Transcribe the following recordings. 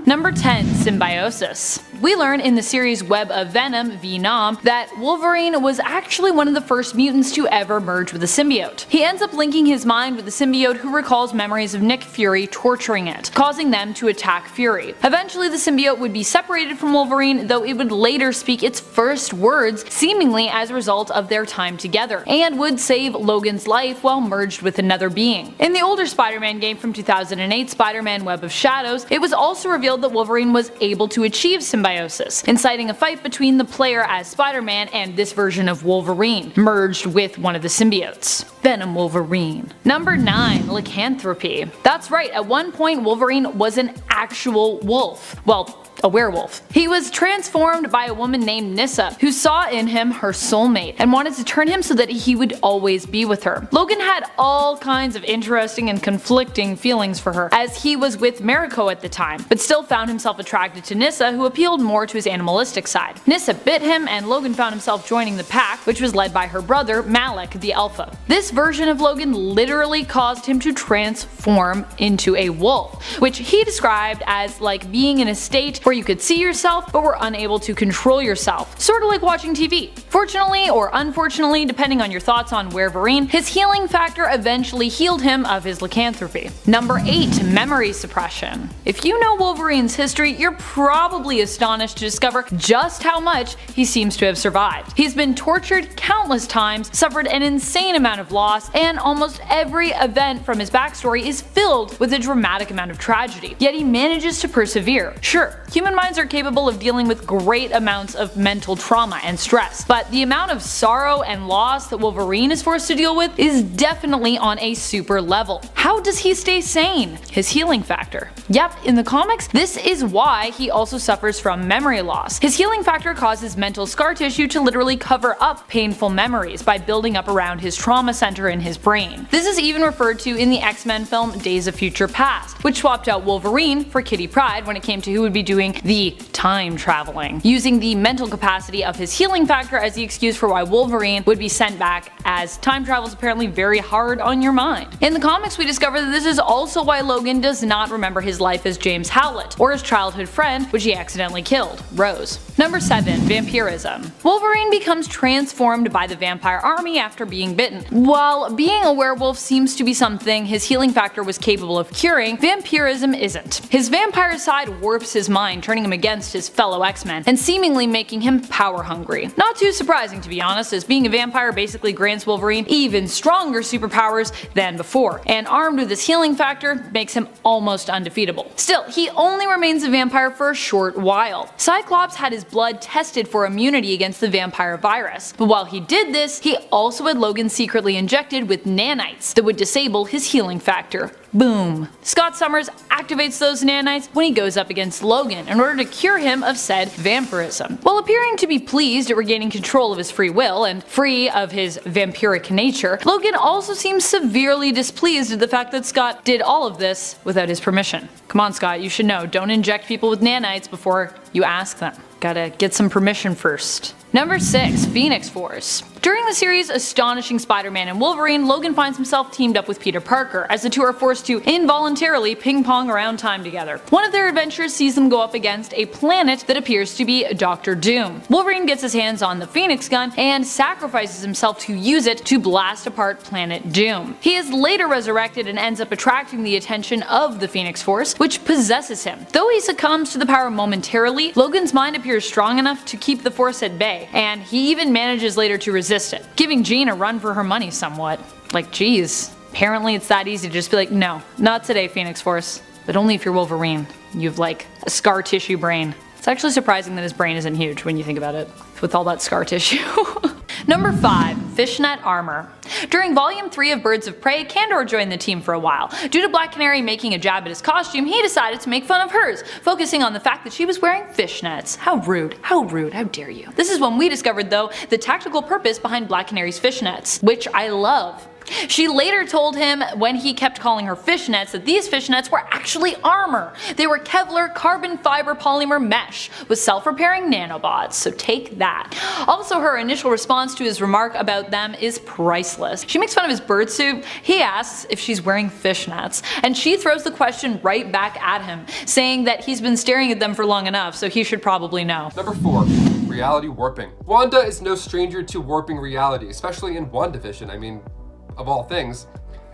Number 10. Symbiosis. We learn in the series Web of Venom Venom that Wolverine was actually one of the first mutants to ever merge with a symbiote. He ends up linking his mind with the symbiote, who recalls memories of Nick Fury torturing it, causing them to attack Fury. Eventually the symbiote would be separated from Wolverine, though it would later speak its first words seemingly as a result of their time together, and would save Logan's life while merged with another being. In the older Spider-Man game from 2008, Spider-Man Web of Shadows, it was also revealed that Wolverine was able to achieve symbiosis, inciting a fight between the player as Spider-Man and this version of Wolverine, merged with one of the symbiotes. Venom Wolverine. Number 9. Lycanthropy. That's right, at one point Wolverine was an actual wolf. Well, a werewolf. He was transformed by a woman named Nyssa, who saw in him her soulmate and wanted to turn him so that he would always be with her. Logan had all kinds of interesting and conflicting feelings for her, as he was with Mariko at the time, but still found himself attracted to Nyssa, who appealed more to his animalistic side. Nyssa bit him, and Logan found himself joining the pack, which was led by her brother Malik the Alpha. This version of Logan literally caused him to transform into a wolf, which he described as like being in a state where you could see yourself but were unable to control yourself, sort of like watching TV. Fortunately or unfortunately, depending on your thoughts on Wolverine, his healing factor eventually healed him of his lycanthropy. Number 8. Memory suppression. If you know Wolverine's history, you're probably astonished to discover just how much he seems to have survived. He's been tortured countless times, suffered an insane amount of loss, and almost every event from his backstory is filled with a dramatic amount of tragedy. Yet he manages to persevere. Sure, human minds are capable of dealing with great amounts of mental trauma and stress, but the amount of sorrow and loss that Wolverine is forced to deal with is definitely on a super level. How does he stay sane? His healing factor. Yep, in the comics, this is why he also suffers from memory loss. His healing factor causes mental scar tissue to literally cover up painful memories by building up around his trauma center in his brain. This is even referred to in the X-Men film Days of Future Past, which swapped out Wolverine for Kitty Pryde when it came to who would be doing the time traveling, using the mental capacity of his healing factor as the excuse for why Wolverine would be sent back, as time travel is apparently very hard on your mind. In the comics, we discover that this is also why Logan does not remember his life as James Howlett, or his childhood friend, which he accidentally killed, Rose. Number 7. Vampirism. Wolverine becomes transformed by the vampire army after being bitten. While being a werewolf seems to be something his healing factor was capable of curing, vampirism isn't. His vampire side warps his mind, turning him against his fellow X-Men, and seemingly making him power hungry. Not too surprising, to be honest, as being a vampire basically grants Wolverine even stronger superpowers than before, and armed with his healing factor makes him almost undefeatable. Still, he only remains a vampire for a short while. Cyclops had his blood tested for immunity against the vampire virus, but while he did this, he also had Logan secretly injected with nanites that would disable his healing factor. Boom. Scott Summers activates those nanites when he goes up against Logan in order to cure him of said vampirism. While appearing to be pleased at regaining control of his free will and free of his vampiric nature, Logan also seems severely displeased at the fact that Scott did all of this without his permission. Come on, Scott, you should know, don't inject people with nanites before you ask them. Gotta get some permission first. Number 6. Phoenix Force. During the series Astonishing Spider-Man and Wolverine, Logan finds himself teamed up with Peter Parker, as the two are forced to involuntarily ping-pong around time together. One of their adventures sees them go up against a planet that appears to be Doctor Doom. Wolverine gets his hands on the Phoenix gun and sacrifices himself to use it to blast apart Planet Doom. He is later resurrected and ends up attracting the attention of the Phoenix Force, which possesses him. Though he succumbs to the power momentarily, Logan's mind appears strong enough to keep the Force at bay, and he even manages later to resist it, giving Jean a run for her money somewhat. Like, geez, apparently it's that easy to just be like, no, not today, Phoenix Force. But only if you're Wolverine. You've like a scar tissue brain. It's actually surprising that his brain isn't huge when you think about it, with all that scar tissue. Number 5. Fishnet Armor. During Volume 3 of Birds of Prey, Kandor joined the team for a while. Due to Black Canary making a jab at his costume, he decided to make fun of hers, focusing on the fact that she was wearing fishnets. How rude, how dare you. This is when we discovered, though, the tactical purpose behind Black Canary's fishnets, which I love. She later told him when he kept calling her fishnets that these fishnets were actually armor. They were Kevlar carbon fiber polymer mesh with self-repairing nanobots, so take that. Also, her initial response to his remark about them is priceless. She makes fun of his bird suit, he asks if she's wearing fishnets, and she throws the question right back at him, saying that he's been staring at them for long enough, so he should probably know. Number 4. Reality warping. Wanda is no stranger to warping reality, especially in WandaVision. I mean, of all things.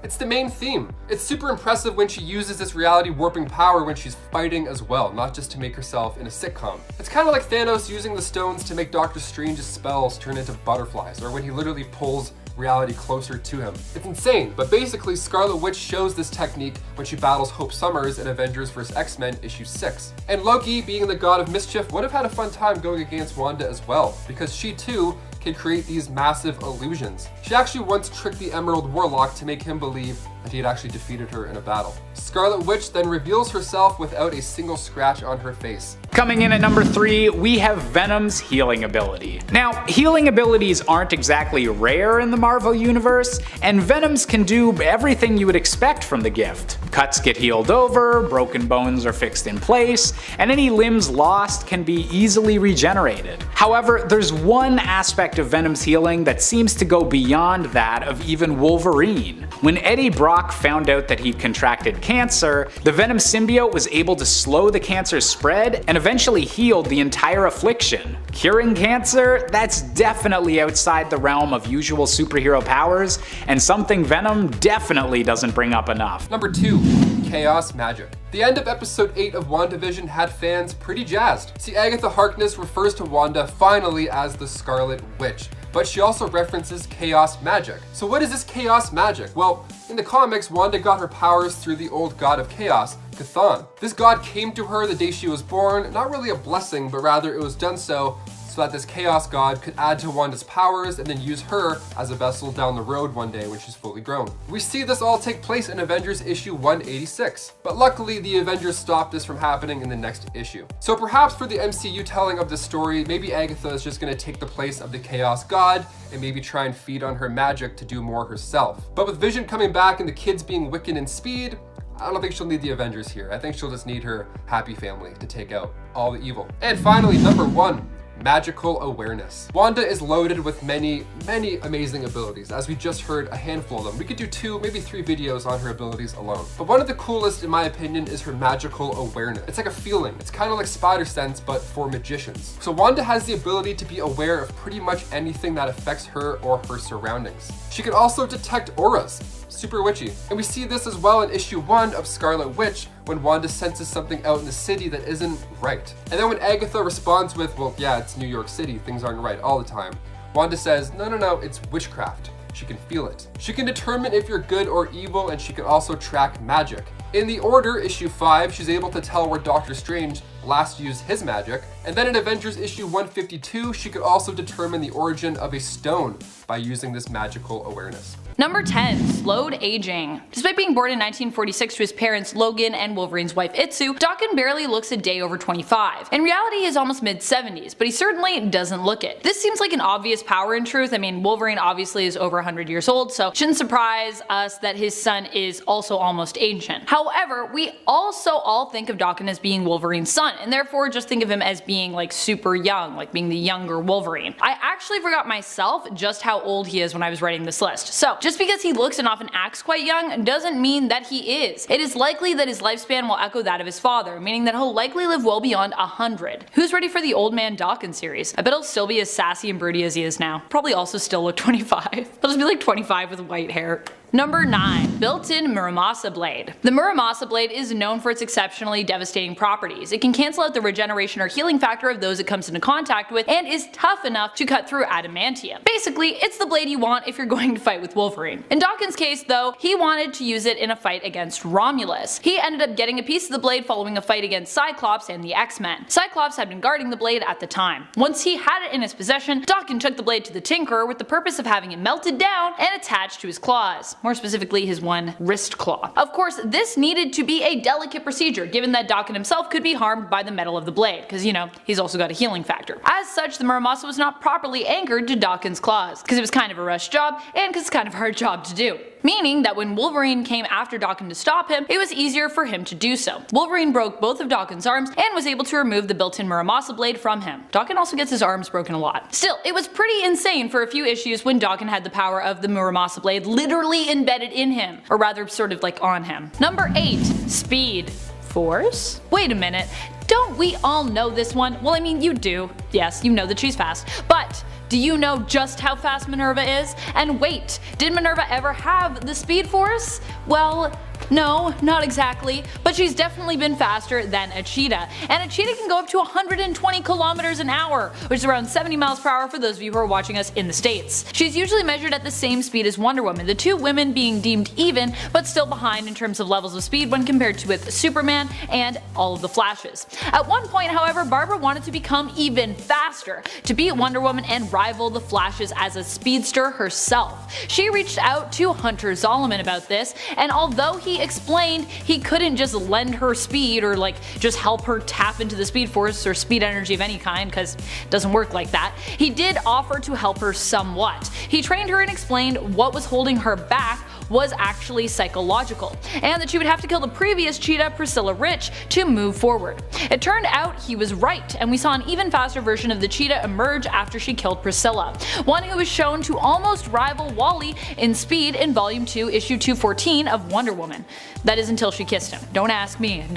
It's the main theme. It's super impressive when she uses this reality warping power when she's fighting as well, not just to make herself in a sitcom. It's kind of like Thanos using the stones to make Doctor Strange's spells turn into butterflies, or when he literally pulls reality closer to him. It's insane, but basically Scarlet Witch shows this technique when she battles Hope Summers in Avengers vs. X-Men issue 6. And Loki, being the god of mischief, would have had a fun time going against Wanda as well, because she too can create these massive illusions. She actually once tricked the Emerald Warlock to make him believe that he had actually defeated her in a battle. Scarlet Witch then reveals herself without a single scratch on her face. Coming in at number 3, we have Venom's healing ability. Now, healing abilities aren't exactly rare in the Marvel Universe, and Venom's can do everything you would expect from the gift. Cuts get healed over, broken bones are fixed in place, and any limbs lost can be easily regenerated. However, there's one aspect of Venom's healing that seems to go beyond that of even Wolverine. When Eddie Brock found out that he'd contracted cancer, the Venom symbiote was able to slow the cancer's spread and eventually healed the entire affliction. Curing cancer? That's definitely outside the realm of usual superhero powers, and something Venom definitely doesn't bring up enough. Number 2. Chaos Magic. The end of episode 8 of WandaVision had fans pretty jazzed. See, Agatha Harkness refers to Wanda finally as the Scarlet Witch, but she also references chaos magic. So what is this chaos magic? Well, in the comics, Wanda got her powers through the old god of chaos, Chthon. This god came to her the day she was born, not really a blessing, but rather it was done so that this chaos god could add to Wanda's powers and then use her as a vessel down the road one day when she's fully grown. We see this all take place in Avengers issue 186, but luckily the Avengers stopped this from happening in the next issue. So perhaps for the MCU telling of this story, maybe Agatha is just going to take the place of the chaos god and maybe try and feed on her magic to do more herself. But with Vision coming back and the kids being Wiccan and Speed, I don't think she'll need the Avengers here. I think she'll just need her happy family to take out all the evil. And finally, number 1. Magical awareness. Wanda is loaded with many amazing abilities. As we just heard, a handful of them. We could do 2, maybe 3 videos on her abilities alone. But one of the coolest, in my opinion, is her magical awareness. It's like a feeling. It's kind of like spider sense, but for magicians. So Wanda has the ability to be aware of pretty much anything that affects her or her surroundings. She can also detect auras. Super witchy. And we see this as well in issue 1 of Scarlet Witch, when Wanda senses something out in the city that isn't right. And then when Agatha responds with, well, yeah, it's New York City, things aren't right all the time, Wanda says, no, it's witchcraft. She can feel it. She can determine if you're good or evil, and she can also track magic. In The Order, issue 5, she's able to tell where Doctor Strange last used his magic. And then in Avengers issue 152, she could also determine the origin of a stone by using this magical awareness. Number 10. Slowed aging. Despite being born in 1946 to his parents Logan and Wolverine's wife Itsu, Daken barely looks a day over 25. In reality, he's almost mid-70s, but he certainly doesn't look it. This seems like an obvious power in truth. I mean, Wolverine obviously is over 100 years old, so it shouldn't surprise us that his son is also almost ancient. However, we also all think of Daken as being Wolverine's son, and therefore just think of him as being like super young, like being the younger Wolverine. I actually forgot myself just how old he is when I was writing this list. So just because he looks and often acts quite young doesn't mean that he is. It is likely that his lifespan will echo that of his father, meaning that he'll likely live well beyond 100. Who's ready for the Old Man Daken series? I bet he'll still be as sassy and broody as he is now. Probably also still look 25. He'll just be like 25 with white hair. Number 9. Built-in Muramasa Blade. The Muramasa Blade is known for its exceptionally devastating properties. It can cancel out the regeneration or healing factor of those it comes into contact with, and is tough enough to cut through adamantium. Basically, it's the blade you want if you're going to fight with Wolverine. In Daken's case though, he wanted to use it in a fight against Romulus. He ended up getting a piece of the blade following a fight against Cyclops and the X-Men. Cyclops had been guarding the blade at the time. Once he had it in his possession, Daken took the blade to the Tinkerer with the purpose of having it melted down and attached to his claws. more specifically his one wrist claw. Of course, this needed to be a delicate procedure, given that Daken himself could be harmed by the metal of the blade, because you know, he's also got a healing factor. As such, the Muramasa was not properly anchored to Daken's claws, because it was kind of a rush job, and because it's kind of a hard job to do. Meaning that when Wolverine came after Daken to stop him, it was easier for him to do so. Wolverine broke both of Daken's arms and was able to remove the built-in Muramasa blade from him. Daken also gets his arms broken a lot. Still, it was pretty insane for a few issues when Daken had the power of the Muramasa blade literally embedded in him, or rather sort of like on him. Number 8. Speed. Force? Wait a minute. Don't we all know this one? Well, I mean, you do. Yes, you know that she's fast. But do you know just how fast Minerva is? And wait, did Minerva ever have the Speed Force? Well, no, not exactly, but she's definitely been faster than a cheetah. And a cheetah can go up to 120 kilometers an hour, which is around 70 miles per hour for those of you who are watching us in the States. She's usually measured at the same speed as Wonder Woman, the two women being deemed even, but still behind in terms of levels of speed when compared to with Superman and all of the Flashes. At one point, however, Barbara wanted to become even faster, to beat Wonder Woman and rival the Flashes as a speedster herself. She reached out to Hunter Zolomon about this, and although he explained he couldn't just lend her speed or like just help her tap into the Speed Force or speed energy of any kind, because it doesn't work like that, he did offer to help her somewhat. He trained her and explained what was holding her back was actually psychological, and that she would have to kill the previous cheetah, Priscilla Rich, to move forward. It turned out he was right, and we saw an even faster version of the cheetah emerge after she killed Priscilla, one who was shown to almost rival Wally in speed in Volume 2, Issue 214 of Wonder Woman. That is until she kissed him. Don't ask me,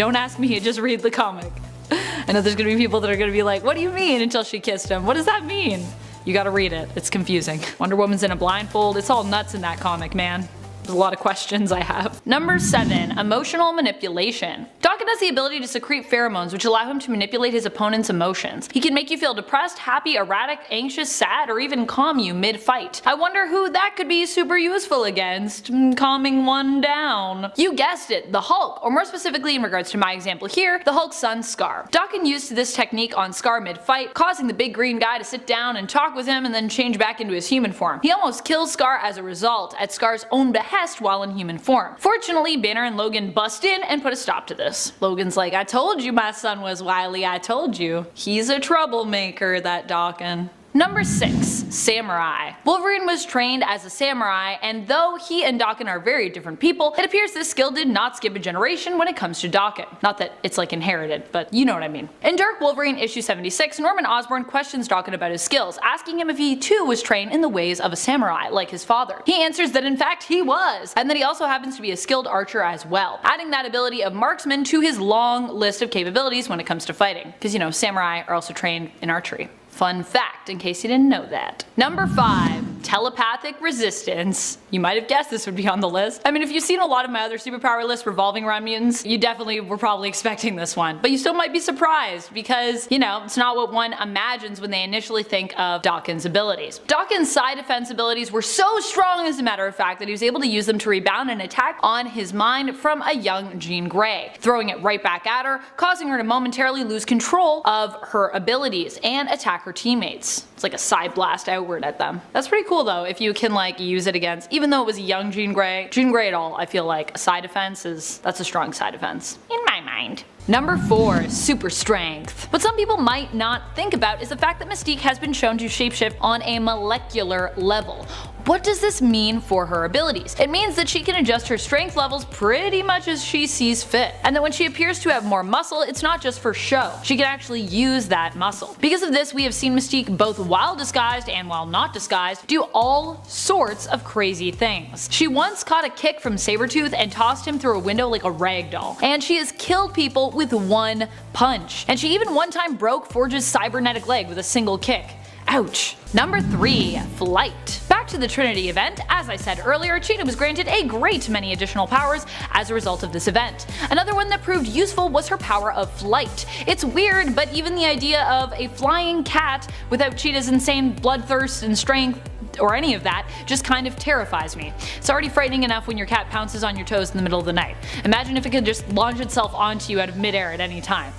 just read the comic. I know there's gonna be people that are gonna be like, what do you mean until she kissed him? What does that mean? You gotta read it, it's confusing. Wonder Woman's in a blindfold, it's all nuts in that comic, man. There's a lot of questions I have. Number 7. Emotional manipulation. Daken has the ability to secrete pheromones which allow him to manipulate his opponent's emotions. He can make you feel depressed, happy, erratic, anxious, sad, or even calm you mid-fight. I wonder who that could be super useful against. Calming one down. You guessed it, the Hulk, or more specifically in regards to my example here, the Hulk's son Scar. Daken used this technique on Scar mid-fight, causing the big green guy to sit down and talk with him and then change back into his human form. He almost kills Scar as a result, at Scar's own behest while in human form. Fortunately, Banner and Logan bust in and put a stop to this. Logan's like, I told you my son was wily, I told you. He's a troublemaker, that Daken. Number 6. Samurai. Wolverine was trained as a samurai, and though he and Daken are very different people, it appears this skill did not skip a generation when it comes to Daken. Not that it's like inherited, but you know what I mean. In Dark Wolverine issue 76, Norman Osborn questions Daken about his skills, asking him if he too was trained in the ways of a samurai, like his father. He answers that in fact he was, and that he also happens to be a skilled archer as well, adding that ability of marksman to his long list of capabilities when it comes to fighting. Because you know, samurai are also trained in archery. Fun fact, in case you didn't know that. Number 5. Telepathic resistance. You might have guessed this would be on the list. I mean, if you've seen a lot of my other superpower lists revolving around mutants, you definitely were probably expecting this one. But you still might be surprised, because, you know, it's not what one imagines when they initially think of Daken's abilities. Daken's side defense abilities were so strong, as a matter of fact, that he was able to use them to rebound an attack on his mind from a young Jean Grey, throwing it right back at her, causing her to momentarily lose control of her abilities and attack her teammates. It's like a side blast outward at them. That's pretty cool though, if you can like use it against, even though it was a young Jean Grey at all, I feel like a side defense that's a strong side defense. In my mind. Number 4. Super strength. What some people might not think about is the fact that Mystique has been shown to shapeshift on a molecular level. What does this mean for her abilities? It means that she can adjust her strength levels pretty much as she sees fit, and that when she appears to have more muscle, it's not just for show. She can actually use that muscle. Because of this, we have seen Mystique both while disguised and while not disguised do all sorts of crazy things. She once caught a kick from Sabretooth and tossed him through a window like a rag doll, and she has killed people with one punch. And she even one time broke Forge's cybernetic leg with a single kick. Ouch. Number 3. Flight. Back to the Trinity event, as I said earlier, Cheetah was granted a great many additional powers as a result of this event. Another one that proved useful was her power of flight. It's weird, but even the idea of a flying cat without Cheetah's insane bloodthirst and strength or any of that just kind of terrifies me. It's already frightening enough when your cat pounces on your toes in the middle of the night. Imagine if it could just launch itself onto you out of midair at any time.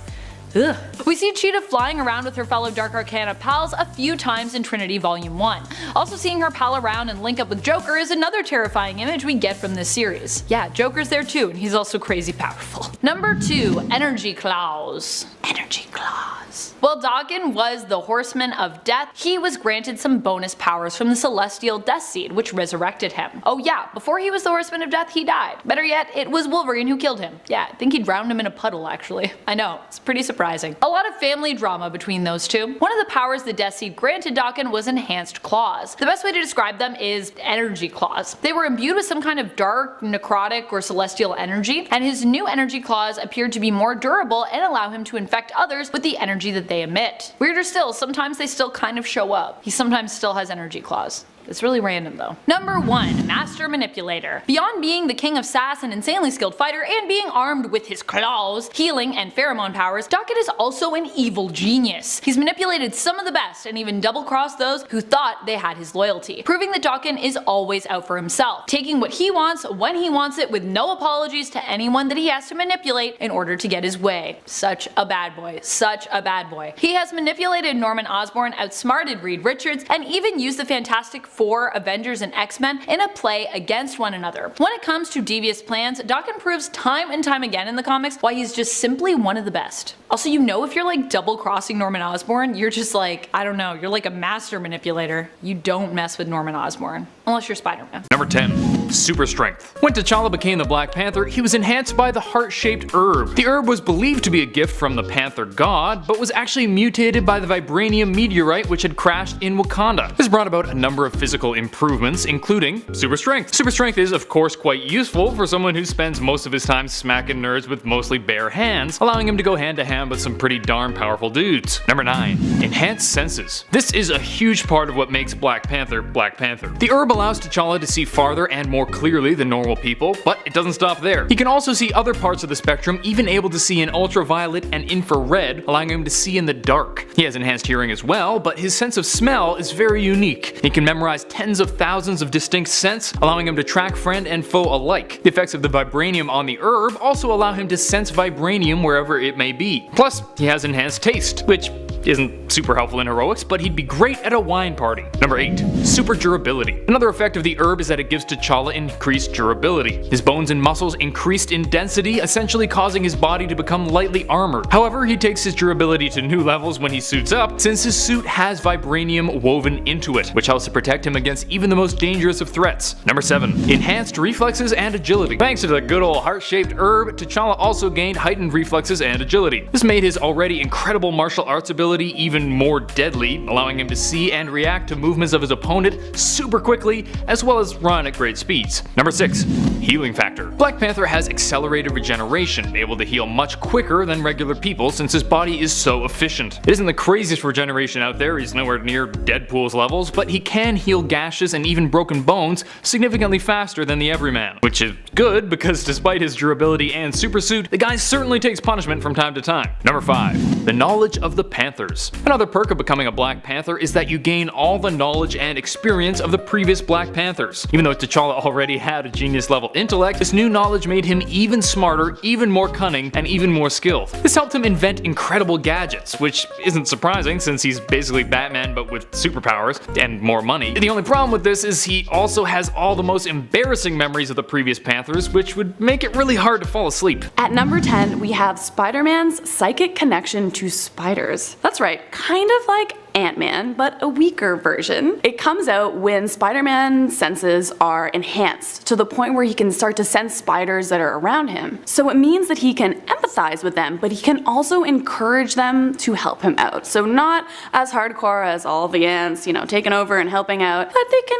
Ugh. We see Cheetah flying around with her fellow Dark Arcana pals a few times in Trinity Volume 1. Also seeing her pal around and link up with Joker is another terrifying image we get from this series. Yeah, Joker's there too, and he's also crazy powerful. Number 2. Energy Claws. Energy Claws. While Daken was the Horseman of Death, he was granted some bonus powers from the Celestial Death Seed, which resurrected him. Oh yeah, before he was the Horseman of Death, he died. Better yet, it was Wolverine who killed him. Yeah, I think he drowned him in a puddle actually. I know, it's pretty surprising. A lot of family drama between those two. One of the powers the Death Seed granted Daken was Enhanced Claws. The best way to describe them is Energy Claws. They were imbued with some kind of dark, necrotic, or celestial energy, and his new Energy Claws appeared to be more durable and allow him to infect others with the energy that they emit. Weirder still, sometimes they still kind of show up. He sometimes still has Energy Claws. It's really random though. Number 1. Master Manipulator. Beyond being the king of sass and insanely skilled fighter and being armed with his claws, healing, and pheromone powers, Daken is also an evil genius. He's manipulated some of the best and even double-crossed those who thought they had his loyalty, proving that Daken is always out for himself, taking what he wants when he wants it with no apologies to anyone that he has to manipulate in order to get his way. Such a bad boy. Such a bad boy. He has manipulated Norman Osborn, outsmarted Reed Richards, and even used the Fantastic Four, Avengers, and X-Men in a play against one another. When it comes to devious plans, Daken proves time and time again in the comics why he's just simply one of the best. Also, you know, if you're like double-crossing Norman Osborn, you're just like, I don't know, you're like a master manipulator. You don't mess with Norman Osborn. Unless you're Spider-Man. Number 10. Super Strength. When T'Challa became the Black Panther, he was enhanced by the heart-shaped herb. The herb was believed to be a gift from the Panther god, but was actually mutated by the vibranium meteorite which had crashed in Wakanda. This brought about a number of physical improvements, including Super Strength. Super Strength is, of course, quite useful for someone who spends most of his time smacking nerds with mostly bare hands, allowing him to go hand-to-hand with some pretty darn powerful dudes. Number 9. Enhanced Senses. This is a huge part of what makes Black Panther Black Panther. The herb allows T'Challa to see farther and more clearly than normal people, but it doesn't stop there. He can also see other parts of the spectrum, even able to see in ultraviolet and infrared, allowing him to see in the dark. He has enhanced hearing as well, but his sense of smell is very unique. He can memorize tens of thousands of distinct scents, allowing him to track friend and foe alike. The effects of the vibranium on the herb also allow him to sense vibranium wherever it may be. Plus, he has enhanced taste, which isn't super helpful in heroics, but he'd be great at a wine party. Number 8. Super Durability. Another effect of the herb is that it gives T'Challa increased durability. His bones and muscles increased in density, essentially causing his body to become lightly armored. However, he takes his durability to new levels when he suits up, since his suit has vibranium woven into it, which helps to protect him against even the most dangerous of threats. Number 7. Enhanced reflexes and agility. Thanks to the good old heart-shaped herb, T'Challa also gained heightened reflexes and agility. This made his already incredible martial arts ability even more deadly, allowing him to see and react to movements of his opponent super quickly, as well as run at great speeds. Number 6. Healing Factor. Black Panther has accelerated regeneration, able to heal much quicker than regular people since his body is so efficient. It isn't the craziest regeneration out there, he's nowhere near Deadpool's levels, but he can heal gashes and even broken bones significantly faster than the Everyman, which is good because despite his durability and supersuit, the guy certainly takes punishment from time to time. Number 5. The Knowledge of the Panthers. Another perk of becoming a Black Panther is that you gain all the knowledge and experience of the previous Black Panthers. Even though T'Challa already had a genius level intellect, this new knowledge made him even smarter, even more cunning, and even more skilled. This helped him invent incredible gadgets, which isn't surprising since he's basically Batman but with superpowers and more money. The only problem with this is he also has all the most embarrassing memories of the previous Panthers, which would make it really hard to fall asleep. At number 10, we have Spider-Man's psychic connection to spiders. That's right, kind of like Ant-Man, but a weaker version. It comes out when Spider-Man's senses are enhanced to the point where he can start to sense spiders that are around him. So it means that he can empathize with them, but he can also encourage them to help him out. So not as hardcore as all the ants, taking over and helping out, but they can,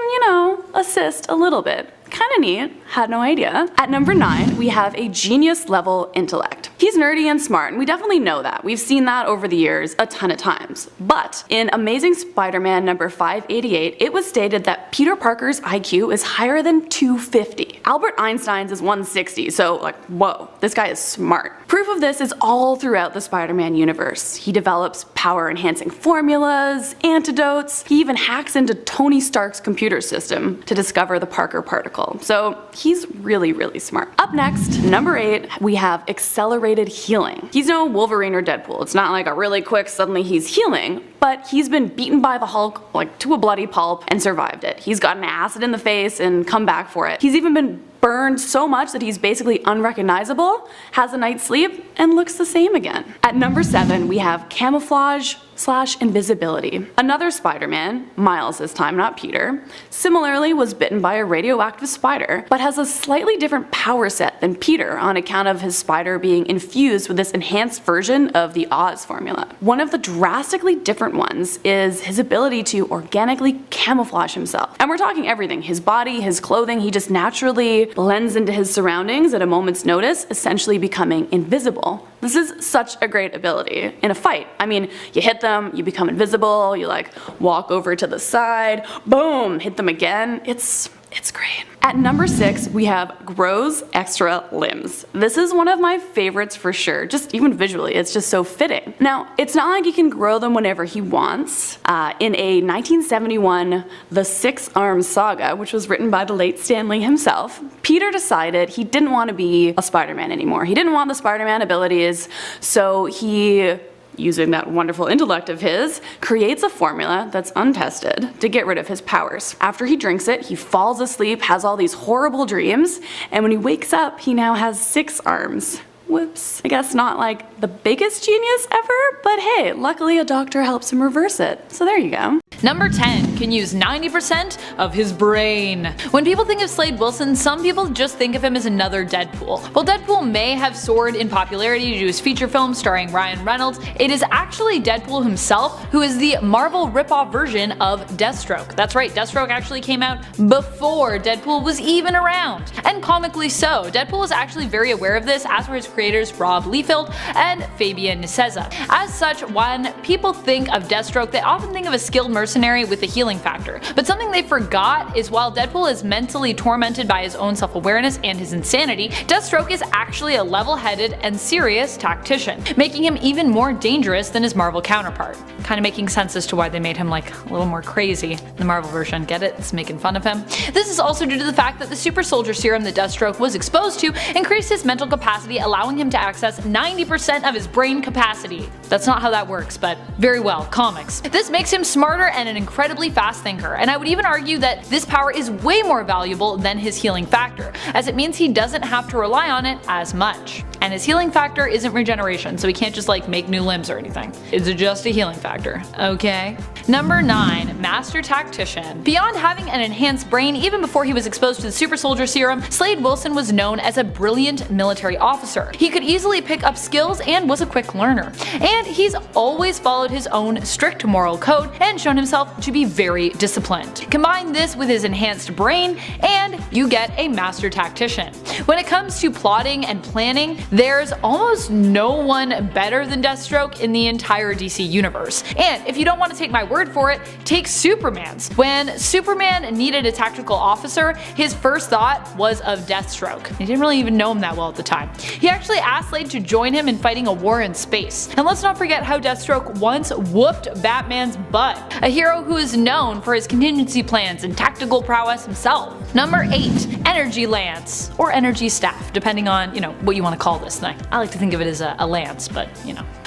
assist a little bit. Kinda neat, had no idea. At number 9, we have a genius level intellect. He's nerdy and smart, and we definitely know that. We've seen that over the years a ton of times. But in Amazing Spider-Man number 588, it was stated that Peter Parker's IQ is higher than 250. Albert Einstein's is 160, so like, whoa, this guy is smart. Proof of this is all throughout the Spider-Man universe. He develops power-enhancing formulas, antidotes, he even hacks into Tony Stark's computer system to discover the Parker particle. So he's really, really smart. Up next, number 8, we have accelerated healing. He's no Wolverine or Deadpool. It's not like a really quick, suddenly he's healing, but he's been beaten by the Hulk like to a bloody pulp and survived it. He's gotten acid in the face and come back for it. He's even been burned so much that he's basically unrecognizable, has a night's sleep, and looks the same again. At number 7, we have camouflage/invisibility. Another Spider-Man, Miles this time, not Peter, similarly was bitten by a radioactive spider, but has a slightly different power set than Peter on account of his spider being infused with this enhanced version of the Oz formula. One of the drastically different ones is his ability to organically camouflage himself. And we're talking everything, his body, his clothing, he just naturally blends into his surroundings at a moment's notice, essentially becoming invisible. This is such a great ability in a fight. I mean, you hit them, you become invisible, you like walk over to the side, boom, hit them again. It's great. At number 6, we have grows extra limbs. This is one of my favorites for sure, just even visually, it's just so fitting. Now, it's not like he can grow them whenever he wants. In a 1971 The Six Arms Saga, which was written by the late Stan Lee himself, Peter decided he didn't want to be a Spider-Man anymore. He didn't want the Spider-Man abilities, so he, using that wonderful intellect of his, creates a formula that's untested to get rid of his powers. After he drinks it, he falls asleep, has all these horrible dreams, and when he wakes up, he now has 6 arms. Whoops. I guess not like the biggest genius ever, but hey, luckily a doctor helps him reverse it. So there you go. Number 10 can use 90% of his brain. When people think of Slade Wilson, some people just think of him as another Deadpool. While Deadpool may have soared in popularity due to his feature film starring Ryan Reynolds, it is actually Deadpool himself who is the Marvel ripoff version of Deathstroke. That's right, Deathstroke actually came out before Deadpool was even around. And comically so, Deadpool was actually very aware of this, as were his creators Rob Liefeld and Fabian Nicieza. As such, when people think of Deathstroke, they often think of a skilled mercenary with a healing factor. But something they forgot is while Deadpool is mentally tormented by his own self-awareness and his insanity, Deathstroke is actually a level-headed and serious tactician, making him even more dangerous than his Marvel counterpart. Kind of making sense as to why they made him like a little more crazy in the Marvel version. Get it? It's making fun of him. This is also due to the fact that the super soldier serum that Deathstroke was exposed to increased his mental capacity, allowing him to access 90% of his brain capacity. That's not how that works, but very well, comics. This makes him smarter and an incredibly fast thinker, and I would even argue that this power is way more valuable than his healing factor, as it means he doesn't have to rely on it as much. And his healing factor isn't regeneration, so he can't just like make new limbs or anything. It's just a healing factor, okay? Number 9, Master Tactician. Beyond having an enhanced brain even before he was exposed to the super soldier serum, Slade Wilson was known as a brilliant military officer. He could easily pick up skills and was a quick learner. And he's always followed his own strict moral code and shown himself to be very disciplined. Combine this with his enhanced brain and you get a master tactician. When it comes to plotting and planning, there's almost no one better than Deathstroke in the entire DC universe. And if you don't want to take my word for it, take Superman's. When Superman needed a tactical officer, his first thought was of Deathstroke. He didn't really even know him that well at the time. He actually asked Slade to join him in fighting a war in space. And let's not forget how Deathstroke once whooped Batman's butt, a hero who is known for his contingency plans and tactical prowess himself. Number 8, Energy Lance, or Energy Staff, depending on, what you want to call this thing. I like to think of it as a lance, but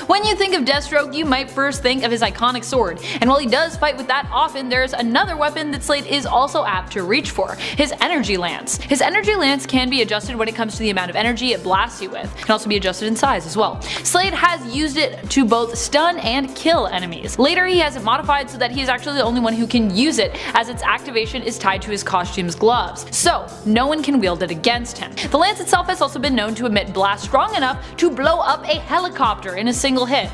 When you think of Deathstroke, you might first think of his iconic sword, and while he does fight with that often, there's another weapon that Slade is also apt to reach for, his Energy Lance. His Energy Lance can be adjusted when it comes to the amount of energy it blasts you with. It can also be adjusted in size as well. Slade has used it to both stun and kill enemies. Later he has it modified so that he is actually the only one who can use it, as its activation is tied to his costume's gloves, so no one can wield it against him. The lance itself has also been known to emit blasts strong enough to blow up a helicopter in a single hit.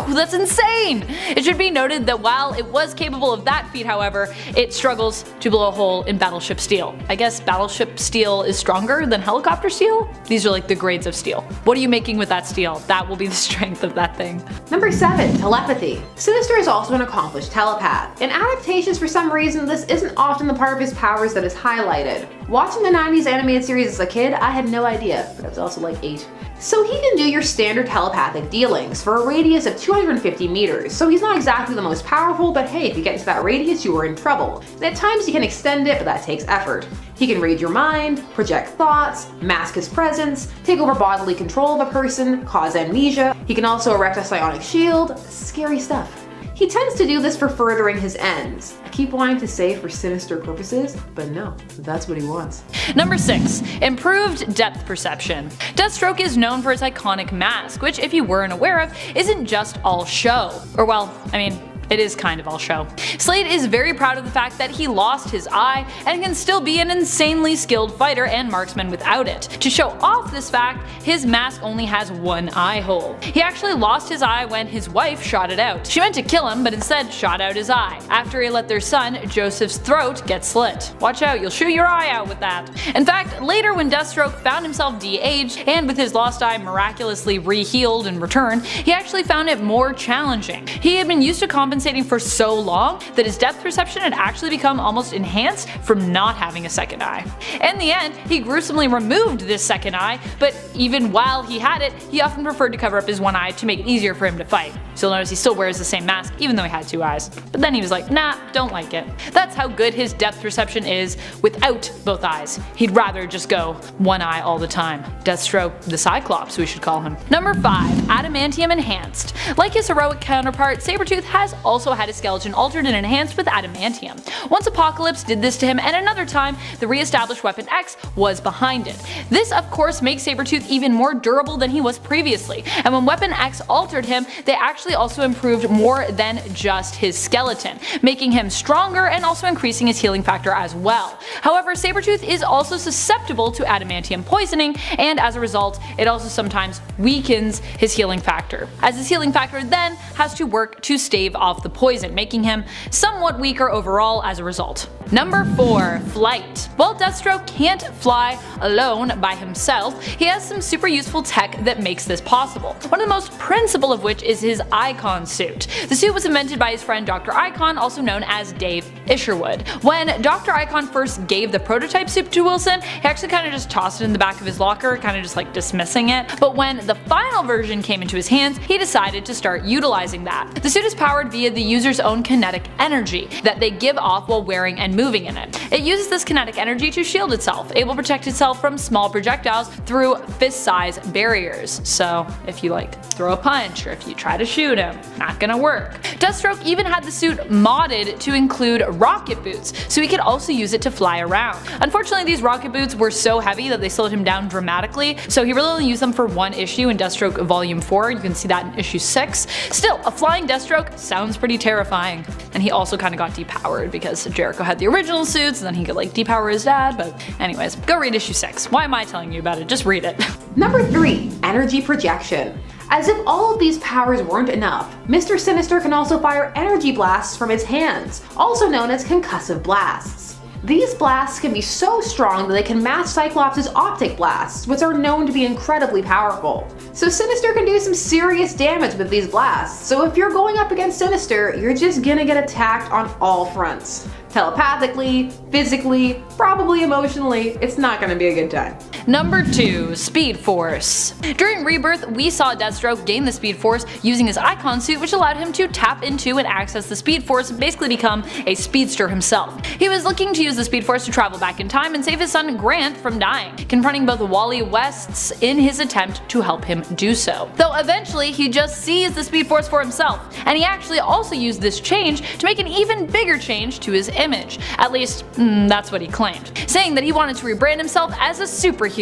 That's insane! It should be noted that while it was capable of that feat, however, it struggles to blow a hole in battleship steel. I guess battleship steel is stronger than helicopter steel? These are like the grades of steel. What are you making with that steel? That will be the strength of that thing. Number 7. Telepathy. Sinister is also an accomplished telepath. In adaptations, for some reason, this isn't often the part of his powers that is highlighted. Watching the 90s animated series as a kid, I had no idea, but I was also like 8. So he can do your standard telepathic dealings for a radius of 250 meters, so he's not exactly the most powerful, but hey, if you get into that radius, you are in trouble. And at times he can extend it, but that takes effort. He can read your mind, project thoughts, mask his presence, take over bodily control of a person, cause amnesia. He can also erect a psionic shield. Scary stuff. He tends to do this for furthering his ends. I keep wanting to say for sinister purposes, but no, that's what he wants. Number 6. Improved depth perception. Deathstroke is known for his iconic mask, which if you weren't aware of, isn't just all show. Or well, I mean, it is kind of all show. Slade is very proud of the fact that he lost his eye and can still be an insanely skilled fighter and marksman without it. To show off this fact, his mask only has one eye hole. He actually lost his eye when his wife shot it out. She meant to kill him, but instead shot out his eye, after he let their son, Joseph's throat get slit. Watch out, you'll shoot your eye out with that. In fact, later when Deathstroke found himself de-aged, and with his lost eye miraculously re-healed in return, he actually found it more challenging. He had been used to compensating for so long that his depth perception had actually become almost enhanced from not having a second eye. In the end, he gruesomely removed this second eye, but even while he had it, he often preferred to cover up his one eye to make it easier for him to fight. So you'll notice he still wears the same mask even though he had 2 eyes. But then he was like, nah, don't like it. That's how good his depth perception is without both eyes. He'd rather just go one eye all the time. Deathstroke the Cyclops, we should call him. Number 5. Adamantium Enhanced. Like his heroic counterpart, Sabretooth has also had his skeleton altered and enhanced with adamantium. Once Apocalypse did this to him, and another time, the re-established Weapon X was behind it. This of course makes Sabretooth even more durable than he was previously, and when Weapon X altered him, they actually also improved more than just his skeleton, making him stronger and also increasing his healing factor as well. However, Sabretooth is also susceptible to adamantium poisoning, and as a result, it also sometimes weakens his healing factor, as his healing factor then has to work to stave off the poison, making him somewhat weaker overall as a result. Number 4. Flight. While Deathstroke can't fly alone by himself, he has some super useful tech that makes this possible. One of the most principal of which is his Icon suit. The suit was invented by his friend Dr. Icon, also known as Dave Isherwood. When Dr. Icon first gave the prototype suit to Wilson, he actually kind of just tossed it in the back of his locker, kind of just like dismissing it. But when the final version came into his hands, he decided to start utilizing that. The suit is powered via the user's own kinetic energy that they give off while wearing and moving in it. It uses this kinetic energy to shield itself, able to protect itself from small projectiles through fist-size barriers. So if you like throw a punch or if you try to shoot him, not gonna work. Deathstroke even had the suit modded to include rocket boots, so he could also use it to fly around. Unfortunately, these rocket boots were so heavy that they slowed him down dramatically, so he really only used them for one issue in Deathstroke Volume 4. You can see that in issue 6. Still, a flying Deathstroke sounds pretty terrifying. And he also kind of got depowered because Jericho had the original suits and then he could like depower his dad, but anyways, go read issue 6. Why am I telling you about it? Just read it. Number 3. Energy projection. As if all of these powers weren't enough, Mr. Sinister can also fire energy blasts from his hands, also known as concussive blasts. These blasts can be so strong that they can match Cyclops' optic blasts, which are known to be incredibly powerful. So Sinister can do some serious damage with these blasts, so if you're going up against Sinister, you're just gonna get attacked on all fronts. Telepathically, physically, probably emotionally, it's not gonna be a good time. Number 2. Speed Force. During Rebirth, we saw Deathstroke gain the Speed Force using his Icon suit, which allowed him to tap into and access the Speed Force and basically become a speedster himself. He was looking to use the Speed Force to travel back in time and save his son Grant from dying, confronting both Wally Wests in his attempt to help him do so. Though eventually he just seized the Speed Force for himself, and he actually also used this change to make an even bigger change to his image. At least, that's what he claimed, saying that he wanted to rebrand himself as a superhero.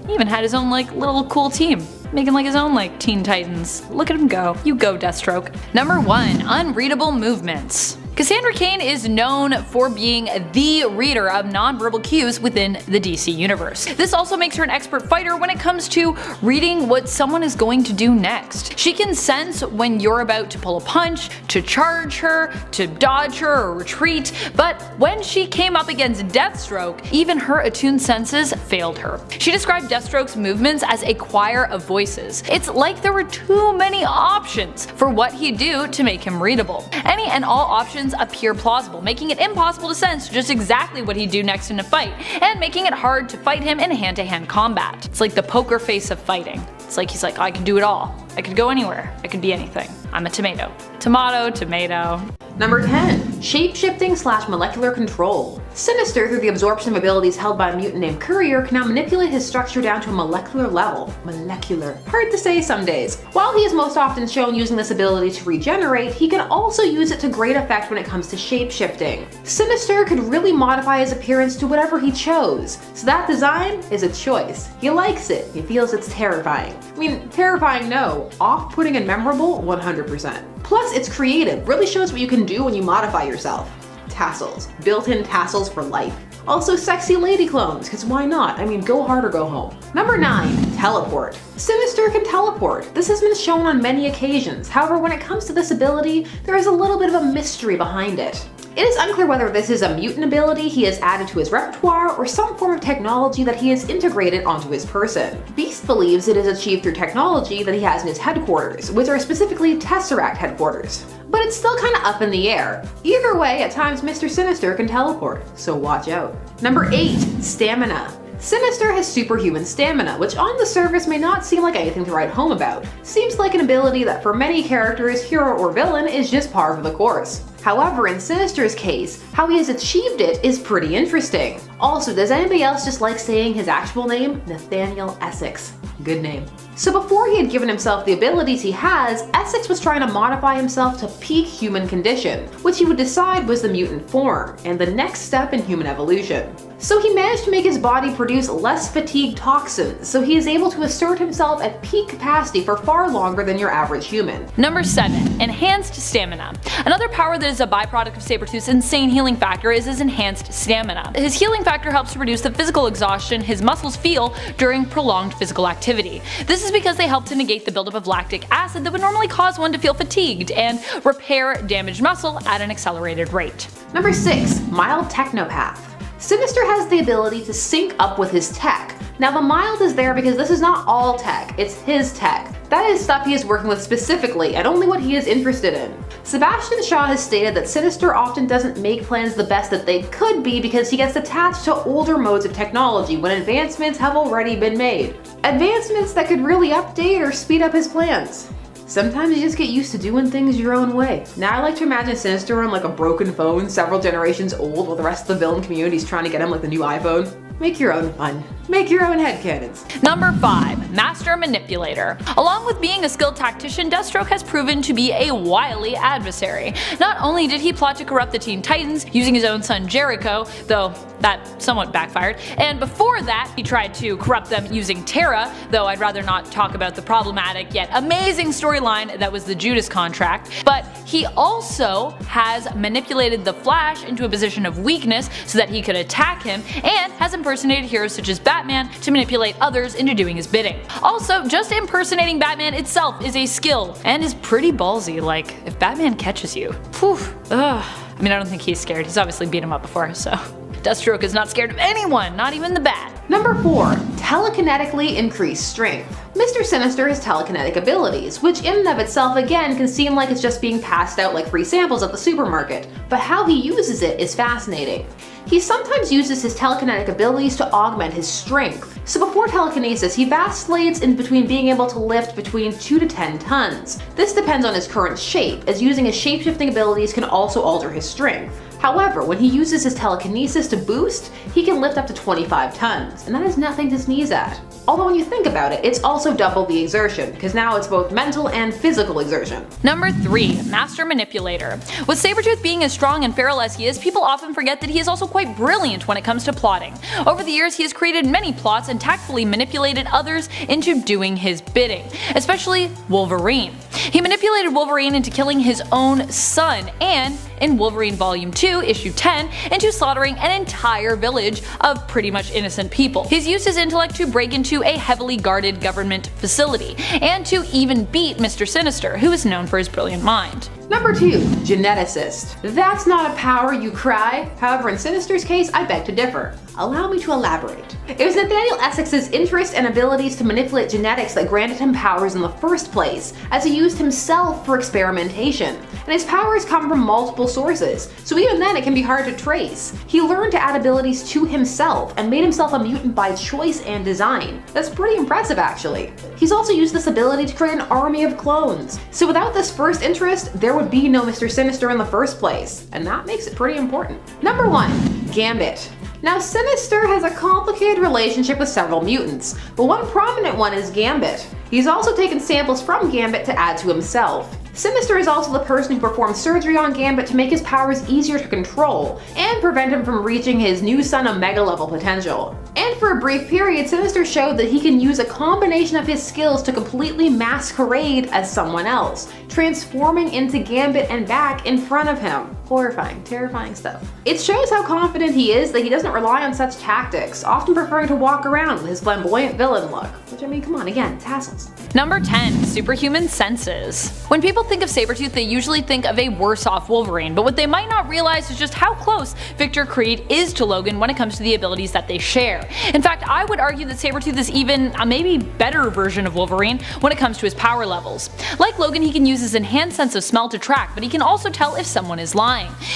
He even had his own like little cool team, making like his own like Teen Titans. Look at him go. You go, Deathstroke. Number 1. Unreadable movements. Cassandra Cain is known for being the reader of nonverbal cues within the DC universe. This also makes her an expert fighter when it comes to reading what someone is going to do next. She can sense when you're about to pull a punch, to charge her, to dodge her or retreat, but when she came up against Deathstroke, even her attuned senses failed her. She described Deathstroke's movements as a choir of voices. It's like there were too many options for what he'd do to make him readable. Any and all options appear plausible, making it impossible to sense just exactly what he'd do next in a fight, and making it hard to fight him in hand-to-hand combat. It's like the poker face of fighting. It's like he's like, I can do it all. I could go anywhere. I could be anything. I'm a tomato. Tomato, tomato. Number 10. Shape-shifting/molecular control. Sinister, through the absorption of abilities held by a mutant named Courier, can now manipulate his structure down to a molecular level. Molecular. Hard to say some days. While he is most often shown using this ability to regenerate, he can also use it to great effect when it comes to shape-shifting. Sinister could really modify his appearance to whatever he chose, so that design is a choice. He likes it. He feels it's terrifying. I mean, terrifying no. Off-putting and memorable 100%. Plus, it's creative. Really shows what you can do when you modify yourself. Tassels. Built-in tassels for life. Also sexy lady clones, because why not? I mean, go hard or go home. Number 9. Teleport. Sinister can teleport. This has been shown on many occasions. However, when it comes to this ability, there is a little bit of a mystery behind it. It is unclear whether this is a mutant ability he has added to his repertoire or some form of technology that he has integrated onto his person. Beast believes it is achieved through technology that he has in his headquarters, which are specifically Tesseract headquarters. But it's still kinda up in the air. Either way, at times Mr. Sinister can teleport, so watch out. Number 8. Stamina. Sinister has superhuman stamina, which on the surface may not seem like anything to write home about. Seems like an ability that for many characters, hero or villain, is just par for the course. However, in Sinister's case, how he has achieved it is pretty interesting. Also, does anybody else just like saying his actual name? Nathaniel Essex. Good name. So before he had given himself the abilities he has, Essex was trying to modify himself to peak human condition, which he would decide was the mutant form, and the next step in human evolution. So he managed to make his body produce less fatigue toxins, so he is able to assert himself at peak capacity for far longer than your average human. Number 7. Enhanced stamina. Another power that is a byproduct of Sabretooth's insane healing factor is his enhanced stamina. His healing factor helps to reduce the physical exhaustion his muscles feel during prolonged physical activity. This is because they help to negate the buildup of lactic acid that would normally cause one to feel fatigued and repair damaged muscle at an accelerated rate. Number 6. Mild Technopath. Sinister has the ability to sync up with his tech. Now the mild is there because this is not all tech, it's his tech. That is stuff he is working with specifically and only what he is interested in. Sebastian Shaw has stated that Sinister often doesn't make plans the best that they could be because he gets attached to older modes of technology when advancements have already been made. Advancements that could really update or speed up his plans. Sometimes you just get used to doing things your own way. Now I like to imagine Sinister on like a broken phone several generations old while the rest of the villain community is trying to get him like the new iPhone. Make your own fun. Make your own headcanons. Number 5. Master Manipulator. Along with being a skilled tactician, Deathstroke has proven to be a wily adversary. Not only did he plot to corrupt the Teen Titans using his own son Jericho, though that somewhat backfired, and before that he tried to corrupt them using Terra, though I'd rather not talk about the problematic yet amazing storyline that was the Judas Contract, but he also has manipulated the Flash into a position of weakness so that he could attack him, and has impersonated heroes such as Batman to manipulate others into doing his bidding. Also, just impersonating Batman itself is a skill, and is pretty ballsy. Like, if Batman catches you, phew, ugh. I mean, I don't think he's scared, he's obviously beat him up before, so. Deathstroke is not scared of anyone, not even the bat. Number 4. Telekinetically increased strength. Mr. Sinister has telekinetic abilities, which in and of itself again can seem like it's just being passed out like free samples at the supermarket, but how he uses it is fascinating. He sometimes uses his telekinetic abilities to augment his strength. So before telekinesis, he vacillates in between being able to lift between 2 to 10 tons. This depends on his current shape, as using his shapeshifting abilities can also alter his strength. However, when he uses his telekinesis to boost, he can lift up to 25 tons, and that is nothing to sneeze at. Although when you think about it, it's also double the exertion, because now it's both mental and physical exertion. Number 3. Master Manipulator. With Sabretooth being as strong and feral as he is, people often forget that he is also quite brilliant when it comes to plotting. Over the years, he has created many plots and tactfully manipulated others into doing his bidding, especially Wolverine. He manipulated Wolverine into killing his own son, and in Wolverine Volume 2, Issue 10, into slaughtering an entire village of pretty much innocent people. He's used his intellect to break into a heavily guarded government facility, and to even beat Mr. Sinister, who is known for his brilliant mind. Number 2. Geneticist. That's not a power, you cry. However, in Sinister's case, I beg to differ. Allow me to elaborate. It was Nathaniel Essex's interest and abilities to manipulate genetics that granted him powers in the first place, as he used himself for experimentation. And his powers come from multiple sources, so even then it can be hard to trace. He learned to add abilities to himself and made himself a mutant by choice and design. That's pretty impressive, actually. He's also used this ability to create an army of clones. So without this first interest, there would be no Mr. Sinister in the first place, and that makes it pretty important. Number 1. Gambit. Now, Sinister has a complicated relationship with several mutants, but one prominent one is Gambit. He's also taken samples from Gambit to add to himself. Sinister is also the person who performed surgery on Gambit to make his powers easier to control, and prevent him from reaching his new Son Omega level potential. And for a brief period, Sinister showed that he can use a combination of his skills to completely masquerade as someone else, transforming into Gambit and back in front of him. Horrifying, terrifying stuff. It shows how confident he is that he doesn't rely on such tactics, often preferring to walk around with his flamboyant villain look. Which, I mean, come on, again, tassels. Number 10. Superhuman senses. When people think of Sabretooth, they usually think of a worse off Wolverine, but what they might not realize is just how close Victor Creed is to Logan when it comes to the abilities that they share. In fact, I would argue that Sabretooth is even a maybe better version of Wolverine when it comes to his power levels. Like Logan, he can use his enhanced sense of smell to track, but he can also tell if someone is lying.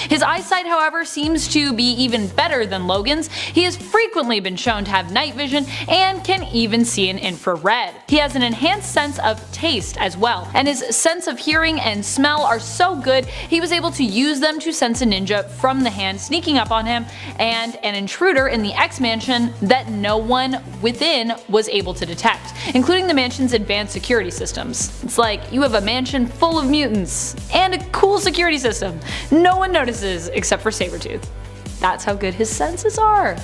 His eyesight, however, seems to be even better than Logan's. He has frequently been shown to have night vision and can even see in infrared. He has an enhanced sense of taste as well, and his sense of hearing and smell are so good he was able to use them to sense a ninja from the hand sneaking up on him and an intruder in the X Mansion that no one within was able to detect, including the mansion's advanced security systems. It's like you have a mansion full of mutants and a cool security system no one notices except for Sabretooth. That's how good his senses are.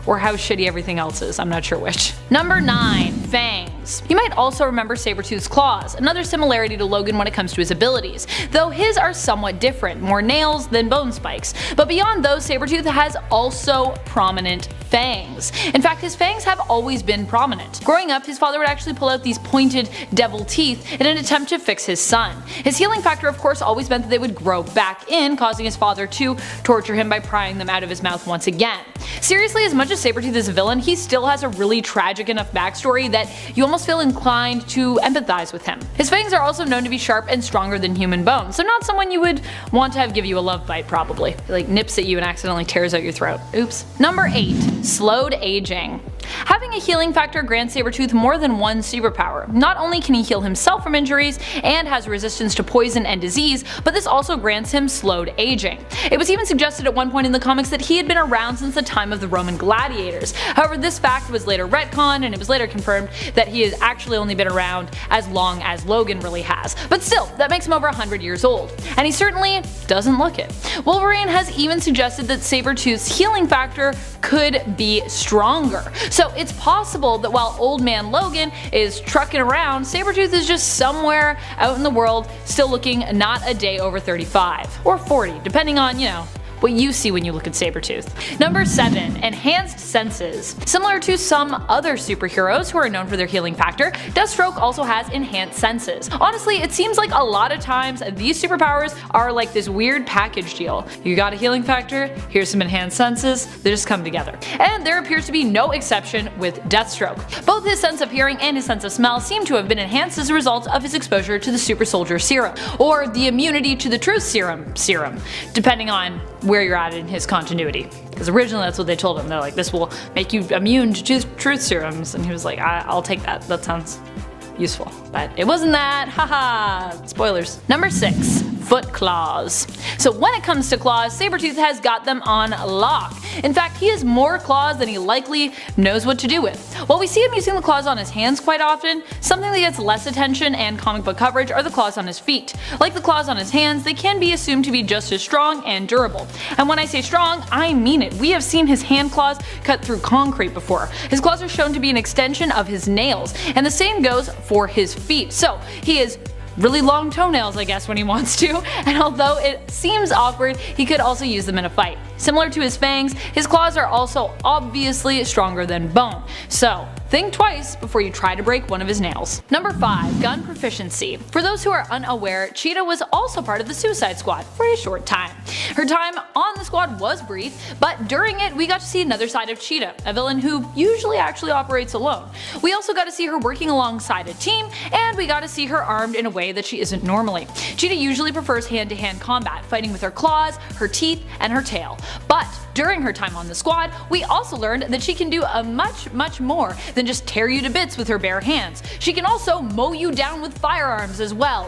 Or how shitty everything else is, I'm not sure which. Number 9. Fangs. You might also remember Sabretooth's claws, another similarity to Logan when it comes to his abilities, though his are somewhat different, more nails than bone spikes. But beyond those, Sabretooth has also prominent fangs. In fact, his fangs have always been prominent. Growing up, his father would actually pull out these pointed devil teeth in an attempt to fix his son. His healing factor, of course, always meant that they would grow back in, causing his father to torture him by prying them out of his mouth once again. Seriously, as much as Sabretooth is a villain, he still has a really tragic enough backstory that you almost feel inclined to empathize with him. His fangs are also known to be sharp and stronger than human bone, so not someone you would want to have give you a love bite probably. He like nips at you and accidentally tears out your throat. Oops. Number 8. Slowed aging. Having a healing factor grants Sabretooth more than one superpower. Not only can he heal himself from injuries and has resistance to poison and disease, but this also grants him slowed aging. It was even suggested at one point in the comics that he had been around since the time of the Roman gladiators. However, this fact was later retconned, and it was later confirmed that he has actually only been around as long as Logan really has. But still, that makes him over 100 years old, and he certainly doesn't look it. Wolverine has even suggested that Sabretooth's healing factor could be stronger. So it's possible that while old man Logan is trucking around, Sabretooth is just somewhere out in the world still looking not a day over 35. Or 40, depending on, what you see when you look at Sabretooth. Number 7. Enhanced senses. Similar to some other superheroes who are known for their healing factor, Deathstroke also has enhanced senses. Honestly, it seems like a lot of times these superpowers are like this weird package deal. You got a healing factor, here's some enhanced senses, they just come together. And there appears to be no exception with Deathstroke. Both his sense of hearing and his sense of smell seem to have been enhanced as a result of his exposure to the Super Soldier Serum, or the immunity to the Truth Serum, depending on where you're at in his continuity. Because originally that's what they told him. They're like, this will make you immune to truth serums. And he was like, I'll take that. That sounds useful. But it wasn't that. Haha. Spoilers. Number 6. Foot claws. So when it comes to claws, Sabretooth has got them on lock. In fact, he has more claws than he likely knows what to do with. While we see him using the claws on his hands quite often, something that gets less attention and comic book coverage are the claws on his feet. Like the claws on his hands, they can be assumed to be just as strong and durable. And when I say strong, I mean it. We have seen his hand claws cut through concrete before. His claws are shown to be an extension of his nails, and the same goes for his feet. So he is really long toenails, I guess, when he wants to, and although it seems awkward, he could also use them in a fight. Similar to his fangs, his claws are also obviously stronger than bone, so think twice before you try to break one of his nails. Number 5. Gun proficiency. For those who are unaware, Cheetah was also part of the Suicide Squad for a short time. Her time on the squad was brief, but during it we got to see another side of Cheetah, a villain who usually actually operates alone. We also got to see her working alongside a team, and we got to see her armed in a way that she isn't normally. Cheetah usually prefers hand-to-hand combat, fighting with her claws, her teeth, and her tail. But during her time on the squad, we also learned that she can do a much more than just tear you to bits with her bare hands. She can also mow you down with firearms as well.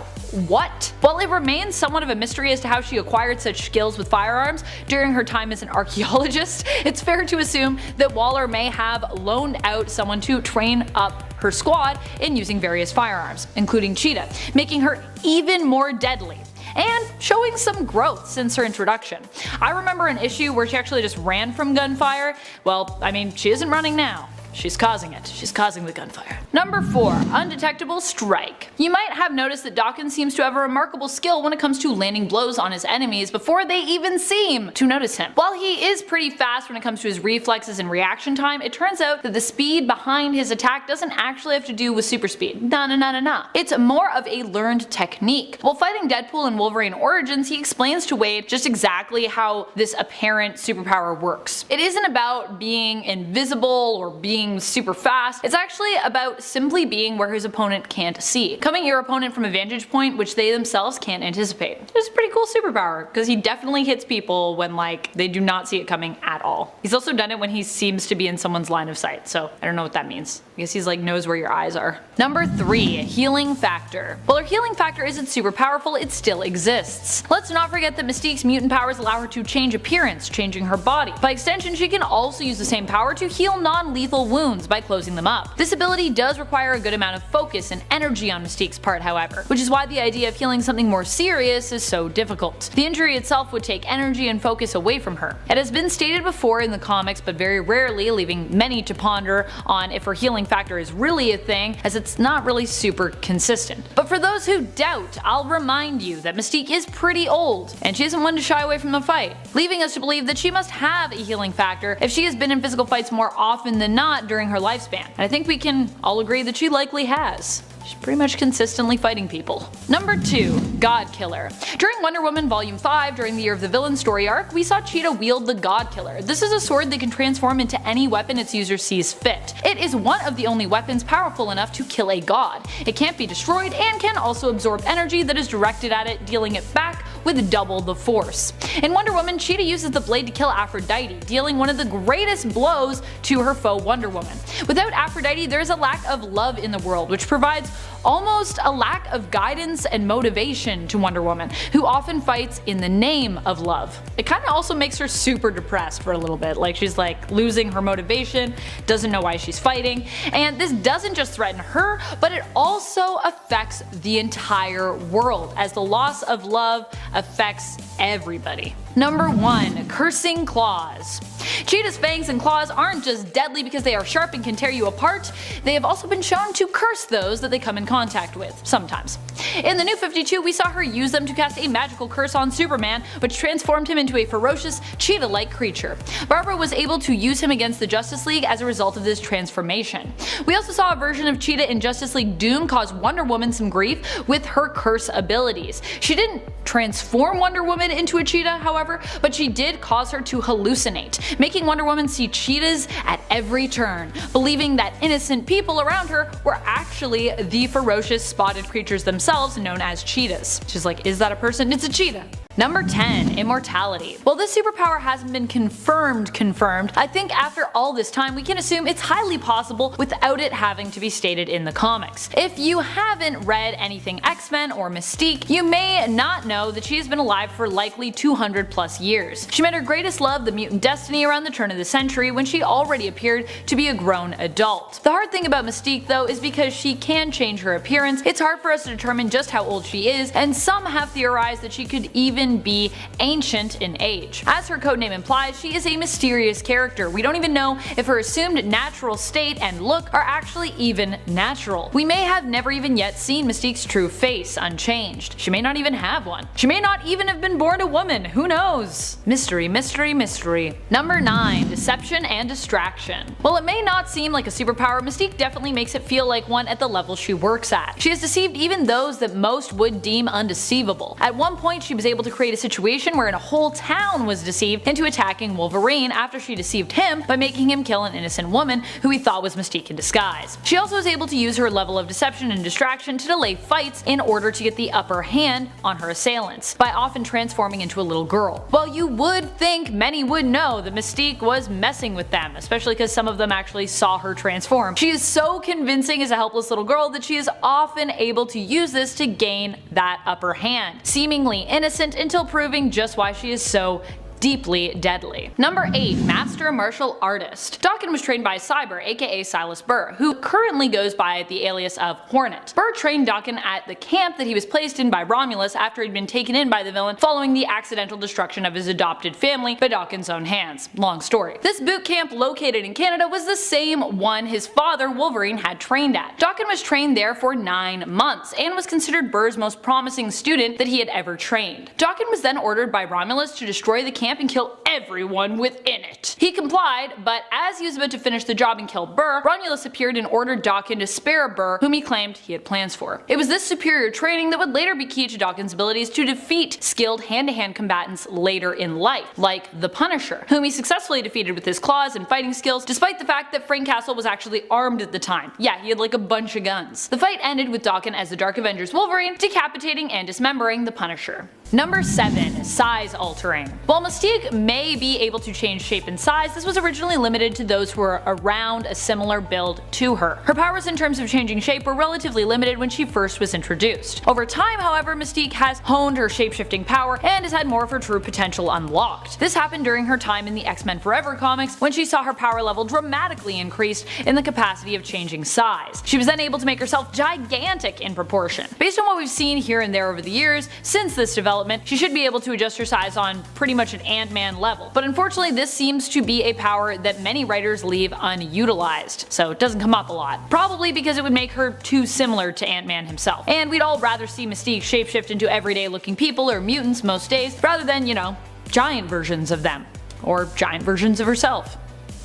What? While it remains somewhat of a mystery as to how she acquired such skills with firearms during her time as an archaeologist, it's fair to assume that Waller may have loaned out someone to train up her squad in using various firearms, including Cheetah, making her even more deadly, and showing some growth since her introduction. I remember an issue where she actually just ran from gunfire. Well, I mean, she isn't running now. She's causing it. She's causing the gunfire. Number 4. Undetectable strike. You might have noticed that Dawkins seems to have a remarkable skill when it comes to landing blows on his enemies before they even seem to notice him. While he is pretty fast when it comes to his reflexes and reaction time, it turns out that the speed behind his attack doesn't actually have to do with super speed. Nah. It's more of a learned technique. While fighting Deadpool in Wolverine Origins, he explains to Wade just exactly how this apparent superpower works. It isn't about being invisible or being super fast. It's actually about simply being where his opponent can't see, coming at your opponent from a vantage point which they themselves can't anticipate. It's a pretty cool superpower because he definitely hits people when they do not see it coming at all. He's also done it when he seems to be in someone's line of sight, so I don't know what that means. I guess he's knows where your eyes are. Number 3. Healing factor. While her healing factor isn't super powerful, it still exists. Let's not forget that Mystique's mutant powers allow her to change appearance, changing her body. By extension, she can also use the same power to heal non-lethal wounds by closing them up. This ability does require a good amount of focus and energy on Mystique's part, however, which is why the idea of healing something more serious is so difficult. The injury itself would take energy and focus away from her. It has been stated before in the comics, but very rarely, leaving many to ponder on if her healing factor is really a thing, as it's not really super consistent. But for those who doubt, I'll remind you that Mystique is pretty old, and she isn't one to shy away from the fight, leaving us to believe that she must have a healing factor if she has been in physical fights more often than not during her lifespan. And I think we can all agree that she likely has. She's pretty much consistently fighting people. Number 2. God Killer. During Wonder Woman Volume 5, during the Year of the Villain story arc, we saw Cheetah wield the God Killer. This is a sword that can transform into any weapon its user sees fit. It is one of the only weapons powerful enough to kill a god. It can't be destroyed and can also absorb energy that is directed at it, dealing it back with double the force. In Wonder Woman, Cheetah uses the blade to kill Aphrodite, dealing one of the greatest blows to her foe Wonder Woman. Without Aphrodite, there is a lack of love in the world, which provides almost a lack of guidance and motivation to Wonder Woman, who often fights in the name of love. It kind of also makes her super depressed for a little bit, she's losing her motivation, doesn't know why she's fighting, and this doesn't just threaten her, but it also affects the entire world, as the loss of love affects everybody. Number 1. Cursing Claws. Cheetah's fangs and claws aren't just deadly because they are sharp and can tear you apart, they have also been shown to curse those that they come in contact with, sometimes. In the New 52, we saw her use them to cast a magical curse on Superman, which transformed him into a ferocious, cheetah-like creature. Barbara was able to use him against the Justice League as a result of this transformation. We also saw a version of Cheetah in Justice League Doom cause Wonder Woman some grief with her curse abilities. She didn't transform Wonder Woman into a cheetah, however, but she did cause her to hallucinate, making Wonder Woman see cheetahs at every turn, believing that innocent people around her were actually the ferocious spotted creatures themselves known as cheetahs. She's like, is that a person? It's a cheetah. Number 10. Immortality. While this superpower hasn't been confirmed, I think after all this time we can assume it's highly possible without it having to be stated in the comics. If you haven't read anything X-Men or Mystique, you may not know that she has been alive for likely 200 plus years. She met her greatest love, the mutant Destiny, around the turn of the century when she already appeared to be a grown adult. The hard thing about Mystique though is because she can change her appearance, it's hard for us to determine just how old she is, and some have theorized that she could even even be ancient in age. As her codename implies, she is a mysterious character. We don't even know if her assumed natural state and look are actually even natural. We may have never even yet seen Mystique's true face unchanged. She may not even have one. She may not even have been born a woman. Who knows? Mystery, mystery, mystery. Number 9. Deception and distraction. While it may not seem like a superpower, Mystique definitely makes it feel like one at the level she works at. She has deceived even those that most would deem undeceivable. At one point, she was able to create a situation wherein a whole town was deceived into attacking Wolverine after she deceived him by making him kill an innocent woman who he thought was Mystique in disguise. She also was able to use her level of deception and distraction to delay fights in order to get the upper hand on her assailants, by often transforming into a little girl. While you would think many would know that Mystique was messing with them, especially because some of them actually saw her transform, she is so convincing as a helpless little girl that she is often able to use this to gain that upper hand, seemingly innocent until proving just why she is so deeply deadly. Number 8. Master Martial Artist. Daken was trained by Cyber, aka Silas Burr, who currently goes by the alias of Hornet. Burr trained Daken at the camp that he was placed in by Romulus after he'd been taken in by the villain following the accidental destruction of his adopted family by Daken's own hands. Long story. This boot camp located in Canada was the same one his father Wolverine had trained at. Daken was trained there for 9 months and was considered Burr's most promising student that he had ever trained. Daken was then ordered by Romulus to destroy the camp and kill everyone within it. He complied, but as he was about to finish the job and kill Burr, Romulus appeared and ordered Daken to spare Burr, whom he claimed he had plans for. It was this superior training that would later be key to Daken's abilities to defeat skilled hand-to-hand combatants later in life, like the Punisher, whom he successfully defeated with his claws and fighting skills, despite the fact that Frank Castle was actually armed at the time. Yeah, he had like a bunch of guns. The fight ended with Daken as the Dark Avengers Wolverine decapitating and dismembering the Punisher. Number 7. Size altering. While Mystique may be able to change shape and size, this was originally limited to those who were around a similar build to her. Her powers in terms of changing shape were relatively limited when she first was introduced. Over time, however, Mystique has honed her shape-shifting power and has had more of her true potential unlocked. This happened during her time in the X-Men Forever comics, when she saw her power level dramatically increased in the capacity of changing size. She was then able to make herself gigantic in proportion. Based on what we've seen here and there over the years since this development, she should be able to adjust her size on pretty much an Ant-Man level. But unfortunately, this seems to be a power that many writers leave unutilized, so it doesn't come up a lot. Probably because it would make her too similar to Ant-Man himself. And we'd all rather see Mystique shapeshift into everyday looking people or mutants most days, rather than, you know, giant versions of them. Or giant versions of herself.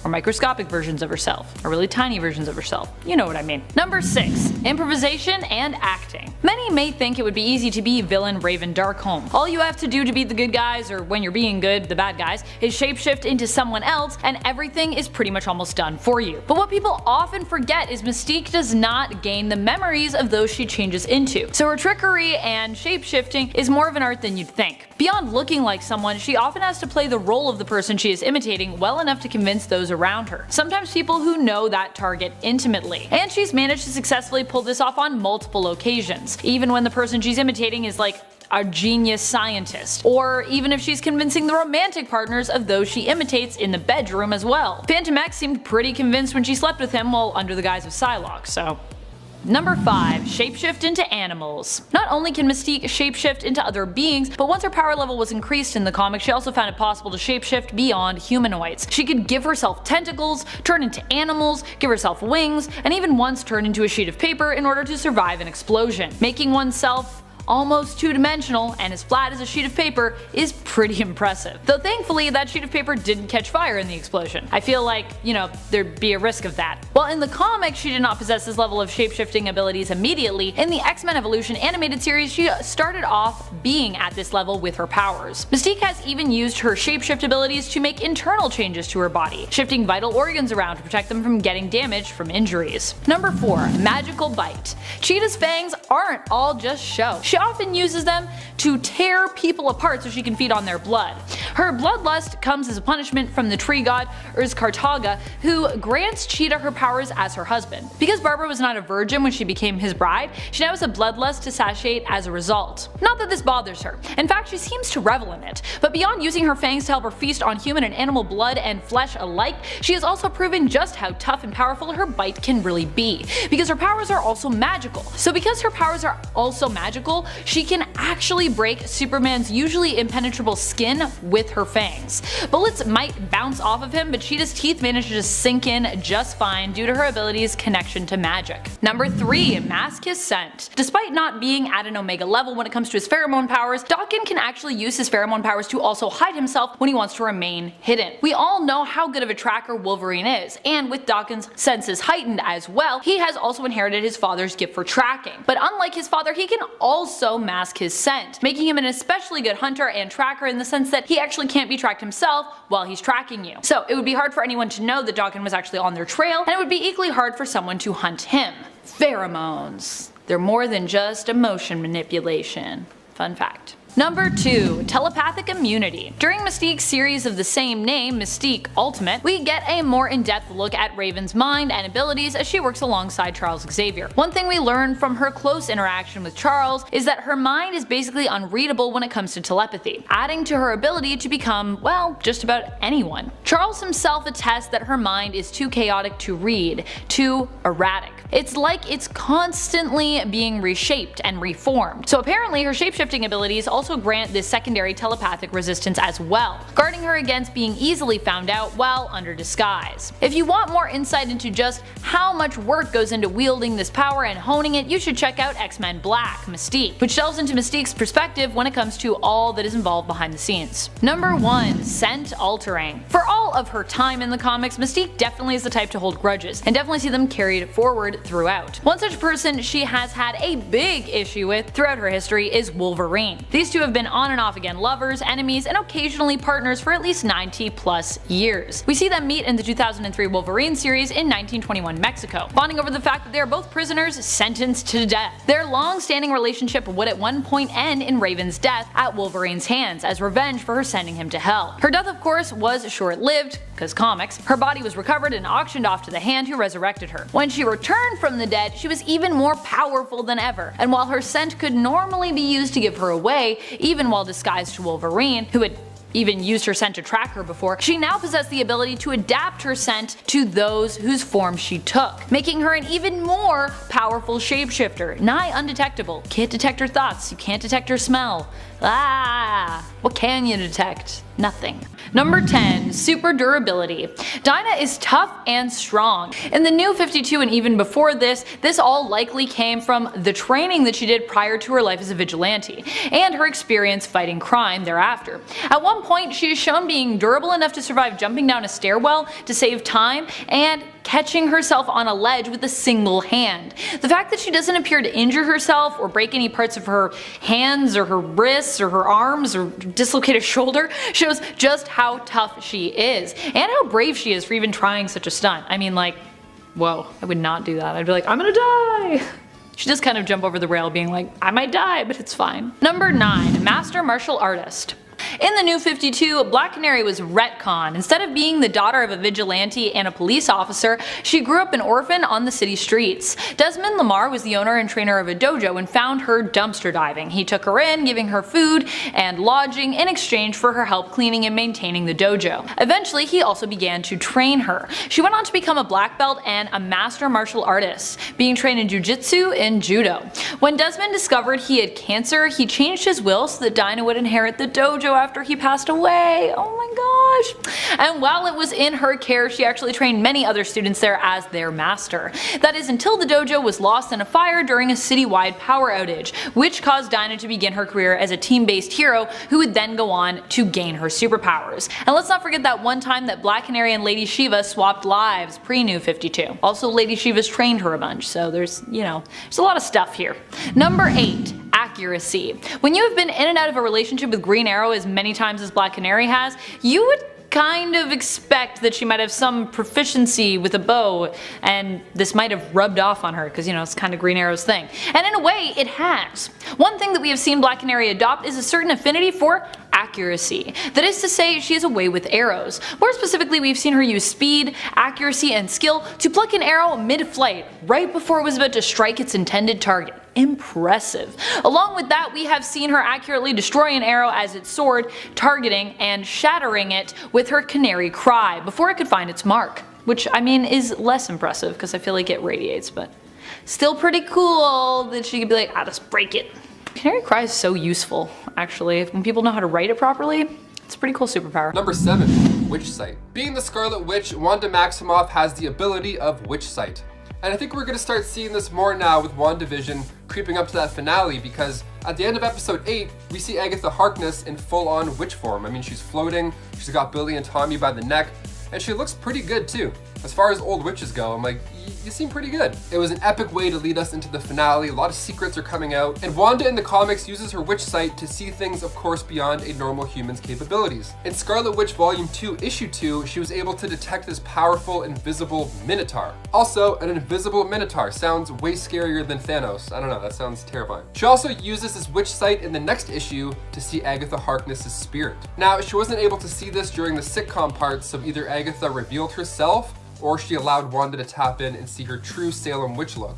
Or microscopic versions of herself, or really tiny versions of herself. You know what I mean. Number 6. Improvisation and acting. Many may think it would be easy to be villain Raven Darkholme. All you have to do to be the good guys, or when you're being good, the bad guys, is shapeshift into someone else and everything is pretty much almost done for you. But what people often forget is Mystique does not gain the memories of those she changes into. So her trickery and shapeshifting is more of an art than you'd think. Beyond looking like someone, she often has to play the role of the person she is imitating well enough to convince those around her. Sometimes people who know that target intimately. And she's managed to successfully pull this off on multiple occasions, even when the person she's imitating is like a genius scientist, or even if she's convincing the romantic partners of those she imitates in the bedroom as well. Phantom X seemed pretty convinced when she slept with him while under the guise of Psylocke, so. Number 5. Shapeshift into animals. Not only can Mystique shapeshift into other beings, but once her power level was increased in the comics, she also found it possible to shapeshift beyond humanoids. She could give herself tentacles, turn into animals, give herself wings, and even once turn into a sheet of paper in order to survive an explosion. Making oneself almost two-dimensional and as flat as a sheet of paper is pretty impressive. Though thankfully that sheet of paper didn't catch fire in the explosion. I feel like, you know, there'd be a risk of that. While in the comics she did not possess this level of shapeshifting abilities immediately, in the X-Men Evolution animated series she started off being at this level with her powers. Mystique has even used her shapeshift abilities to make internal changes to her body, shifting vital organs around to protect them from getting damaged from injuries. Number 4. Magical Bite. Cheetah's fangs aren't all just show. She often uses them to tear people apart so she can feed on their blood. Her bloodlust comes as a punishment from the tree god Urzkartaga, who grants Cheetah her powers as her husband. Because Barbara was not a virgin when she became his bride, she now has a bloodlust to satiate as a result. Not that this bothers her. In fact, she seems to revel in it. But beyond using her fangs to help her feast on human and animal blood and flesh alike, she has also proven just how tough and powerful her bite can really be. Because her powers are also magical. So because her powers are also magical, she can actually break Superman's usually impenetrable skin with her fangs. Bullets might bounce off of him, but Cheetah's teeth manage to sink in just fine due to her ability's connection to magic. Number 3. Mask his scent. Despite not being at an Omega level when it comes to his pheromone powers, Daken can actually use his pheromone powers to also hide himself when he wants to remain hidden. We all know how good of a tracker Wolverine is, and with Daken's senses heightened as well, he has also inherited his father's gift for tracking. But unlike his father, he can also mask his scent, making him an especially good hunter and tracker in the sense that he actually can't be tracked himself while he's tracking you. So it would be hard for anyone to know that Daken was actually on their trail, and it would be equally hard for someone to hunt him. Pheromones. They're more than just emotion manipulation. Fun fact. Number 2. Telepathic immunity. During Mystique's series of the same name, Mystique Ultimate, we get a more in-depth look at Raven's mind and abilities as she works alongside Charles Xavier. One thing we learn from her close interaction with Charles is that her mind is basically unreadable when it comes to telepathy, adding to her ability to become, well, just about anyone. Charles himself attests that her mind is too chaotic to read, too erratic. It's like it's constantly being reshaped and reformed. So apparently her shapeshifting abilities also grant this secondary telepathic resistance as well, guarding her against being easily found out while under disguise. If you want more insight into just how much work goes into wielding this power and honing it, you should check out X-Men Black, Mystique, which delves into Mystique's perspective when it comes to all that is involved behind the scenes. Number 1. Scent altering. For all of her time in the comics, Mystique definitely is the type to hold grudges, and definitely see them carried forward throughout. One such person she has had a big issue with throughout her history is Wolverine. These two have been on and off again lovers, enemies, and occasionally partners for at least 90 plus years. We see them meet in the 2003 Wolverine series in 1921 Mexico, bonding over the fact that they are both prisoners sentenced to death. Their long-standing relationship would at one point end in Raven's death at Wolverine's hands as revenge for her sending him to hell. Her death, of course, was short-lived, because comics. Her body was recovered and auctioned off to the Hand who resurrected her. When she returned from the dead, she was even more powerful than ever, and while her scent could normally be used to give her away, even while disguised to Wolverine, who had even used her scent to track her before, she now possessed the ability to adapt her scent to those whose form she took, making her an even more powerful shapeshifter, nigh undetectable. Can't detect her thoughts, you can't detect her smell. What can you detect? Nothing. Number 10. Super durability. Dinah is tough and strong. In the New 52 and even before this all likely came from the training that she did prior to her life as a vigilante, and her experience fighting crime thereafter. At one point, she is shown being durable enough to survive jumping down a stairwell to save time, and catching herself on a ledge with a single hand. The fact that she doesn't appear to injure herself or break any parts of her hands or her wrists or her arms or dislocate a shoulder shows just how tough she is, and how brave she is for even trying such a stunt. I mean, like, whoa, I would not do that. I'd be like, I'm gonna die! She does kind of jump over the rail being like, I might die, but it's fine. Number 9. Master Martial Artist. In the New 52, Black Canary was retconned. Instead of being the daughter of a vigilante and a police officer, she grew up an orphan on the city streets. Desmond Lamar was the owner and trainer of a dojo and found her dumpster diving. He took her in, giving her food and lodging in exchange for her help cleaning and maintaining the dojo. Eventually, he also began to train her. She went on to become a black belt and a master martial artist, being trained in jiu-jitsu and judo. When Desmond discovered he had cancer, he changed his will so that Dinah would inherit the dojo after he passed away. Oh my gosh. And while it was in her care, she actually trained many other students there as their master. That is until the dojo was lost in a fire during a citywide power outage, which caused Dinah to begin her career as a team-based hero who would then go on to gain her superpowers. And let's not forget that one time that Black Canary and Lady Shiva swapped lives pre-New 52. Also, Lady Shiva's trained her a bunch, so there's a lot of stuff here. Number 8. Accuracy. When you have been in and out of a relationship with Green Arrow as many times as Black Canary has, you would kind of expect that she might have some proficiency with a bow, and this might have rubbed off on her because, it's kind of Green Arrow's thing. And in a way, it has. One thing that we have seen Black Canary adopt is a certain affinity for accuracy accuracy. That is to say, she has a way with arrows. More specifically, we've seen her use speed, accuracy, and skill to pluck an arrow mid-flight, right before it was about to strike its intended target. Impressive. Along with that, we have seen her accurately destroy an arrow as it soared, targeting and shattering it with her canary cry before it could find its mark. Which, I mean, is less impressive because I feel like it radiates, but still pretty cool that she could be like, I'll just break it. Canary cry is so useful, actually. When people know how to write it properly, it's a pretty cool superpower. Number 7. Witch Sight. Being the Scarlet Witch, Wanda Maximoff has the ability of Witch Sight. And I think we're going to start seeing this more now with WandaVision creeping up to that finale, because at the end of episode 8, we see Agatha Harkness in full-on witch form. I mean, she's floating, she's got Billy and Tommy by the neck, and she looks pretty good too. As far as old witches go, I'm like, you seem pretty good. It was an epic way to lead us into the finale. A lot of secrets are coming out, and Wanda in the comics uses her witch sight to see things, of course, beyond a normal human's capabilities. In Scarlet Witch Volume 2, Issue 2, she was able to detect this powerful, invisible Minotaur. Also, an invisible Minotaur sounds way scarier than Thanos. I don't know, that sounds terrifying. She also uses this witch sight in the next issue to see Agatha Harkness's spirit. Now, she wasn't able to see this during the sitcom parts, so either Agatha revealed herself, or she allowed Wanda to tap in and see her true Salem witch look.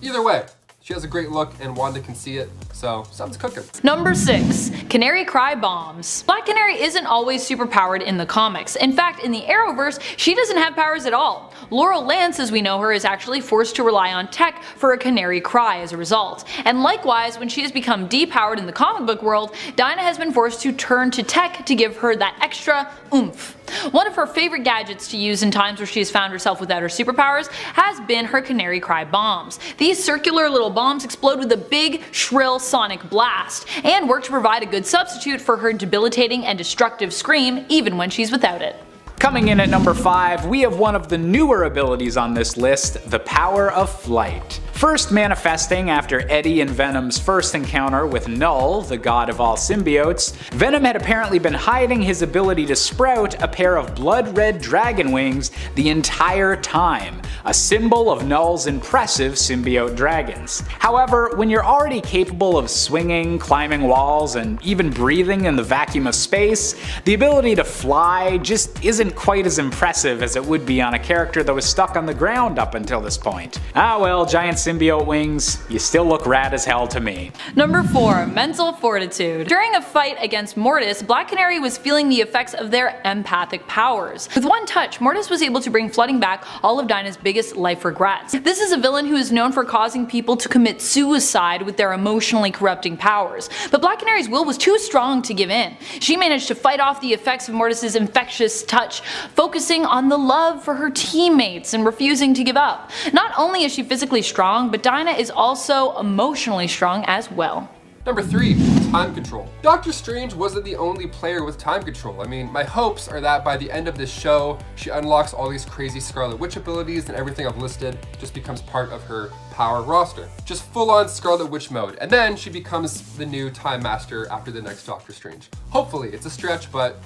Either way, she has a great look and Wanda can see it, so something's cooking. Number 6. Canary Cry Bombs. Black Canary isn't always superpowered in the comics. In fact, in the Arrowverse, she doesn't have powers at all. Laurel Lance, as we know her, is actually forced to rely on tech for a canary cry as a result. And likewise, when she has become depowered in the comic book world, Dinah has been forced to turn to tech to give her that extra oomph. One of her favorite gadgets to use in times where she has found herself without her superpowers has been her Canary Cry bombs. These circular little bombs explode with a big, shrill sonic blast, and work to provide a good substitute for her debilitating and destructive scream even when she's without it. Coming in at number 5, we have one of the newer abilities on this list, the power of flight. First manifesting after Eddie and Venom's first encounter with Null, the god of all symbiotes, Venom had apparently been hiding his ability to sprout a pair of blood-red dragon wings the entire time, a symbol of Null's impressive symbiote dragons. However, when you're already capable of swinging, climbing walls, and even breathing in the vacuum of space, the ability to fly just isn't quite as impressive as it would be on a character that was stuck on the ground up until this point. Ah well, giant symbiote wings, you still look rad as hell to me. Number 4. Mental Fortitude. During a fight against Mortis, Black Canary was feeling the effects of their empathic powers. With one touch, Mortis was able to bring flooding back all of Dinah's biggest life regrets. This is a villain who is known for causing people to commit suicide with their emotionally corrupting powers, but Black Canary's will was too strong to give in. She managed to fight off the effects of Mortis's infectious touch, focusing on the love for her teammates and refusing to give up. Not only is she physically strong, but Dinah is also emotionally strong as well. Number 3. Time control. Doctor Strange wasn't the only player with time control. I mean, my hopes are that by the end of this show, she unlocks all these crazy Scarlet Witch abilities and everything I've listed just becomes part of her power roster. Just full-on Scarlet Witch mode. And then she becomes the new Time Master after the next Doctor Strange. Hopefully, it's a stretch, but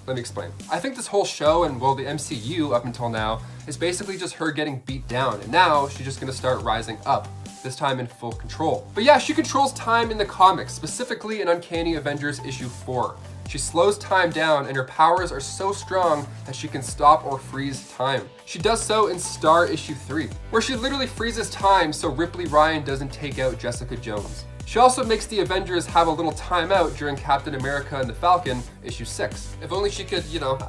let me explain. I think this whole show, and well, the MCU up until now, is basically just her getting beat down, and now she's just gonna start rising up, this time in full control. But yeah, she controls time in the comics, specifically in Uncanny Avengers issue 4. She slows time down, and her powers are so strong that she can stop or freeze time. She does so in Star issue 3, where she literally freezes time so Ripley Ryan doesn't take out Jessica Jones. She also makes the Avengers have a little timeout during Captain America and the Falcon, issue 6. If only she could,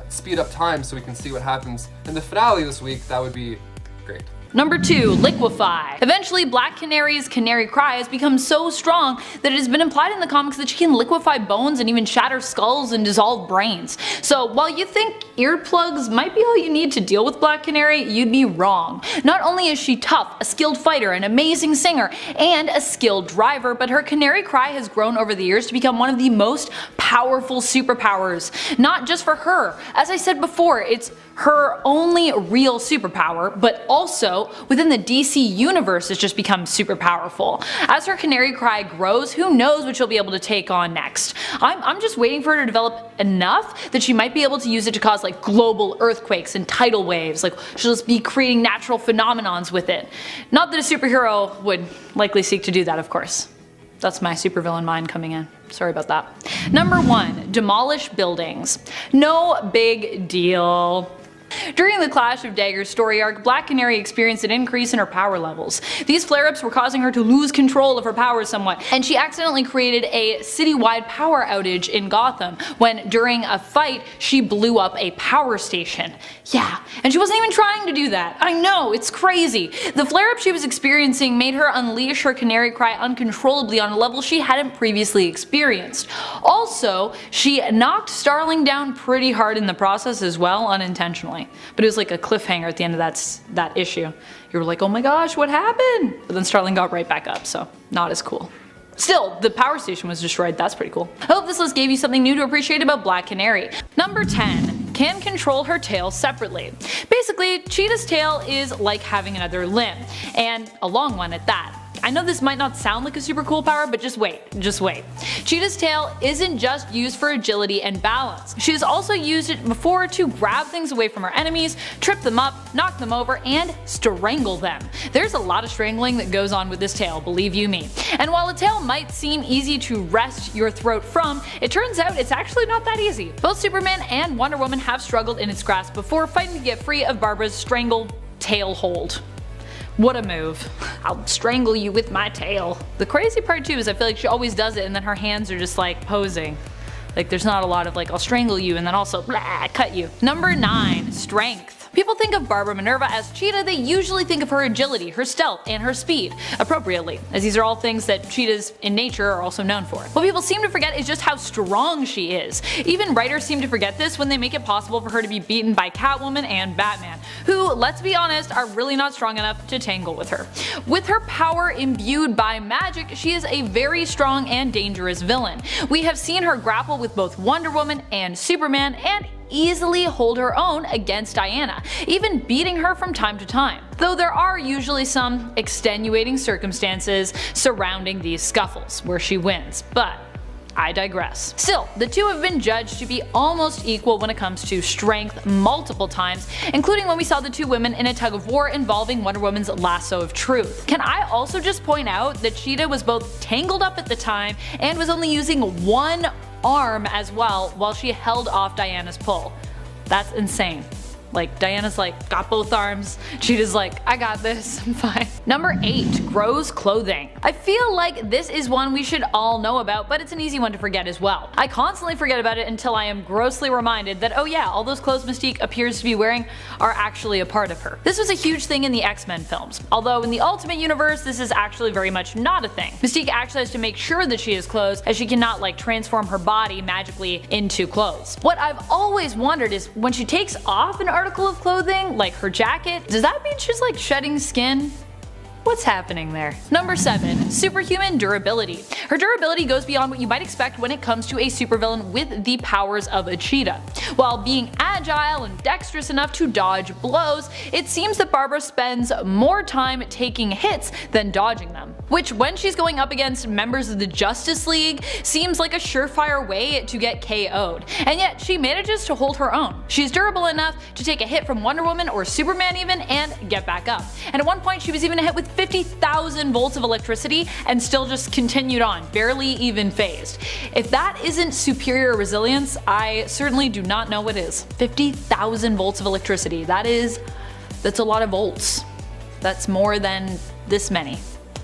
speed up time so we can see what happens in the finale this week, that would be great. Number 2. Liquefy. Eventually, Black Canary's Canary Cry has become so strong that it has been implied in the comics that she can liquefy bones and even shatter skulls and dissolve brains. So while you think earplugs might be all you need to deal with Black Canary, you'd be wrong. Not only is she tough, a skilled fighter, an amazing singer, and a skilled driver, but her Canary Cry has grown over the years to become one of the most powerful superpowers. Not just for her. As I said before, it's her only real superpower, but also within the DC universe has just become super powerful. As her Canary Cry grows, who knows what she'll be able to take on next. I'm just waiting for her to develop enough that she might be able to use it to cause like global earthquakes and tidal waves. Like she'll just be creating natural phenomenons with it. Not that a superhero would likely seek to do that, of course. That's my supervillain mind coming in. Sorry about that. Number 1. Demolish buildings. No big deal. During the Clash of Daggers story arc, Black Canary experienced an increase in her power levels. These flare-ups were causing her to lose control of her powers somewhat, and she accidentally created a citywide power outage in Gotham when, during a fight, she blew up a power station. Yeah, and she wasn't even trying to do that. I know, it's crazy. The flare-up she was experiencing made her unleash her canary cry uncontrollably on a level she hadn't previously experienced. Also, she knocked Starling down pretty hard in the process as well, unintentionally. But it was like a cliffhanger at the end of that issue. You were like, oh my gosh, what happened? But then Starling got right back up, so not as cool. Still, the power station was destroyed. That's pretty cool. I hope this list gave you something new to appreciate about Black Canary. Number 10. Can control her tail separately. Basically, Cheetah's tail is like having another limb, and a long one at that. I know this might not sound like a super cool power, but just wait. Cheetah's tail isn't just used for agility and balance. She has also used it before to grab things away from her enemies, trip them up, knock them over, and strangle them. There's a lot of strangling that goes on with this tail, believe you me. And while a tail might seem easy to wrest your throat from, it turns out it's actually not that easy. Both Superman and Wonder Woman have struggled in its grasp before fighting to get free of Barbara's strangle tail hold. What a move. I'll strangle you with my tail. The crazy part too is I feel like she always does it and then her hands are just like posing. Like there's not a lot of like I'll strangle you and then also blah, cut you. Number 9. Strength. People think of Barbara Minerva as Cheetah, they usually think of her agility, her stealth, and her speed, appropriately, as these are all things that cheetahs in nature are also known for. What people seem to forget is just how strong she is. Even writers seem to forget this when they make it possible for her to be beaten by Catwoman and Batman, who, let's be honest, are really not strong enough to tangle with her. With her power imbued by magic, she is a very strong and dangerous villain. We have seen her grapple with both Wonder Woman and Superman, and easily hold her own against Diana, even beating her from time to time. Though there are usually some extenuating circumstances surrounding these scuffles where she wins, but I digress. Still, the two have been judged to be almost equal when it comes to strength multiple times, including when we saw the two women in a tug of war involving Wonder Woman's lasso of truth. Can I also just point out that Cheetah was both tangled up at the time and was only using one arm as well while she held off Diana's pull. That's insane. Like, Diana's like, got both arms. Cheetah's like, I got this, I'm fine. Number 8. Grows clothing. I feel like this is one we should all know about, but it's an easy one to forget as well. I constantly forget about it until I am grossly reminded that, oh yeah, all those clothes Mystique appears to be wearing are actually a part of her. This was a huge thing in the X-Men films, although in the Ultimate Universe this is actually very much not a thing. Mystique actually has to make sure that she has clothes, as she cannot like transform her body magically into clothes. What I've always wondered is when she takes off an article of clothing, like her jacket, does that mean she's like shedding skin? What's happening there? Number 7. Superhuman durability. Her durability goes beyond what you might expect when it comes to a supervillain with the powers of a cheetah. While being agile and dexterous enough to dodge blows, it seems that Barbara spends more time taking hits than dodging them. Which, when she's going up against members of the Justice League, seems like a surefire way to get KO'd. And yet, she manages to hold her own. She's durable enough to take a hit from Wonder Woman or Superman even, and get back up. And at one point she was even hit with 50,000 volts of electricity and still just continued on, barely even phased. If that isn't superior resilience, I certainly do not know what is. 50,000 volts of electricity, that's a lot of volts. That's more than this many.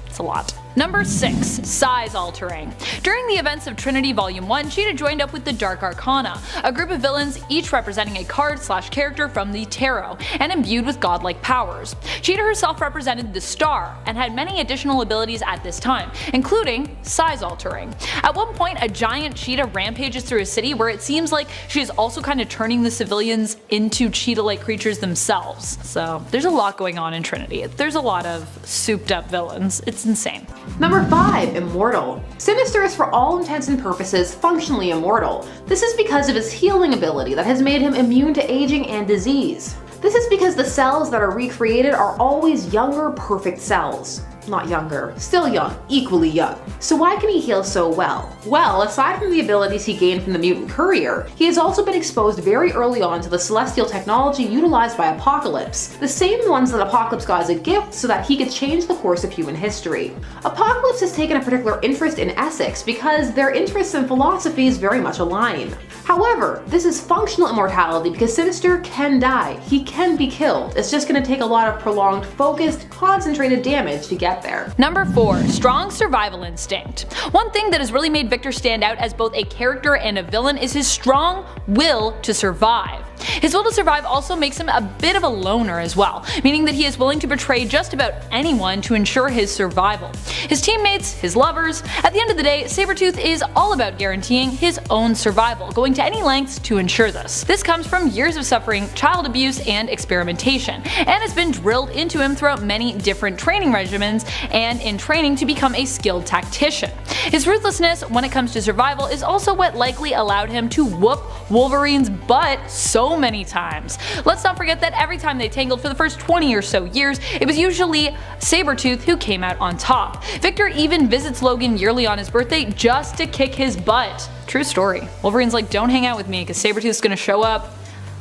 It's a lot. Number 6. Size altering. During the events of Trinity Volume 1, Cheetah joined up with the Dark Arcana, a group of villains each representing a card/character from the tarot, and imbued with godlike powers. Cheetah herself represented the Star, and had many additional abilities at this time, including size altering. At one point, a giant cheetah rampages through a city where it seems like she is also kind of turning the civilians into cheetah-like creatures themselves. So there's a lot going on in Trinity. There's a lot of souped up villains. It's insane. Number 5. Immortal. Sinister is for all intents and purposes functionally immortal. This is because of his healing ability that has made him immune to aging and disease. This is because the cells that are recreated are always younger, perfect cells. not younger, still young, equally young. So why can he heal so well? Well, aside from the abilities he gained from the mutant courier, he has also been exposed very early on to the celestial technology utilized by Apocalypse, the same ones that Apocalypse got as a gift so that he could change the course of human history. Apocalypse has taken a particular interest in Essex because their interests and philosophies very much align. However, this is functional immortality because Sinister can die. He can be killed. It's just going to take a lot of prolonged, focused, concentrated damage to get there. Number 4. Strong survival instinct. One thing that has really made Victor stand out as both a character and a villain is his strong will to survive. His will to survive also makes him a bit of a loner as well, meaning that he is willing to betray just about anyone to ensure his survival. His teammates, his lovers, at the end of the day, Sabretooth is all about guaranteeing his own survival, going to any lengths to ensure this. This comes from years of suffering child abuse and experimentation, and has been drilled into him throughout many different training regimens and in training to become a skilled tactician. His ruthlessness when it comes to survival is also what likely allowed him to whoop Wolverine's butt so many times. Let's not forget that every time they tangled for the first 20 or so years, it was usually Sabretooth who came out on top. Victor even visits Logan yearly on his birthday just to kick his butt. True story. Wolverine's like, don't hang out with me because Sabretooth's gonna show up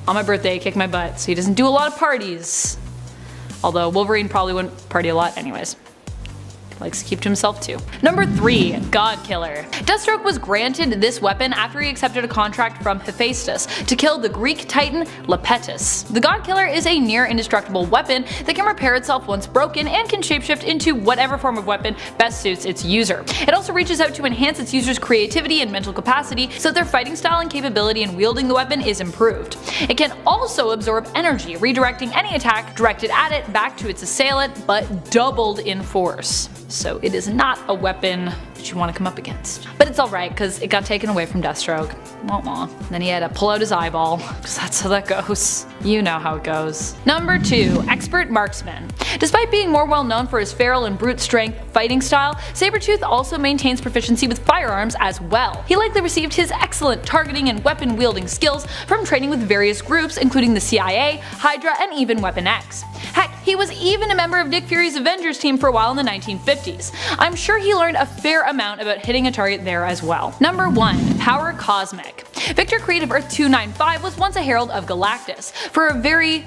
on my birthday, kick my butt, so he doesn't do a lot of parties. Although Wolverine probably wouldn't party a lot anyways. Likes to keep to himself too. Number 3. God Killer. Deathstroke was granted this weapon after he accepted a contract from Hephaestus to kill the Greek titan Lepettus. The God Killer is a near indestructible weapon that can repair itself once broken and can shapeshift into whatever form of weapon best suits its user. It also reaches out to enhance its user's creativity and mental capacity so that their fighting style and capability in wielding the weapon is improved. It can also absorb energy, redirecting any attack directed at it back to its assailant, but doubled in force. So it is not a weapon that you want to come up against. But it's alright because it got taken away from Deathstroke. Wah wah. Then he had to pull out his eyeball, because that's how that goes. You know how it goes. Number 2. Expert Marksman. Despite being more well known for his feral and brute strength fighting style, Sabretooth also maintains proficiency with firearms as well. He likely received his excellent targeting and weapon wielding skills from training with various groups including the CIA, Hydra, and even Weapon X. Heck, he was even a member of Nick Fury's Avengers team for a while in the 1950s. I'm sure he learned a fair amount about hitting a target there as well. Number 1. Power Cosmic. Victor Creative Earth 295 was once a Herald of Galactus for a very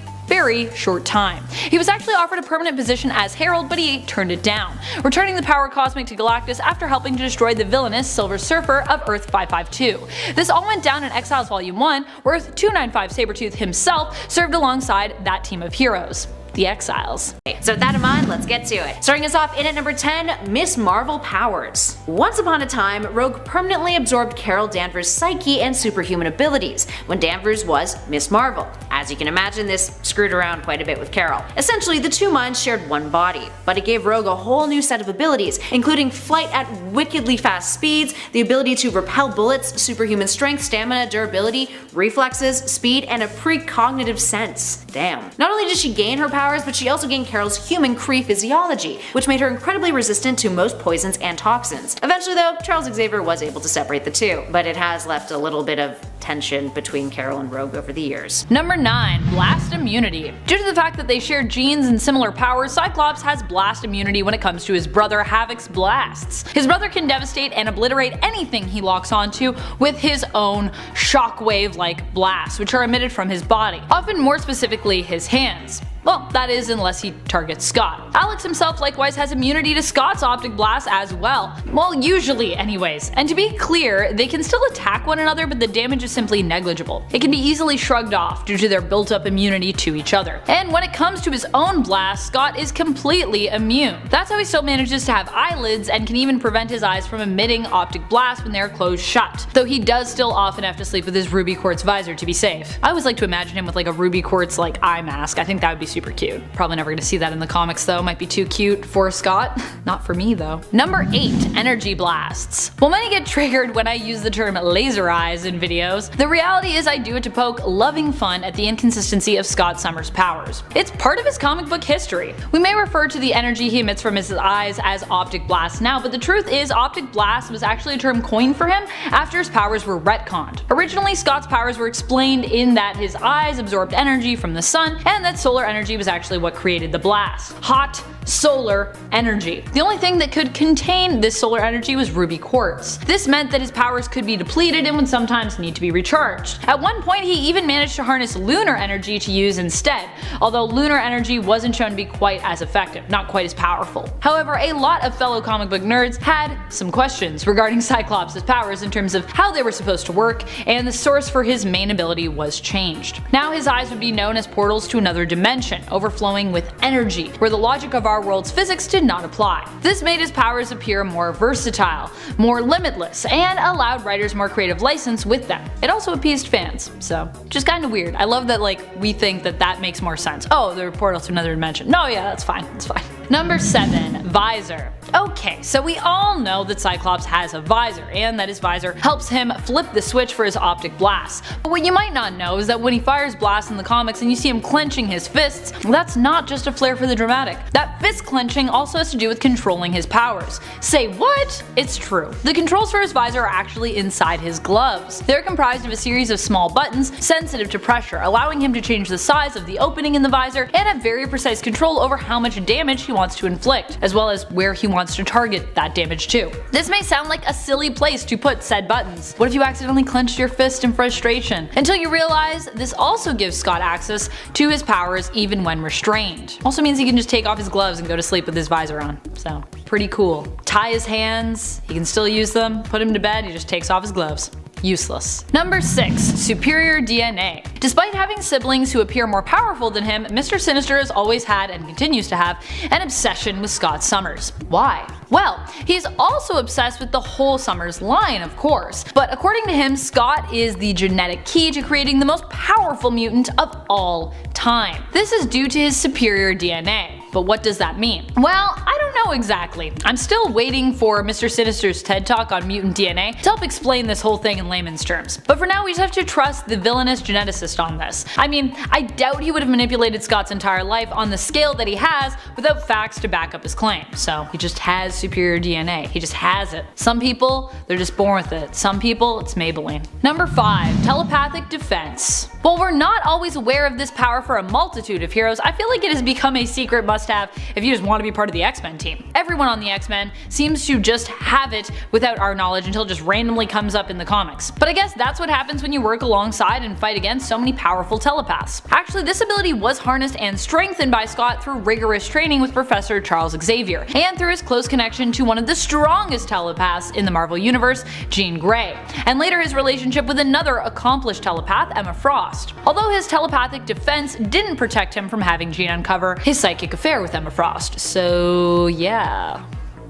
short time. He was actually offered a permanent position as Herald, but he turned it down, returning the power cosmic to Galactus after helping to destroy the villainous Silver Surfer of Earth 552. This all went down in Exiles Volume 1, where Earth 295 Sabretooth himself served alongside that team of heroes. The Exiles. So with that in mind, let's get to it. Starting us off in at number 10, Miss Marvel powers. Once upon a time, Rogue permanently absorbed Carol Danvers' psyche and superhuman abilities, when Danvers was Miss Marvel. As you can imagine, this screwed around quite a bit with Carol. Essentially, the two minds shared one body, but it gave Rogue a whole new set of abilities, including flight at wickedly fast speeds, the ability to repel bullets, superhuman strength, stamina, durability, reflexes, speed, and a precognitive sense. Damn. Not only did she gain her powers, but she also gained Carol's human Kree physiology, which made her incredibly resistant to most poisons and toxins. Eventually though, Charles Xavier was able to separate the two, but it has left a little bit of tension between Carol and Rogue over the years. Number 9. Blast Immunity. Due to the fact that they share genes and similar powers, Cyclops has blast immunity when it comes to his brother Havoc's blasts. His brother can devastate and obliterate anything he locks onto with his own shockwave-like blasts, which are emitted from his body, often more specifically his hands. Well, that is unless he targets Scott. Alex himself likewise has immunity to Scott's optic blast as well. Well, usually anyways. And to be clear, they can still attack one another, but the damage is simply negligible. It can be easily shrugged off due to their built-up immunity to each other. And when it comes to his own blast, Scott is completely immune. That's how he still manages to have eyelids and can even prevent his eyes from emitting optic blasts when they are closed shut. Though he does still often have to sleep with his ruby quartz visor to be safe. I always like to imagine him with like a ruby quartz like eye mask. I think that would be super cute. Probably never gonna see that in the comics though, might be too cute for Scott. Not for me though. Number 8. Energy Blasts. While many get triggered when I use the term laser eyes in videos, the reality is I do it to poke loving fun at the inconsistency of Scott Summers' powers. It's part of his comic book history. We may refer to the energy he emits from his eyes as optic blast now, but the truth is optic blast was actually a term coined for him after his powers were retconned. Originally, Scott's powers were explained in that his eyes absorbed energy from the sun and that solar energy was actually what created the blast. Hot, solar energy. The only thing that could contain this solar energy was ruby quartz. This meant that his powers could be depleted and would sometimes need to be recharged. At one point he even managed to harness lunar energy to use instead, although lunar energy wasn't shown to be quite as effective, not quite as powerful. However, a lot of fellow comic book nerds had some questions regarding Cyclops' powers in terms of how they were supposed to work, and the source for his main ability was changed. Now his eyes would be known as portals to another dimension, overflowing with energy, where the logic of our world's physics did not apply. This made his powers appear more versatile, more limitless, and allowed writers more creative license with them. It also appeased fans, so just kinda weird. I love that we think that makes more sense. Oh, they're portals to another dimension. No, yeah, that's fine, that's fine. Number 7. Visor. Okay, so we all know that Cyclops has a visor, and that his visor helps him flip the switch for his optic blasts. But what you might not know is that when he fires blasts in the comics and you see him clenching his fists, that's not just a flair for the dramatic. That fist clenching also has to do with controlling his powers. Say what? It's true. The controls for his visor are actually inside his gloves. They're comprised of a series of small buttons sensitive to pressure, allowing him to change the size of the opening in the visor and have very precise control over how much damage he wants to inflict, as well as where he wants to target that damage to. This may sound like a silly place to put said buttons. What if you accidentally clenched your fist in frustration? Until you realize this also gives Scott access to his powers even when restrained. Also means he can just take off his gloves and go to sleep with his visor on. So, pretty cool. Tie his hands, he can still use them. Put him to bed, he just takes off his gloves. Useless. Number 6. Superior DNA. Despite having siblings who appear more powerful than him, Mr. Sinister has always had and continues to have an obsession with Scott Summers. Why? Well, he's also obsessed with the whole Summers line, of course, but according to him, Scott is the genetic key to creating the most powerful mutant of all time. This is due to his superior DNA. But what does that mean? Well, I don't know exactly. I'm still waiting for Mr. Sinister's TED Talk on mutant DNA to help explain this whole thing in layman's terms. But for now, we just have to trust the villainous geneticist on this. I mean, I doubt he would have manipulated Scott's entire life on the scale that he has without facts to back up his claim. So he just has superior DNA. He just has it. Some people, they're just born with it. Some people, it's Maybelline. Number 5. Telepathic defense. While we're not always aware of this power for a multitude of heroes, I feel like it has become a secret must-have if you just want to be part of the X-Men team. Everyone on the X-Men seems to just have it without our knowledge until it just randomly comes up in the comics. But I guess that's what happens when you work alongside and fight against so many powerful telepaths. Actually, this ability was harnessed and strengthened by Scott through rigorous training with Professor Charles Xavier, and through his close connection to one of the strongest telepaths in the Marvel Universe, Jean Grey, and later his relationship with another accomplished telepath, Emma Frost. Although his telepathic defense didn't protect him from having Jean uncover his psychic affair with Emma Frost. So yeah.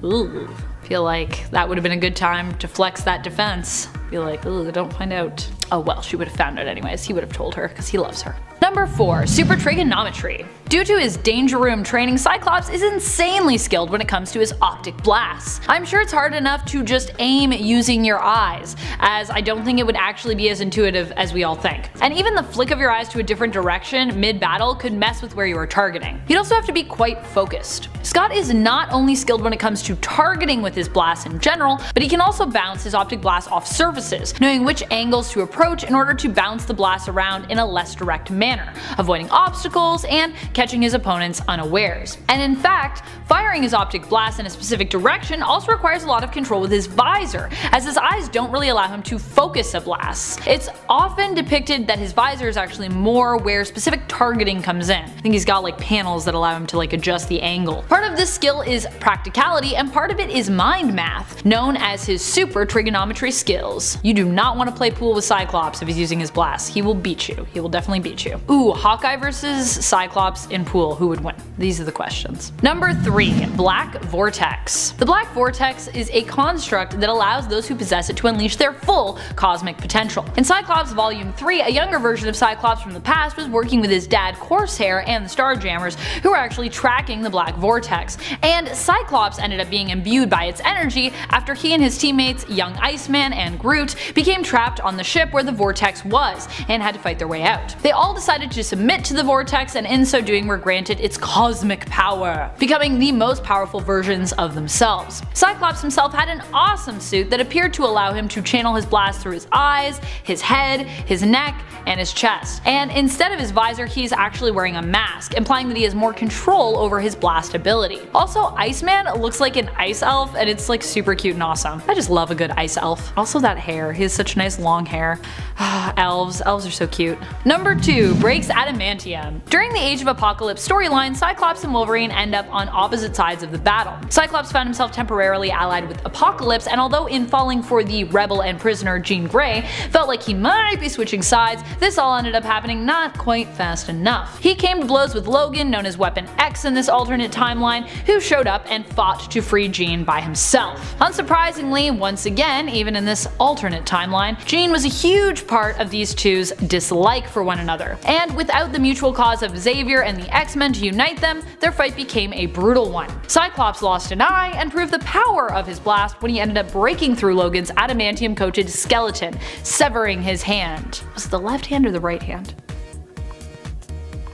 Ooh. Feel like that would have been a good time to flex that defense. Feel like, ooh, don't find out. Oh well, she would have found out anyways. He would have told her because he loves her. Number 4. Super Trigonometry. Due to his Danger Room training, Cyclops is insanely skilled when it comes to his optic blasts. I'm sure it's hard enough to just aim using your eyes, as I don't think it would actually be as intuitive as we all think. And even the flick of your eyes to a different direction mid-battle could mess with where you are targeting. You'd also have to be quite focused. Scott is not only skilled when it comes to targeting with his blasts in general, but he can also bounce his optic blasts off surfaces, knowing which angles to approach in order to bounce the blast around in a less direct manner, avoiding obstacles and catching his opponents unawares. And in fact, firing his optic blast in a specific direction also requires a lot of control with his visor, as his eyes don't really allow him to focus a blast. It's often depicted that his visor is actually more where specific targeting comes in. I think he's got like panels that allow him to like adjust the angle. Part of this skill is practicality, and part of it is mind math, known as his super trigonometry skills. You do not want to play pool with Cyclops if he's using his blast. He will beat you. He will definitely beat you. Ooh, Hawkeye versus Cyclops in pool, who would win? These are the questions. Number 3. Black Vortex. The Black Vortex is a construct that allows those who possess it to unleash their full cosmic potential. In Cyclops Volume 3, a younger version of Cyclops from the past was working with his dad Corsair and the Starjammers, who were actually tracking the Black Vortex, and Cyclops ended up being imbued by its energy after he and his teammates Young Iceman and Groot Groot, became trapped on the ship where the vortex was and had to fight their way out. They all decided to submit to the vortex, and in so doing were granted its cosmic power, becoming the most powerful versions of themselves. Cyclops himself had an awesome suit that appeared to allow him to channel his blast through his eyes, his head, his neck, and his chest. And instead of his visor, he's actually wearing a mask, implying that he has more control over his blast ability. Also, Iceman looks like an ice elf, and it's like super cute and awesome. I just love a good ice elf. Also that hair, he has such nice long hair. Elves are so cute. Number 2 breaks adamantium. During the Age of Apocalypse storyline, Cyclops and Wolverine end up on opposite sides of the battle. Cyclops found himself temporarily allied with Apocalypse, and although in falling for the rebel and prisoner Jean Grey felt like he might be switching sides, this all ended up happening not quite fast enough. He came to blows with Logan, known as Weapon X in this alternate timeline, who showed up and fought to free Jean by himself. Unsurprisingly, once again, even in this alternate timeline, Jean was a huge part of these two's dislike for one another, and without the mutual cause of Xavier and the X-Men to unite them, their fight became a brutal one. Cyclops lost an eye and proved the power of his blast when he ended up breaking through Logan's adamantium-coated skeleton, severing his hand. Was it the left hand or the right hand?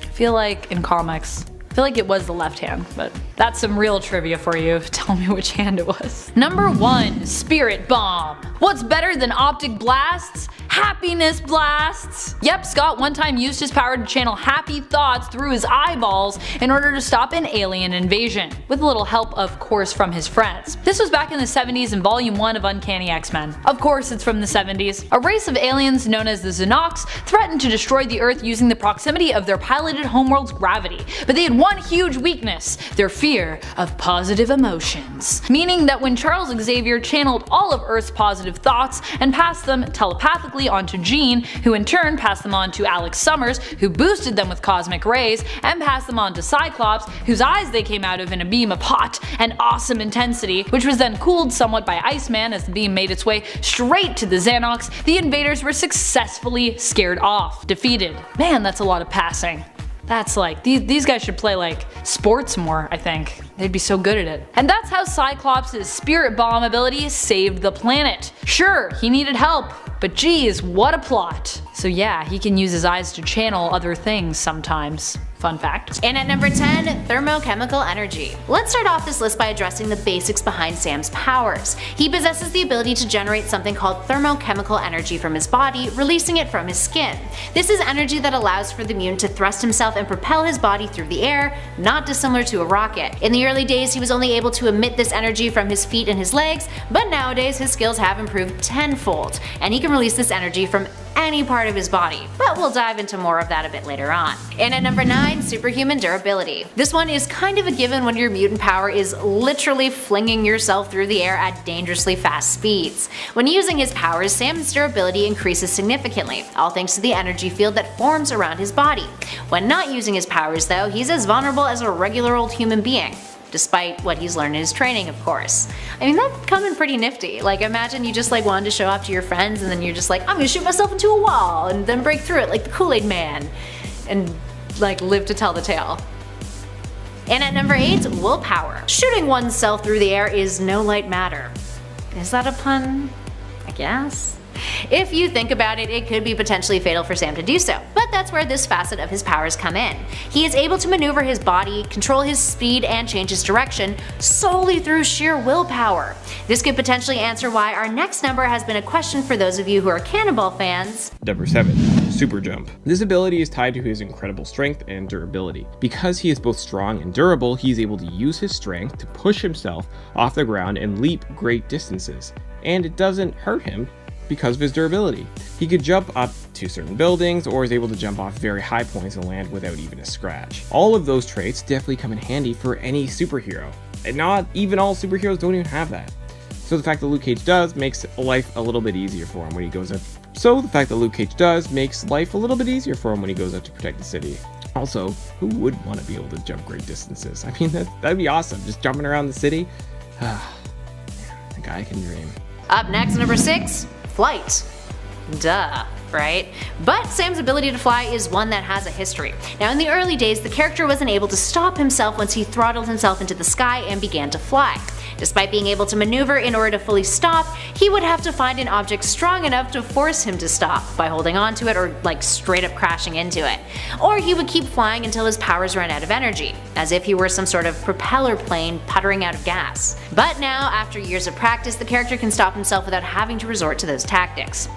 I feel like in comics, I feel like it was the left hand, but that's some real trivia for you. Tell me which hand it was. Number 1, Spirit Bomb. What's better than optic blasts? Happiness blasts! Yep, Scott one time used his power to channel happy thoughts through his eyeballs in order to stop an alien invasion, with a little help of course from his friends. This was back in the 70s in Volume 1 of Uncanny X-Men. Of course it's from the 70s. A race of aliens known as the Xenox threatened to destroy the Earth using the proximity of their piloted homeworld's gravity, but they had one huge weakness: their fear of positive emotions. Meaning that when Charles Xavier channeled all of Earth's positive thoughts and passed them telepathically onto Jean, who in turn passed them on to Alex Summers, who boosted them with cosmic rays, and passed them on to Cyclops, whose eyes they came out of in a beam of hot and awesome intensity, which was then cooled somewhat by Iceman as the beam made its way straight to the Xenox, the invaders were successfully scared off, defeated. Man, that's a lot of passing. That's like, these guys should play like sports more, I think. They'd be so good at it. And that's how Cyclops' Spirit Bomb ability saved the planet. Sure, he needed help, but geez, what a plot. So yeah, he can use his eyes to channel other things sometimes. Fun fact. And at number 10, thermochemical energy. Let's start off this list by addressing the basics behind Sam's powers. He possesses the ability to generate something called thermochemical energy from his body, releasing it from his skin. This is energy that allows for the mutant to thrust himself and propel his body through the air, not dissimilar to a rocket. In the early days, he was only able to emit this energy from his feet and his legs, but nowadays his skills have improved tenfold, and he can release this energy from any part of his body, but we'll dive into more of that a bit later on. And at number 9, superhuman durability. This one is kind of a given when your mutant power is literally flinging yourself through the air at dangerously fast speeds. When using his powers, Sam's durability increases significantly, all thanks to the energy field that forms around his body. When not using his powers though, he's as vulnerable as a regular old human being. Despite what he's learned in his training, of course. I mean, that'd come in pretty nifty. Like, imagine you just like wanted to show off to your friends and then you're just like, I'm gonna shoot myself into a wall and then break through it like the Kool-Aid Man and like live to tell the tale. And at number 8, willpower. Shooting oneself through the air is no light matter. Is that a pun? I guess. If you think about it, it could be potentially fatal for Sam to do so, but that's where this facet of his powers come in. He is able to maneuver his body, control his speed, and change his direction solely through sheer willpower. This could potentially answer why our next number has been a question for those of you who are Cannonball fans. Number 7. Super Jump. This ability is tied to his incredible strength and durability. Because he is both strong and durable, he is able to use his strength to push himself off the ground and leap great distances. And it doesn't hurt him because of his durability. He could jump up to certain buildings or is able to jump off very high points and land without even a scratch. All of those traits definitely come in handy for any superhero. And not even all superheroes don't even have that. So the fact that Luke Cage does makes life a little bit easier for him when he goes up. To protect the city. Also, who would want to be able to jump great distances? I mean, that'd be awesome. Just jumping around the city. A guy can dream. Up next, number 6, flight. Duh, right? But Sam's ability to fly is one that has a history. Now, in the early days, the character wasn't able to stop himself once he throttled himself into the sky and began to fly. Despite being able to maneuver in order to fully stop, he would have to find an object strong enough to force him to stop by holding onto it or like straight up crashing into it. Or he would keep flying until his powers ran out of energy, as if he were some sort of propeller plane puttering out of gas. But now, after years of practice, the character can stop himself without having to resort to those tactics.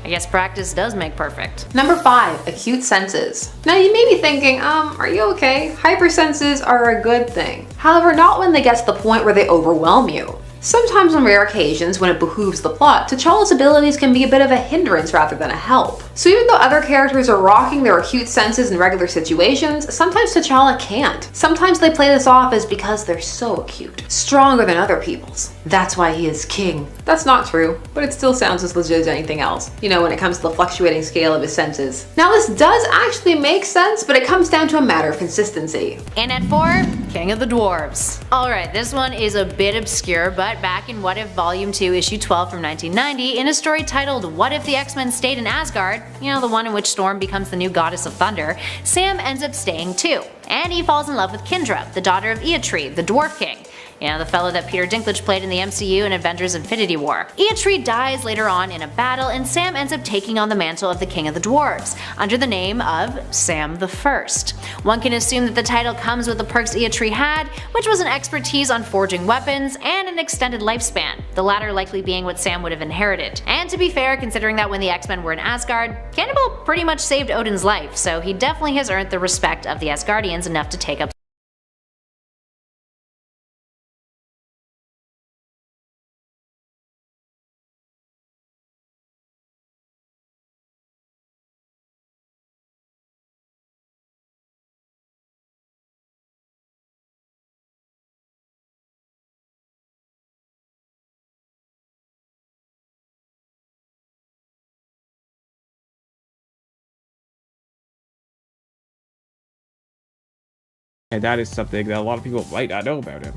I guess practice does make perfect. Number 5, acute senses. Now you may be thinking, are you okay? Hypersenses are a good thing. However, not when they get to the point where they overwhelm you. Sometimes on rare occasions, when it behooves the plot, T'Challa's abilities can be a bit of a hindrance rather than a help. So even though other characters are rocking their acute senses in regular situations, sometimes T'Challa can't. Sometimes they play this off as because they're so acute, stronger than other people's. That's why he is king. That's not true, but it still sounds as legit as anything else, you know, when it comes to the fluctuating scale of his senses. Now this does actually make sense, but it comes down to a matter of consistency. And at 4, King of the Dwarves. Alright, this one is a bit obscure, but back in What If Volume 2 Issue 12 from 1990, in a story titled What If the X-Men Stayed in Asgard, you know, the one in which Storm becomes the new goddess of thunder, Sam ends up staying too. And he falls in love with Kindra, the daughter of Eotre, the Dwarf King. You know, the fellow that Peter Dinklage played in the MCU in Avengers Infinity War. Eotre dies later on in a battle, and Sam ends up taking on the mantle of the King of the Dwarves, under the name of Sam the First. One can assume that the title comes with the perks Eotre had, which was an expertise on forging weapons and an extended lifespan, the latter likely being what Sam would have inherited. And to be fair, considering that when the X-Men were in Asgard, Cannibal pretty much saved Odin's life, so he definitely has earned the respect of the Asgardians enough to take up And that is something that a lot of people might not know about him.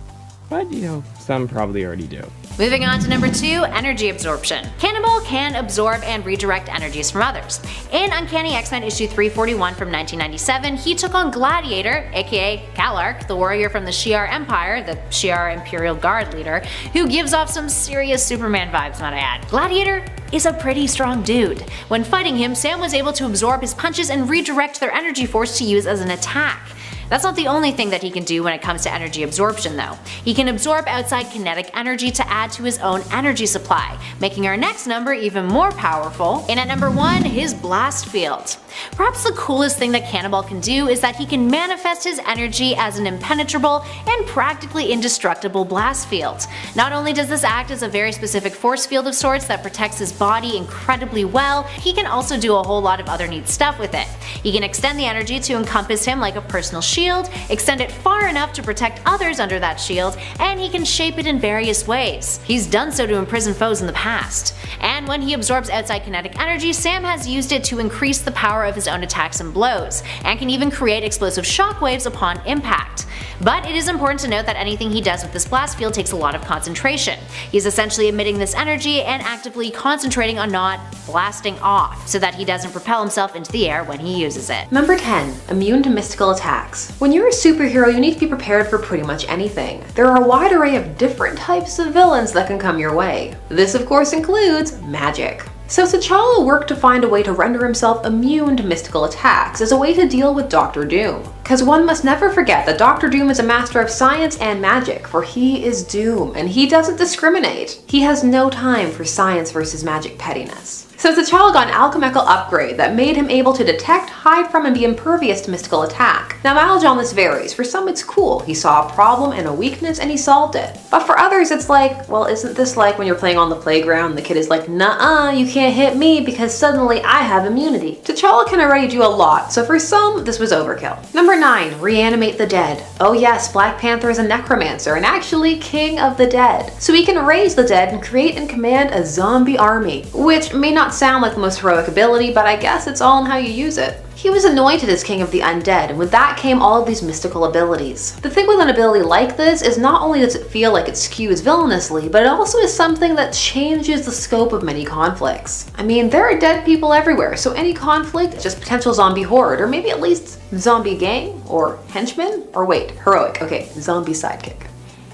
But, you know, some probably already do. Moving on to number 2, energy absorption. Cannibal can absorb and redirect energies from others. In Uncanny X-Men issue 341 from 1997, he took on Gladiator, aka Kalark, the warrior from the Shi'ar Empire, the Shi'ar Imperial Guard leader, who gives off some serious Superman vibes, might I add. Gladiator is a pretty strong dude. When fighting him, Sam was able to absorb his punches and redirect their energy force to use as an attack. That's not the only thing that he can do when it comes to energy absorption though. He can absorb outside kinetic energy to add to his own energy supply, making our next number even more powerful. And at number 1, his blast field. Perhaps the coolest thing that Cannibal can do is that he can manifest his energy as an impenetrable and practically indestructible blast field. Not only does this act as a very specific force field of sorts that protects his body incredibly well, he can also do a whole lot of other neat stuff with it. He can extend the energy to encompass him like a personal shield, extend it far enough to protect others under that shield, and he can shape it in various ways. He's done so to imprison foes in the past. And when he absorbs outside kinetic energy, Sam has used it to increase the power of his own attacks and blows, and can even create explosive shockwaves upon impact. But it is important to note that anything he does with this blast field takes a lot of concentration. He's essentially emitting this energy and actively concentrating on not blasting off, so that he doesn't propel himself into the air when he uses it. Number 10, immune to mystical attacks. When you're a superhero, you need to be prepared for pretty much anything. There are a wide array of different types of villains that can come your way. This of course includes magic. So T'Challa worked to find a way to render himself immune to mystical attacks as a way to deal with Doctor Doom. Cause one must never forget that Doctor Doom is a master of science and magic, for he is Doom, and he doesn't discriminate. He has no time for science versus magic pettiness. So T'Challa got an alchemical upgrade that made him able to detect, hide from, and be impervious to mystical attack. Now mileage on this varies. For some it's cool. He saw a problem and a weakness and he solved it. But for others it's like, well, isn't this like when you're playing on the playground and the kid is like, nuh-uh, you can't hit me because suddenly I have immunity. T'Challa can already do a lot, so for some this was overkill. Number 9, reanimate the dead. Oh yes, Black Panther is a necromancer and actually king of the dead. So he can raise the dead and create and command a zombie army, which may not sound like the most heroic ability, but I guess it's all in how you use it. He was anointed as king of the undead, and with that came all of these mystical abilities. The thing with an ability like this is not only does it feel like it skews villainously, but it also is something that changes the scope of many conflicts. I mean, there are dead people everywhere, so any conflict is just potential zombie horde, or maybe at least zombie gang, or henchman, or wait, heroic, okay, zombie sidekick.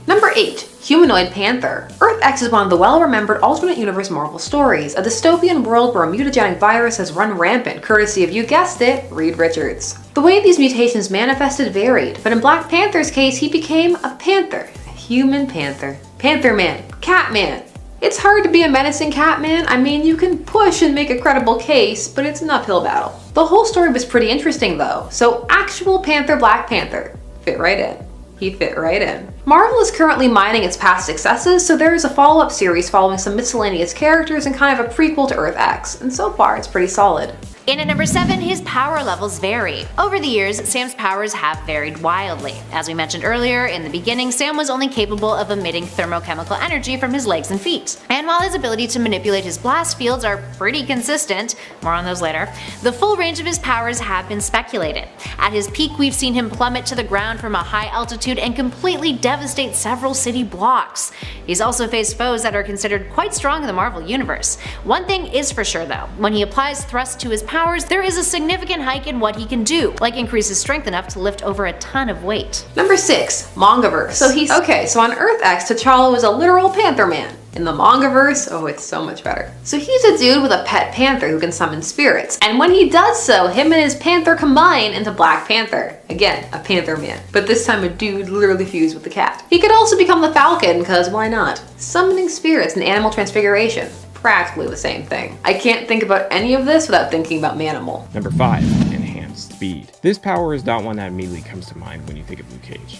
Number 8. Humanoid Panther. Earth X is one of the well-remembered alternate universe Marvel stories, a dystopian world where a mutagenic virus has run rampant, courtesy of, you guessed it, Reed Richards. The way these mutations manifested varied, but in Black Panther's case, he became a panther. A human panther. Panther Man. Cat Man. It's hard to be a menacing cat man. I mean, you can push and make a credible case, but it's an uphill battle. The whole story was pretty interesting though, so actual Panther Black Panther fit right in. He fit right in. Marvel is currently mining its past successes, so there is a follow-up series following some miscellaneous characters and kind of a prequel to Earth X, and so far it's pretty solid. In at number 7, his power levels vary. Over the years, Sam's powers have varied wildly. As we mentioned earlier, in the beginning, Sam was only capable of emitting thermochemical energy from his legs and feet. And while his ability to manipulate his blast fields are pretty consistent, more on those later, the full range of his powers have been speculated. At his peak, we've seen him plummet to the ground from a high altitude and completely devastate several city blocks. He's also faced foes that are considered quite strong in the Marvel Universe. One thing is for sure though, when he applies thrust to his powers, there is a significant hike in what he can do, like increase his strength enough to lift over a ton of weight. Number 6. Mangaverse. So on Earth X, T'Challa was a literal Panther Man. In the Mangaverse, oh, it's so much better. So he's a dude with a pet panther who can summon spirits, and when he does so, him and his panther combine into Black Panther. Again, a Panther Man, but this time a dude literally fused with the cat. He could also become the Falcon, cause why not? Summoning spirits and animal transfiguration. Practically the same thing. I can't think about any of this without thinking about Manimal. Number 5. Enhanced Speed. This power is not one that immediately comes to mind when you think of Luke Cage,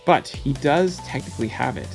but he does technically have it.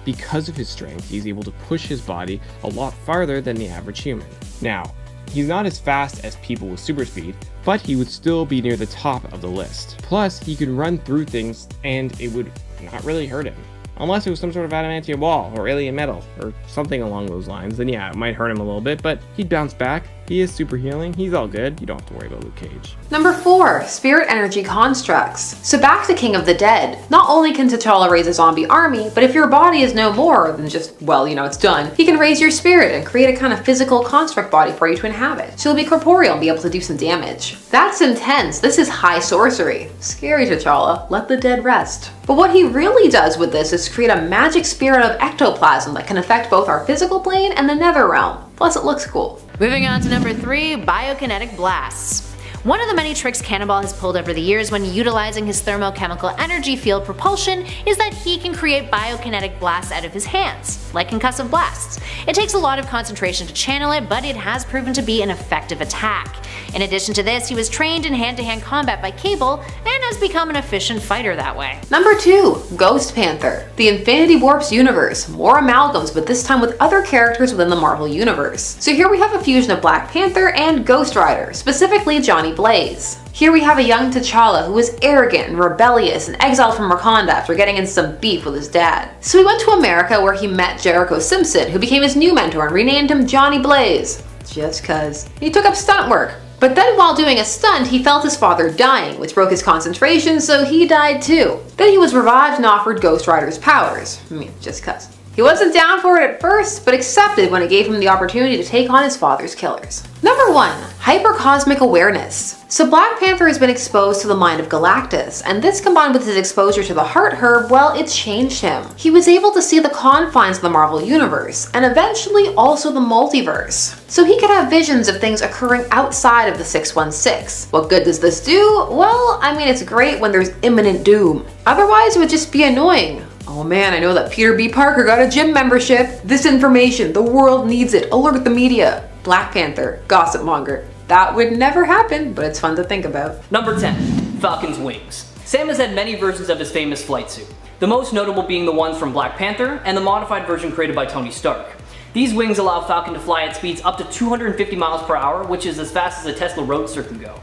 Because of his strength, he's able to push his body a lot farther than the average human. Now, he's not as fast as people with super speed, but he would still be near the top of the list. Plus, he can run through things and it would not really hurt him. Unless it was some sort of adamantium wall or alien metal or something along those lines, then yeah, it might hurt him a little bit, but he'd bounce back. He is super healing, he's all good, you don't have to worry about Luke Cage. Number 4. Spirit Energy Constructs. So back to King of the Dead. Not only can T'Challa raise a zombie army, but if your body is no more than just, well, it's done, he can raise your spirit and create a kind of physical construct body for you to inhabit. So you'll be corporeal and be able to do some damage. That's intense. This is high sorcery. Scary T'Challa. Let the dead rest. But what he really does with this is create a magic spirit of ectoplasm that can affect both our physical plane and the nether realm. Plus it looks cool. Moving on to number 3, Biokinetic Blasts. One of the many tricks Cannonball has pulled over the years when utilizing his thermochemical energy field propulsion is that he can create biokinetic blasts out of his hands, like concussive blasts. It takes a lot of concentration to channel it, but it has proven to be an effective attack. In addition to this, he was trained in hand-to-hand combat by Cable and has become an efficient fighter that way. Number 2. Ghost Panther. The Infinity Warps universe. More amalgams, but this time with other characters within the Marvel Universe. So here we have a fusion of Black Panther and Ghost Rider, specifically Johnny Blaze. Here we have a young T'Challa who was arrogant and rebellious and exiled from Wakanda after getting in some beef with his dad. So he went to America where he met Jericho Simpson, who became his new mentor and renamed him Johnny Blaze. Just cuz. He took up stunt work. But then while doing a stunt, he felt his father dying, which broke his concentration, so he died too. Then he was revived and offered Ghost Rider's powers. Just cuz. He wasn't down for it at first, but accepted when it gave him the opportunity to take on his father's killers. Number 1. Hypercosmic Awareness. So Black Panther has been exposed to the mind of Galactus, and this combined with his exposure to the Heart Herb, well, it's changed him. He was able to see the confines of the Marvel Universe, and eventually also the multiverse. So he could have visions of things occurring outside of the 616. What good does this do? Well, it's great when there's imminent doom. Otherwise, it would just be annoying. Oh man, I know that Peter B. Parker got a gym membership. This information, the world needs it. Alert the media. Black Panther, gossip monger. That would never happen, but it's fun to think about. Number 10. Falcon's Wings. Sam has had many versions of his famous flight suit, the most notable being the ones from Black Panther and the modified version created by Tony Stark. These wings allow Falcon to fly at speeds up to 250 miles per hour, which is as fast as a Tesla Roadster can go.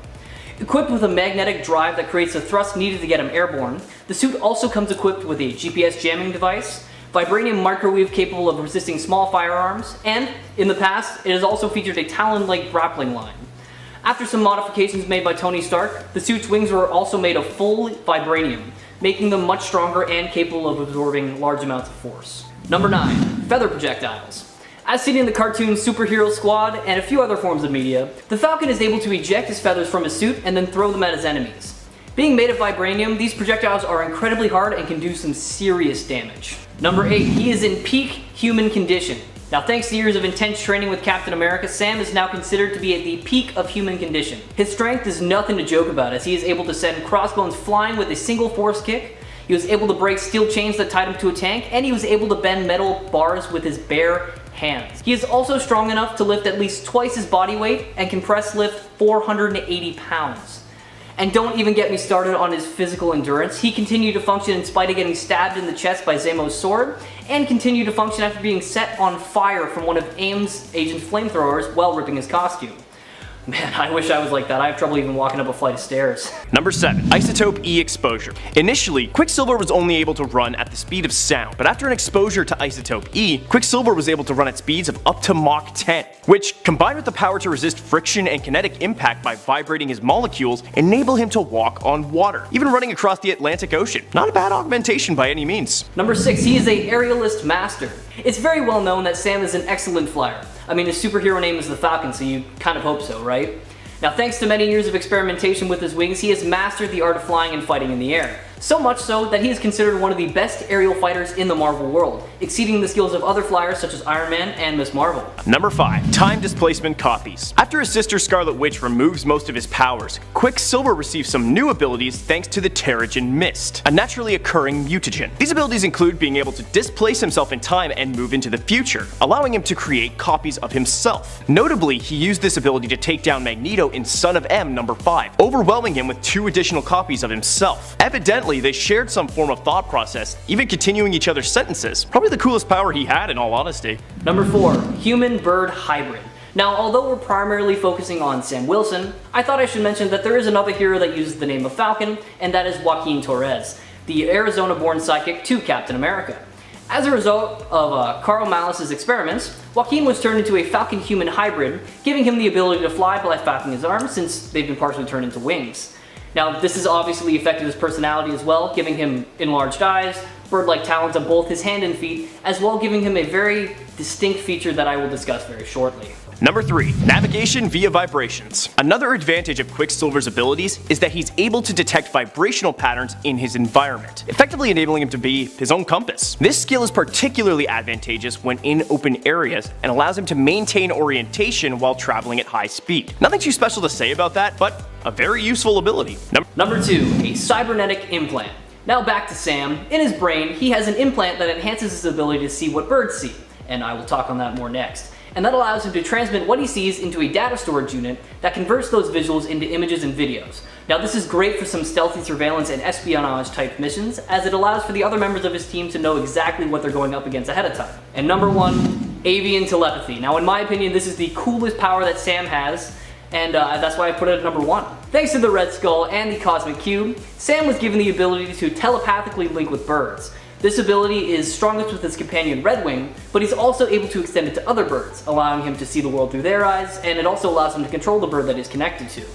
Equipped with a magnetic drive that creates the thrust needed to get him airborne, the suit also comes equipped with a GPS jamming device, vibranium microwave capable of resisting small firearms, and, in the past, it has also featured a Talon-like grappling line. After some modifications made by Tony Stark, the suit's wings were also made of full vibranium, making them much stronger and capable of absorbing large amounts of force. Number 9. Feather Projectiles. As seen in the cartoon Superhero Squad and a few other forms of media, the Falcon is able to eject his feathers from his suit and then throw them at his enemies. Being made of vibranium, these projectiles are incredibly hard and can do some serious damage. Number 8, he is in peak human condition. Now, thanks to years of intense training with Captain America, Sam is now considered to be at the peak of human condition. His strength is nothing to joke about, as he is able to send crossbones flying with a single force kick. He was able to break steel chains that tied him to a tank, and he was able to bend metal bars with his bare hands. He is also strong enough to lift at least twice his body weight and can press lift 480 pounds. And don't even get me started on his physical endurance. He continued to function in spite of getting stabbed in the chest by Zemo's sword, and continued to function after being set on fire from one of AIM's agent's flamethrowers while ripping his costume. Man, I wish I was like that. I have trouble even walking up a flight of stairs. Number 7. Isotope E exposure. Initially, Quicksilver was only able to run at the speed of sound, but after an exposure to Isotope E, Quicksilver was able to run at speeds of up to Mach 10, which, combined with the power to resist friction and kinetic impact by vibrating his molecules, enable him to walk on water, even running across the Atlantic Ocean. Not a bad augmentation by any means. Number 6, he is a aerialist master. It's very well known that Sam is an excellent flyer. I mean, his superhero name is the Falcon, so you kind of hope so, right? Now, thanks to many years of experimentation with his wings, he has mastered the art of flying and fighting in the air. So much so that he is considered one of the best aerial fighters in the Marvel world, exceeding the skills of other flyers such as Iron Man and Ms. Marvel. Number 5. Time displacement copies. After his sister Scarlet Witch removes most of his powers, Quicksilver receives some new abilities thanks to the Terrigen Mist, a naturally occurring mutagen. These abilities include being able to displace himself in time and move into the future, allowing him to create copies of himself. Notably, he used this ability to take down Magneto in Son of M number 5, overwhelming him with 2 additional copies of himself. Evidently, they shared some form of thought process, even continuing each other's sentences. Probably the coolest power he had, in all honesty. Number 4. Human-Bird Hybrid. Now, although we're primarily focusing on Sam Wilson, I thought I should mention that there is another hero that uses the name of Falcon, and that is Joaquin Torres, the Arizona-born sidekick to Captain America. As a result of Carl Malice's experiments, Joaquin was turned into a Falcon-human hybrid, giving him the ability to fly by flapping his arms since they've been partially turned into wings. Now, this has obviously affected his personality as well, giving him enlarged eyes, bird-like talons on both his hand and feet, as well giving him a very distinct feature that I will discuss very shortly. Number 3. Navigation via vibrations. Another advantage of Quicksilver's abilities is that he's able to detect vibrational patterns in his environment, effectively enabling him to be his own compass. This skill is particularly advantageous when in open areas and allows him to maintain orientation while traveling at high speed. Nothing too special to say about that, but a very useful ability. Number 2. A cybernetic implant. Now back to Sam. In his brain, he has an implant that enhances his ability to see what birds see, and I will talk on that more next. And that allows him to transmit what he sees into a data storage unit that converts those visuals into images and videos. Now, this is great for some stealthy surveillance and espionage type missions, as it allows for the other members of his team to know exactly what they're going up against ahead of time. And number 1, avian telepathy. Now, in my opinion, this is the coolest power that Sam has, and that's why I put it at number 1. Thanks to the Red Skull and the Cosmic Cube, Sam was given the ability to telepathically link with birds. This ability is strongest with his companion Redwing, but he's also able to extend it to other birds, allowing him to see the world through their eyes, and it also allows him to control the bird that he's connected to.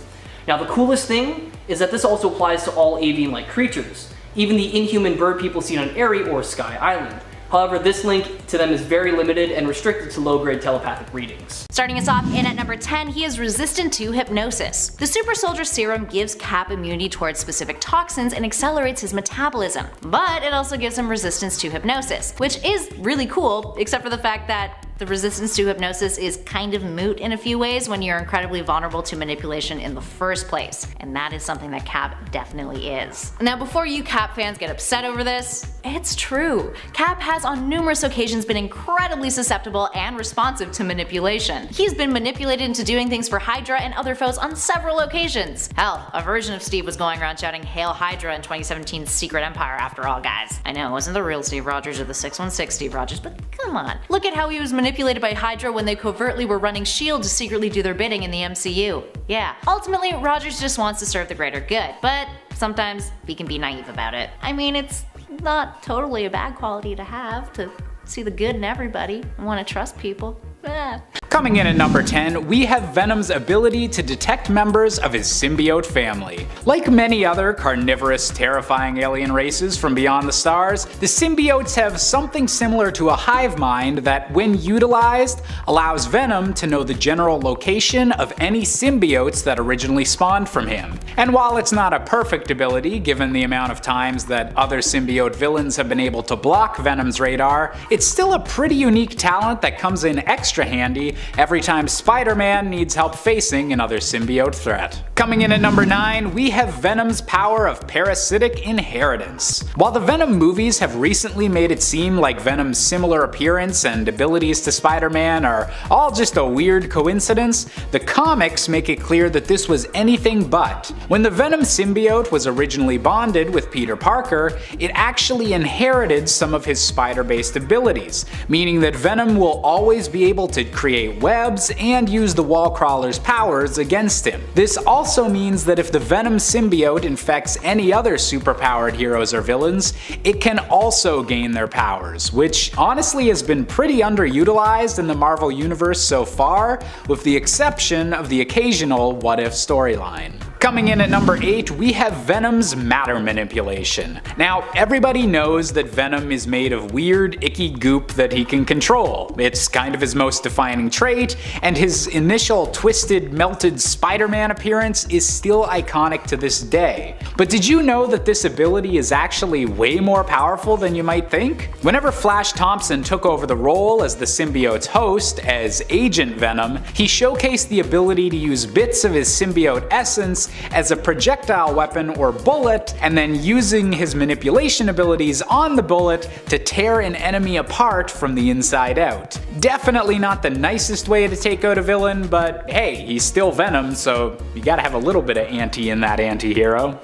Now, the coolest thing is that this also applies to all avian-like creatures, even the inhuman bird people seen on Aerie or Sky Island. However, this link to them is very limited and restricted to low-grade telepathic readings. Starting us off in at number 10, he is resistant to hypnosis. The Super Soldier Serum gives Cap immunity towards specific toxins and accelerates his metabolism, but it also gives him resistance to hypnosis, which is really cool, except for the fact that the resistance to hypnosis is kind of moot in a few ways when you're incredibly vulnerable to manipulation in the first place, and that is something that Cap definitely is. Now, before you Cap fans get upset over this, it's true. Cap has on numerous occasions been incredibly susceptible and responsive to manipulation. He's been manipulated into doing things for Hydra and other foes on several occasions. Hell, a version of Steve was going around shouting "Hail Hydra" in 2017's Secret Empire after all, guys. I know it wasn't the real Steve Rogers or the 616 Steve Rogers, but come on. Look at how he was manipulated by Hydra when they covertly were running S.H.I.E.L.D. to secretly do their bidding in the MCU. Yeah, ultimately Rogers just wants to serve the greater good, but sometimes he can be naive about it. I mean, it's not totally a bad quality to have, to see the good in everybody and want to trust people. Coming in at number 10, we have Venom's ability to detect members of his symbiote family. Like many other carnivorous, terrifying alien races from beyond the stars, the symbiotes have something similar to a hive mind that, when utilized, allows Venom to know the general location of any symbiotes that originally spawned from him. And while it's not a perfect ability, given the amount of times that other symbiote villains have been able to block Venom's radar, it's still a pretty unique talent that comes in extra handy every time Spider-Man needs help facing another symbiote threat. Coming in at number 9, we have Venom's power of parasitic inheritance. While the Venom movies have recently made it seem like Venom's similar appearance and abilities to Spider-Man are all just a weird coincidence, the comics make it clear that this was anything but. When the Venom symbiote was originally bonded with Peter Parker, it actually inherited some of his spider-based abilities, meaning that Venom will always be able to create webs and use the Wallcrawler's powers against him. This also means that if the Venom symbiote infects any other superpowered heroes or villains, it can also gain their powers, which honestly has been pretty underutilized in the Marvel Universe so far, with the exception of the occasional What If storyline. Coming in at number 8, we have Venom's matter manipulation. Now, everybody knows that Venom is made of weird, icky goop that he can control. It's kind of his most defining trait, and his initial twisted, melted Spider-Man appearance is still iconic to this day. But did you know that this ability is actually way more powerful than you might think? Whenever Flash Thompson took over the role as the symbiote's host, as Agent Venom, he showcased the ability to use bits of his symbiote essence as a projectile weapon or bullet, and then using his manipulation abilities on the bullet to tear an enemy apart from the inside out. Definitely not the nicest way to take out a villain, but hey, he's still Venom, so you gotta have a little bit of anti in that anti-hero.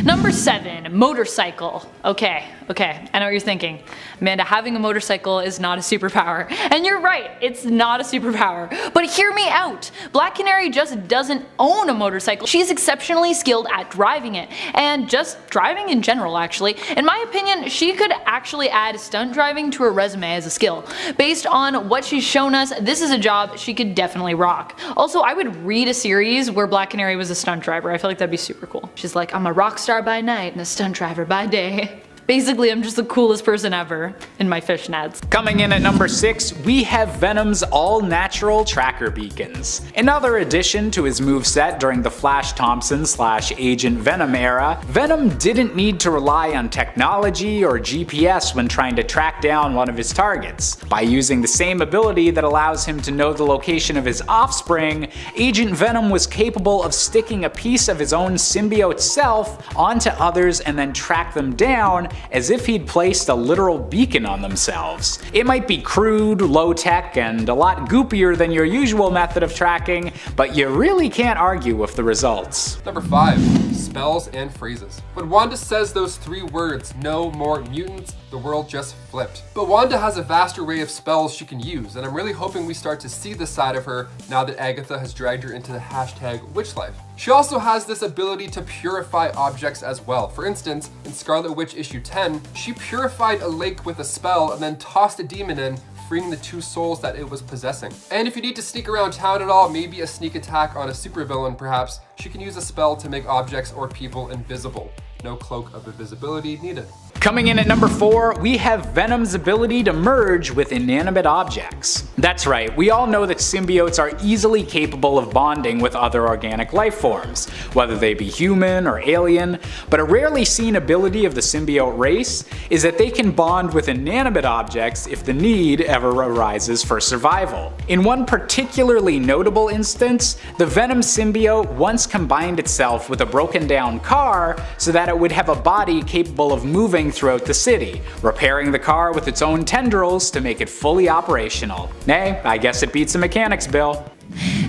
Number 7, motorcycle. Okay, I know what you're thinking. Amanda, having a motorcycle is not a superpower. And you're right, it's not a superpower. But hear me out. Black Canary just doesn't own a motorcycle. She's exceptionally skilled at driving it. And just driving in general, actually. In my opinion, she could actually add stunt driving to her resume as a skill. Based on what she's shown us, this is a job she could definitely rock. Also, I would read a series where Black Canary was a stunt driver. I feel like that'd be super cool. She's like, I'm a rock star by night and a stunt driver by day. Basically, I'm just the coolest person ever in my fishnets. Coming in at number 6, we have Venom's all-natural tracker beacons. Another addition to his moveset during the Flash Thompson / Agent Venom era, Venom didn't need to rely on technology or GPS when trying to track down one of his targets. By using the same ability that allows him to know the location of his offspring, Agent Venom was capable of sticking a piece of his own symbiote self onto others and then track them down as if he'd placed a literal beacon on themselves. It might be crude, low-tech, and a lot goopier than your usual method of tracking, but you really can't argue with the results. Number 5, spells and phrases. When Wanda says those 3 words, no more mutants, the world just flipped. But Wanda has a vast array of spells she can use, and I'm really hoping we start to see this side of her now that Agatha has dragged her into the #witchlife. She also has this ability to purify objects as well. For instance, in Scarlet Witch issue 10, she purified a lake with a spell and then tossed a demon in, freeing the 2 souls that it was possessing. And if you need to sneak around town at all, maybe a sneak attack on a supervillain perhaps, she can use a spell to make objects or people invisible. No cloak of invisibility needed. Coming in at number 4, we have Venom's ability to merge with inanimate objects. That's right, we all know that symbiotes are easily capable of bonding with other organic life forms, whether they be human or alien, but a rarely seen ability of the symbiote race is that they can bond with inanimate objects if the need ever arises for survival. In one particularly notable instance, the Venom symbiote once combined itself with a broken down car so that it would have a body capable of moving throughout the city, repairing the car with its own tendrils to make it fully operational. Nay, I guess it beats the mechanics bill.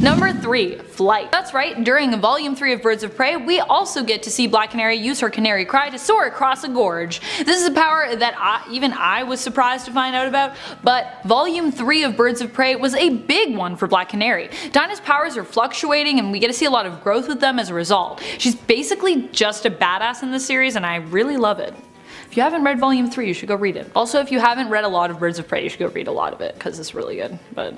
Number 3, flight. That's right, during Volume 3 of Birds of Prey, we also get to see Black Canary use her canary cry to soar across a gorge. This is a power that even I was surprised to find out about, but Volume 3 of Birds of Prey was a big one for Black Canary. Dinah's powers are fluctuating and we get to see a lot of growth with them as a result. She's basically just a badass in this series and I really love it. If you haven't read Volume 3, you should go read it. Also, if you haven't read a lot of Birds of Prey, you should go read a lot of it, because it's really good. But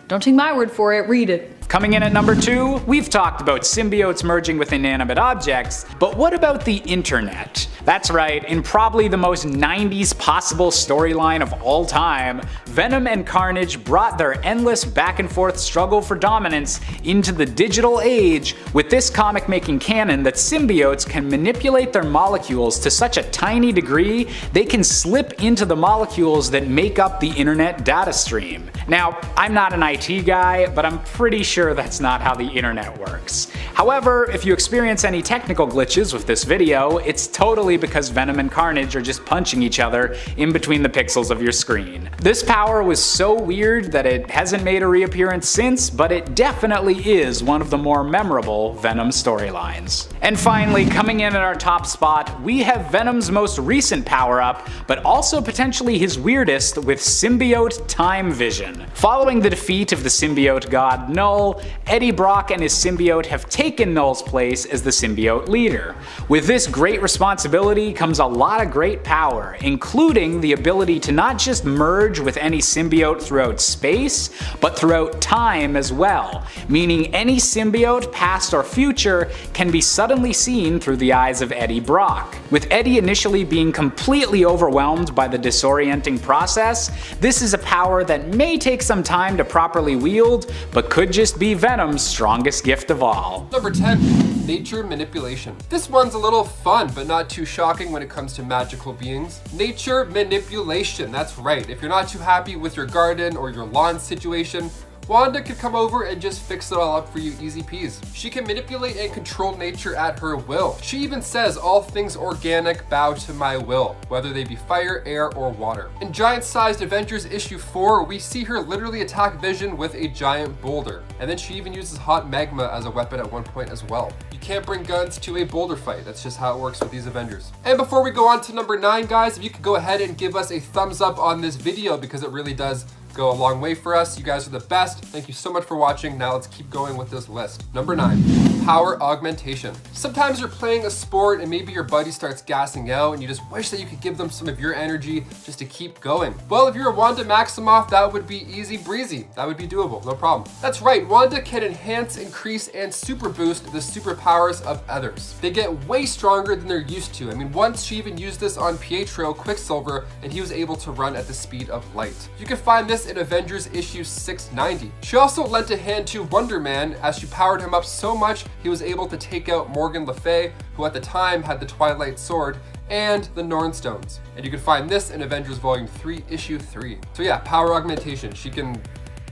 don't take my word for it, read it. Coming in at number 2, we've talked about symbiotes merging with inanimate objects, but what about the internet? That's right, in probably the most 90s possible storyline of all time, Venom and Carnage brought their endless back and forth struggle for dominance into the digital age with this comic making canon that symbiotes can manipulate their molecules to such a tiny degree they can slip into the molecules that make up the internet data stream. Now, I'm not an IT guy, but I'm pretty sure that's not how the internet works. However, if you experience any technical glitches with this video, it's totally because Venom and Carnage are just punching each other in between the pixels of your screen. This power was so weird that it hasn't made a reappearance since, but it definitely is one of the more memorable Venom storylines. And finally, coming in at our top spot, we have Venom's most recent power-up, but also potentially his weirdest with symbiote time vision. Following the defeat of the symbiote god Null, Eddie Brock and his symbiote have taken Null's place as the symbiote leader. With this great responsibility comes a lot of great power, including the ability to not just merge with any symbiote throughout space, but throughout time as well, meaning any symbiote, past or future, can be suddenly seen through the eyes of Eddie Brock. With Eddie initially being completely overwhelmed by the disorienting process, this is a power that may take some time to properly wield, but could just be Venom's strongest gift of all. Number 10. Nature manipulation. This one's a little fun, but not too shocking when it comes to magical beings. Nature manipulation, that's right. If you're not too happy with your garden or your lawn situation, Wanda could come over and just fix it all up for you easy peas. She can manipulate and control nature at her will. She even says all things organic bow to my will, whether they be fire, air, or water. In giant-sized Avengers issue 4, we see her literally attack Vision with a giant boulder. And then she even uses hot magma as a weapon at one point as well. You can't bring guns to a boulder fight. That's just how it works with these Avengers. And before we go on to number 9, guys, if you could go ahead and give us a thumbs up on this video because it really does go a long way for us. You guys are the best. Thank you so much for watching. Now let's keep going with this list. Number 9, power augmentation. Sometimes you're playing a sport and maybe your buddy starts gassing out and you just wish that you could give them some of your energy just to keep going. Well, if you're a Wanda Maximoff, that would be easy breezy. That would be doable, no problem. That's right, Wanda can enhance, increase, and super boost the superpowers of others. They get way stronger than they're used to. I mean, once she even used this on Pietro Quicksilver and he was able to run at the speed of light. You can find this in Avengers issue 690. She also lent a hand to Wonder Man as she powered him up so much he was able to take out Morgan Le Fay, who at the time had the Twilight Sword, and the Norn Stones. And you can find this in Avengers Volume 3, Issue 3. So yeah, power augmentation. She can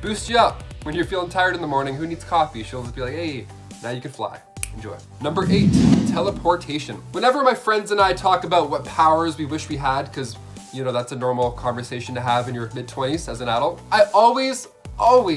boost you up when you're feeling tired in the morning. Who needs coffee? She'll just be like, hey, now you can fly. Enjoy. Number 8, teleportation. Whenever my friends and I talk about what powers we wish we had, because you know, that's a normal conversation to have in your mid-20s as an adult, I always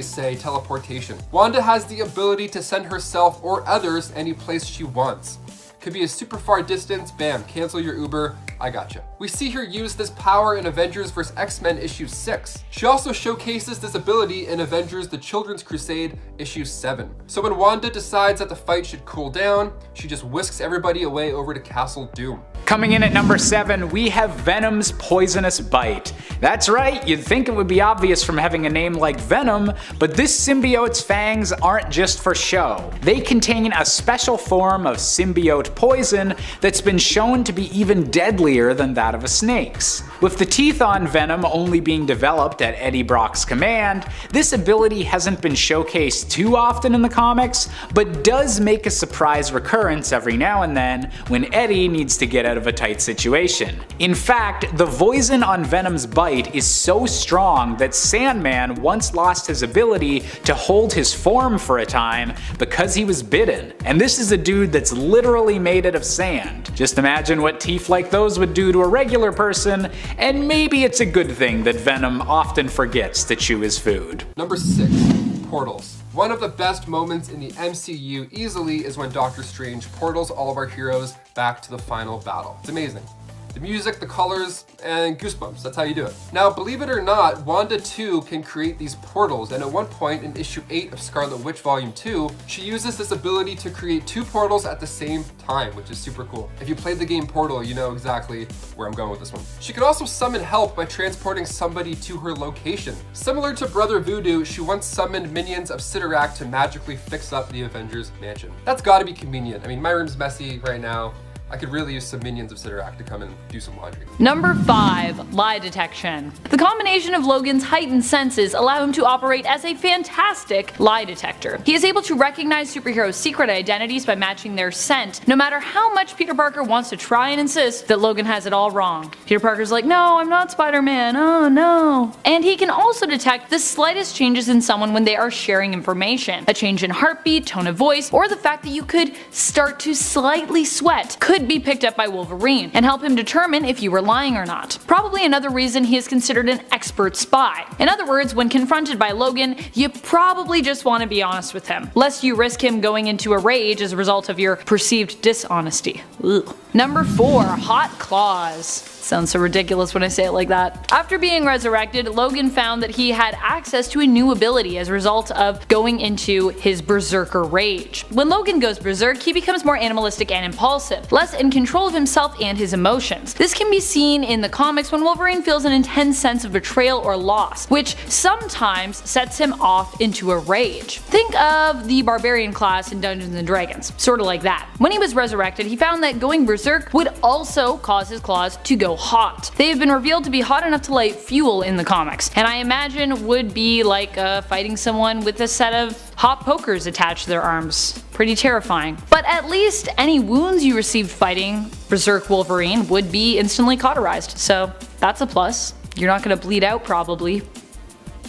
say teleportation. Wanda has the ability to send herself or others any place she wants. Could be a super far distance, bam, cancel your Uber, I gotcha. We see her use this power in Avengers vs. X-Men issue 6. She also showcases this ability in Avengers The Children's Crusade issue 7. So when Wanda decides that the fight should cool down, she just whisks everybody away over to Castle Doom. Coming in at number 7, we have Venom's poisonous bite. That's right, you'd think it would be obvious from having a name like Venom, but this symbiote's fangs aren't just for show. They contain a special form of symbiote poison that's been shown to be even deadlier than that of a snake's. With the teeth on Venom only being developed at Eddie Brock's command, this ability hasn't been showcased too often in the comics, but does make a surprise recurrence every now and then when Eddie needs to get out of a tight situation. In fact, the poison on Venom's bite is so strong that Sandman once lost his ability to hold his form for a time because he was bitten. And this is a dude that's literally made out of sand. Just imagine what teeth like those would do to a regular person, and maybe it's a good thing that Venom often forgets to chew his food. Number 6, portals. One of the best moments in the MCU easily is when Doctor Strange portals all of our heroes back to the final battle. It's amazing. The music, the colors, and goosebumps. That's how you do it. Now, believe it or not, Wanda too can create these portals, and at one point in issue 8 of Scarlet Witch Volume 2, she uses this ability to create 2 portals at the same time, which is super cool. If you played the game Portal, you know exactly where I'm going with this one. She could also summon help by transporting somebody to her location. Similar to Brother Voodoo, she once summoned minions of Cyttorak to magically fix up the Avengers Mansion. That's gotta be convenient. I mean, my room's messy right now. I could really use some minions of Cyttorak to come and do some laundry. Number 5, lie detection. The combination of Logan's heightened senses allow him to operate as a fantastic lie detector. He is able to recognize superheroes' secret identities by matching their scent, no matter how much Peter Parker wants to try and insist that Logan has it all wrong. Peter Parker's like, no, I'm not Spider-Man, oh no. And he can also detect the slightest changes in someone when they are sharing information. A change in heartbeat, tone of voice, or the fact that you could start to slightly sweat could be picked up by Wolverine and help him determine if you were lying or not. Probably another reason he is considered an expert spy. In other words, when confronted by Logan, you probably just want to be honest with him, lest you risk him going into a rage as a result of your perceived dishonesty. Ugh. Number 4, hot claws. Sounds so ridiculous when I say it like that. After being resurrected, Logan found that he had access to a new ability as a result of going into his berserker rage. When Logan goes berserk, he becomes more animalistic and impulsive, less in control of himself and his emotions. This can be seen in the comics when Wolverine feels an intense sense of betrayal or loss, which sometimes sets him off into a rage. Think of the Barbarian class in Dungeons & Dragons, sorta like that. When he was resurrected, he found that going berserk would also cause his claws to go hot. They have been revealed to be hot enough to light fuel in the comics, and I imagine would be like fighting someone with a set of hot pokers attached to their arms. Pretty terrifying. But at least any wounds you received fighting Berserk Wolverine would be instantly cauterized, so that's a plus. You're not gonna bleed out probably.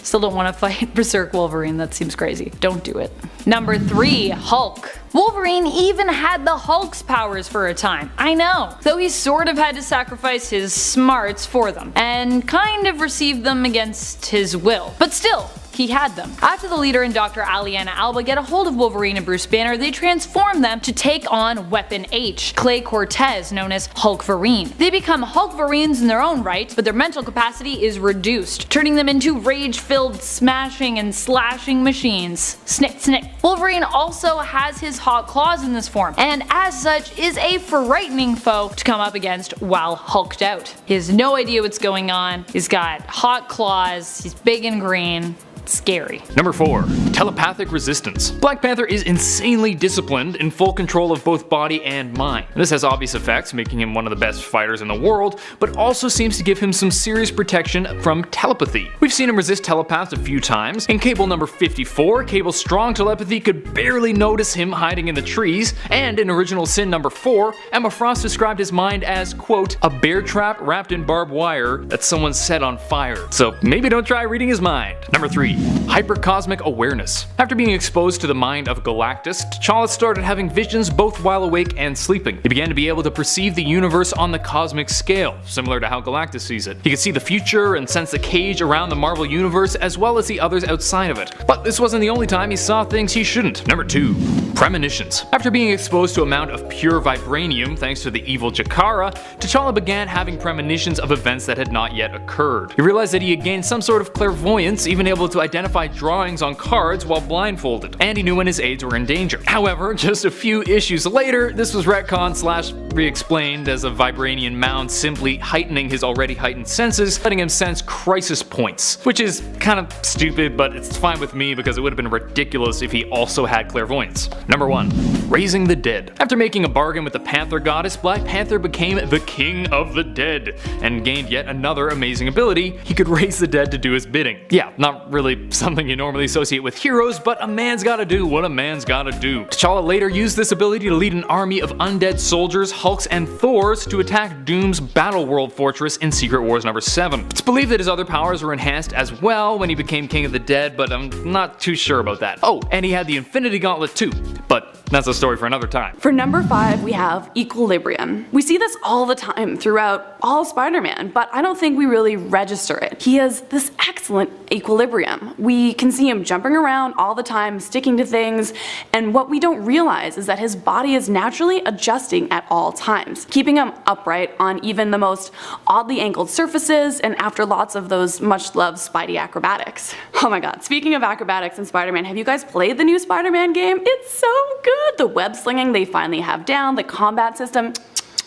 Still don't want to fight Berserk Wolverine, that seems crazy. Don't do it. Number 3, Hulk. Wolverine even had the Hulk's powers for a time. I know, though he sort of had to sacrifice his smarts for them, and kind of received them against his will. But still, he had them. After the leader and Dr. Aliana Alba get a hold of Wolverine and Bruce Banner, they transform them to take on Weapon H, Clay Cortez, known as Hulkverine. They become Hulkverines in their own right, but their mental capacity is reduced, turning them into rage-filled smashing and slashing machines. Snick, snick. Wolverine also has his hot claws in this form, and as such is a frightening foe to come up against while hulked out. He has no idea what's going on, he's got hot claws, he's big and green. Scary. Number 4, telepathic resistance. Black Panther is insanely disciplined, in full control of both body and mind. This has obvious effects, making him one of the best fighters in the world, but also seems to give him some serious protection from telepathy. We've seen him resist telepaths a few times. In Cable number 54, Cable's strong telepathy could barely notice him hiding in the trees, and in Original Sin number 4, Emma Frost described his mind as, quote, a bear trap wrapped in barbed wire that someone set on fire. So maybe don't try reading his mind. Number 3, hypercosmic awareness. After being exposed to the mind of Galactus, T'Challa started having visions both while awake and sleeping. He began to be able to perceive the universe on the cosmic scale, similar to how Galactus sees it. He could see the future and sense the cage around the Marvel Universe as well as the others outside of it. But this wasn't the only time he saw things he shouldn't. Number 2, premonitions. After being exposed to an amount of pure vibranium thanks to the evil Jakara, T'Challa began having premonitions of events that had not yet occurred. He realized that he had gained some sort of clairvoyance, even able to identify drawings on cards while blindfolded, and he knew when his aides were in danger. However, just a few issues later, this was retconned / re-explained as a vibranium mound simply heightening his already heightened senses, letting him sense crisis points, which is kind of stupid, but it's fine with me because it would have been ridiculous if he also had clairvoyance. Number 1, raising the dead. After making a bargain with the Panther goddess, Black Panther became the King of the Dead, and gained yet another amazing ability: he could raise the dead to do his bidding. Yeah, not really something you normally associate with heroes, but a man's gotta do what a man's gotta do. T'Challa later used this ability to lead an army of undead soldiers, Hulks, and Thors to attack Doom's Battleworld Fortress in Secret Wars number 7. It's believed that his other powers were enhanced as well when he became King of the Dead, but I'm not too sure about that. Oh, and he had the Infinity Gauntlet too, but that's a story for another time. For number 5, we have equilibrium. We see this all the time throughout all Spider-Man, but I don't think we really register it. He has this excellent equilibrium. Shazam. We can see him jumping around all the time, sticking to things, and what we don't realize is that his body is naturally adjusting at all times, keeping him upright on even the most oddly angled surfaces and after lots of those much loved Spidey acrobatics. Oh my god, speaking of acrobatics in Spider-Man, have you guys played the new Spider-Man game? It's so good! The web slinging they finally have down, the combat system,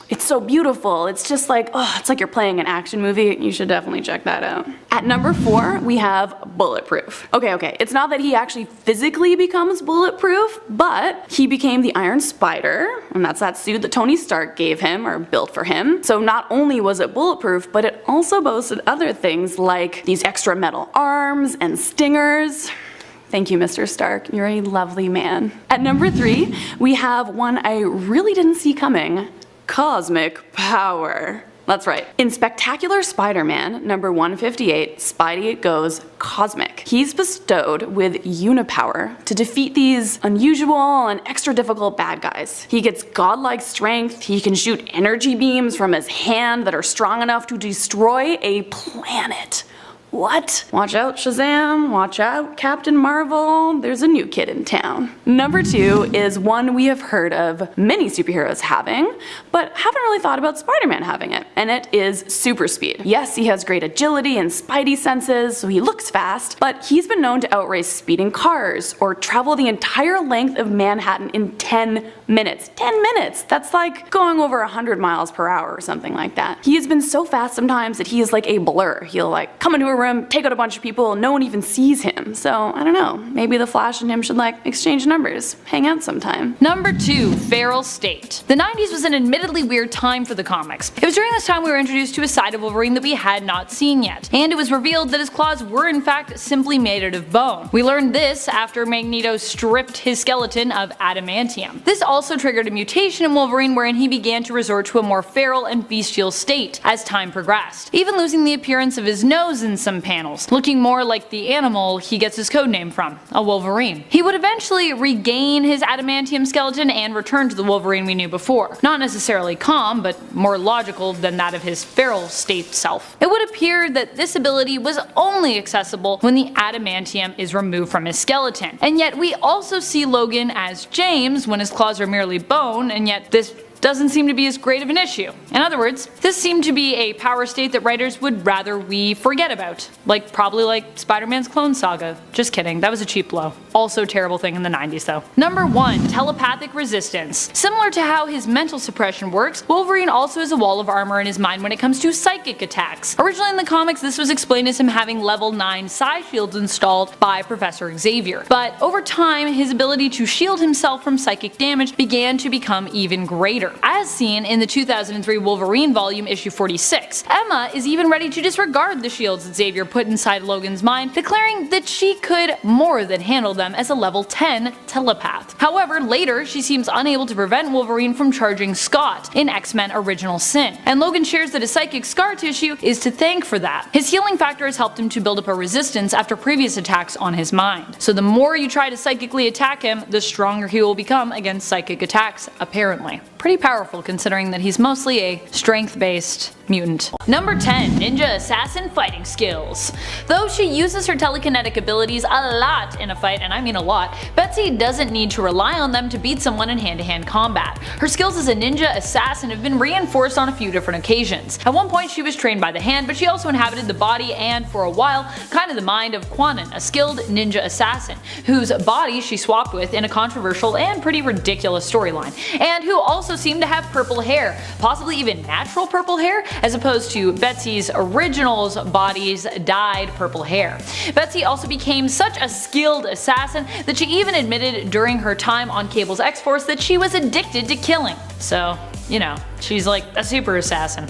it's so beautiful. It's just like, oh, it's like you're playing an action movie. You should definitely check that out. At number 4, we have Bulletproof. Okay, it's not that he actually physically becomes bulletproof, but he became the Iron Spider, and that's that suit that Tony Stark gave him or built for him. So not only was it bulletproof, but it also boasted other things like these extra metal arms and stingers. Thank you, Mr. Stark. You're a lovely man. At number 3, we have one I really didn't see coming. Cosmic power. That's right. In Spectacular Spider-Man number 158, Spidey goes cosmic. He's bestowed with unipower to defeat these unusual and extra difficult bad guys. He gets godlike strength, he can shoot energy beams from his hand that are strong enough to destroy a planet. What? Watch out, Shazam. Watch out, Captain Marvel. There's a new kid in town. Number 2 is one we have heard of many superheroes having, but haven't really thought about Spider-Man having it, and it is super speed. Yes, he has great agility and spidey senses, so he looks fast, but he's been known to outrace speeding cars or travel the entire length of Manhattan in 10 minutes. 10 minutes! That's like going over 100 miles per hour or something like that. He has been so fast sometimes that he is like a blur. He'll like come into a room, take out a bunch of people, and no one even sees him. So, I don't know, maybe the Flash and him should like exchange numbers, hang out sometime. Number 2, Feral State. The 90s was an admittedly weird time for the comics. It was during this time we were introduced to a side of Wolverine that we had not seen yet, and it was revealed that his claws were in fact simply made out of bone. We learned this after Magneto stripped his skeleton of adamantium. This also triggered a mutation in Wolverine wherein he began to resort to a more feral and bestial state as time progressed, even losing the appearance of his nose in some panels, looking more like the animal he gets his codename from, a Wolverine. He would eventually regain his adamantium skeleton and return to the Wolverine we knew before. Not necessarily calm, but more logical than that of his feral state self. It would appear that this ability was only accessible when the adamantium is removed from his skeleton, and yet we also see Logan as James when his claws are merely bone, and yet this doesn't seem to be as great of an issue. In other words, this seemed to be a power state that writers would rather we forget about. Probably like Spider-Man's Clone Saga. Just kidding, that was a cheap blow. Also a terrible thing in the 90s though. Number 1, telepathic resistance. Similar to how his mental suppression works, Wolverine also has a wall of armor in his mind when it comes to psychic attacks. Originally in the comics, this was explained as him having level 9 psi shields installed by Professor Xavier. But over time, his ability to shield himself from psychic damage began to become even greater, as seen in the 2003 Wolverine volume issue 46. Emma is even ready to disregard the shields that Xavier put inside Logan's mind, declaring that she could more than handle them as a level 10 telepath. However, later she seems unable to prevent Wolverine from charging Scott in X-Men Original Sin, and Logan shares that his psychic scar tissue is to thank for that. His healing factor has helped him to build up a resistance after previous attacks on his mind. So the more you try to psychically attack him, the stronger he will become against psychic attacks, apparently. Pretty powerful considering that he's mostly a strength-based mutant. Number 10, Ninja Assassin fighting skills. Though she uses her telekinetic abilities a lot in a fight, and I mean a lot, Betsy doesn't need to rely on them to beat someone in hand-to-hand combat. Her skills as a ninja assassin have been reinforced on a few different occasions. At one point she was trained by the hand, but she also inhabited the body and, for a while, kind of the mind of Quanon, a skilled ninja assassin, whose body she swapped with in a controversial and pretty ridiculous storyline, and who also seemed to have purple hair, possibly even natural purple hair, as opposed to Betsy's original's body's dyed purple hair. Betsy also became such a skilled assassin that she even admitted during her time on Cable's X-Force that she was addicted to killing. So, you know, she's like a super assassin.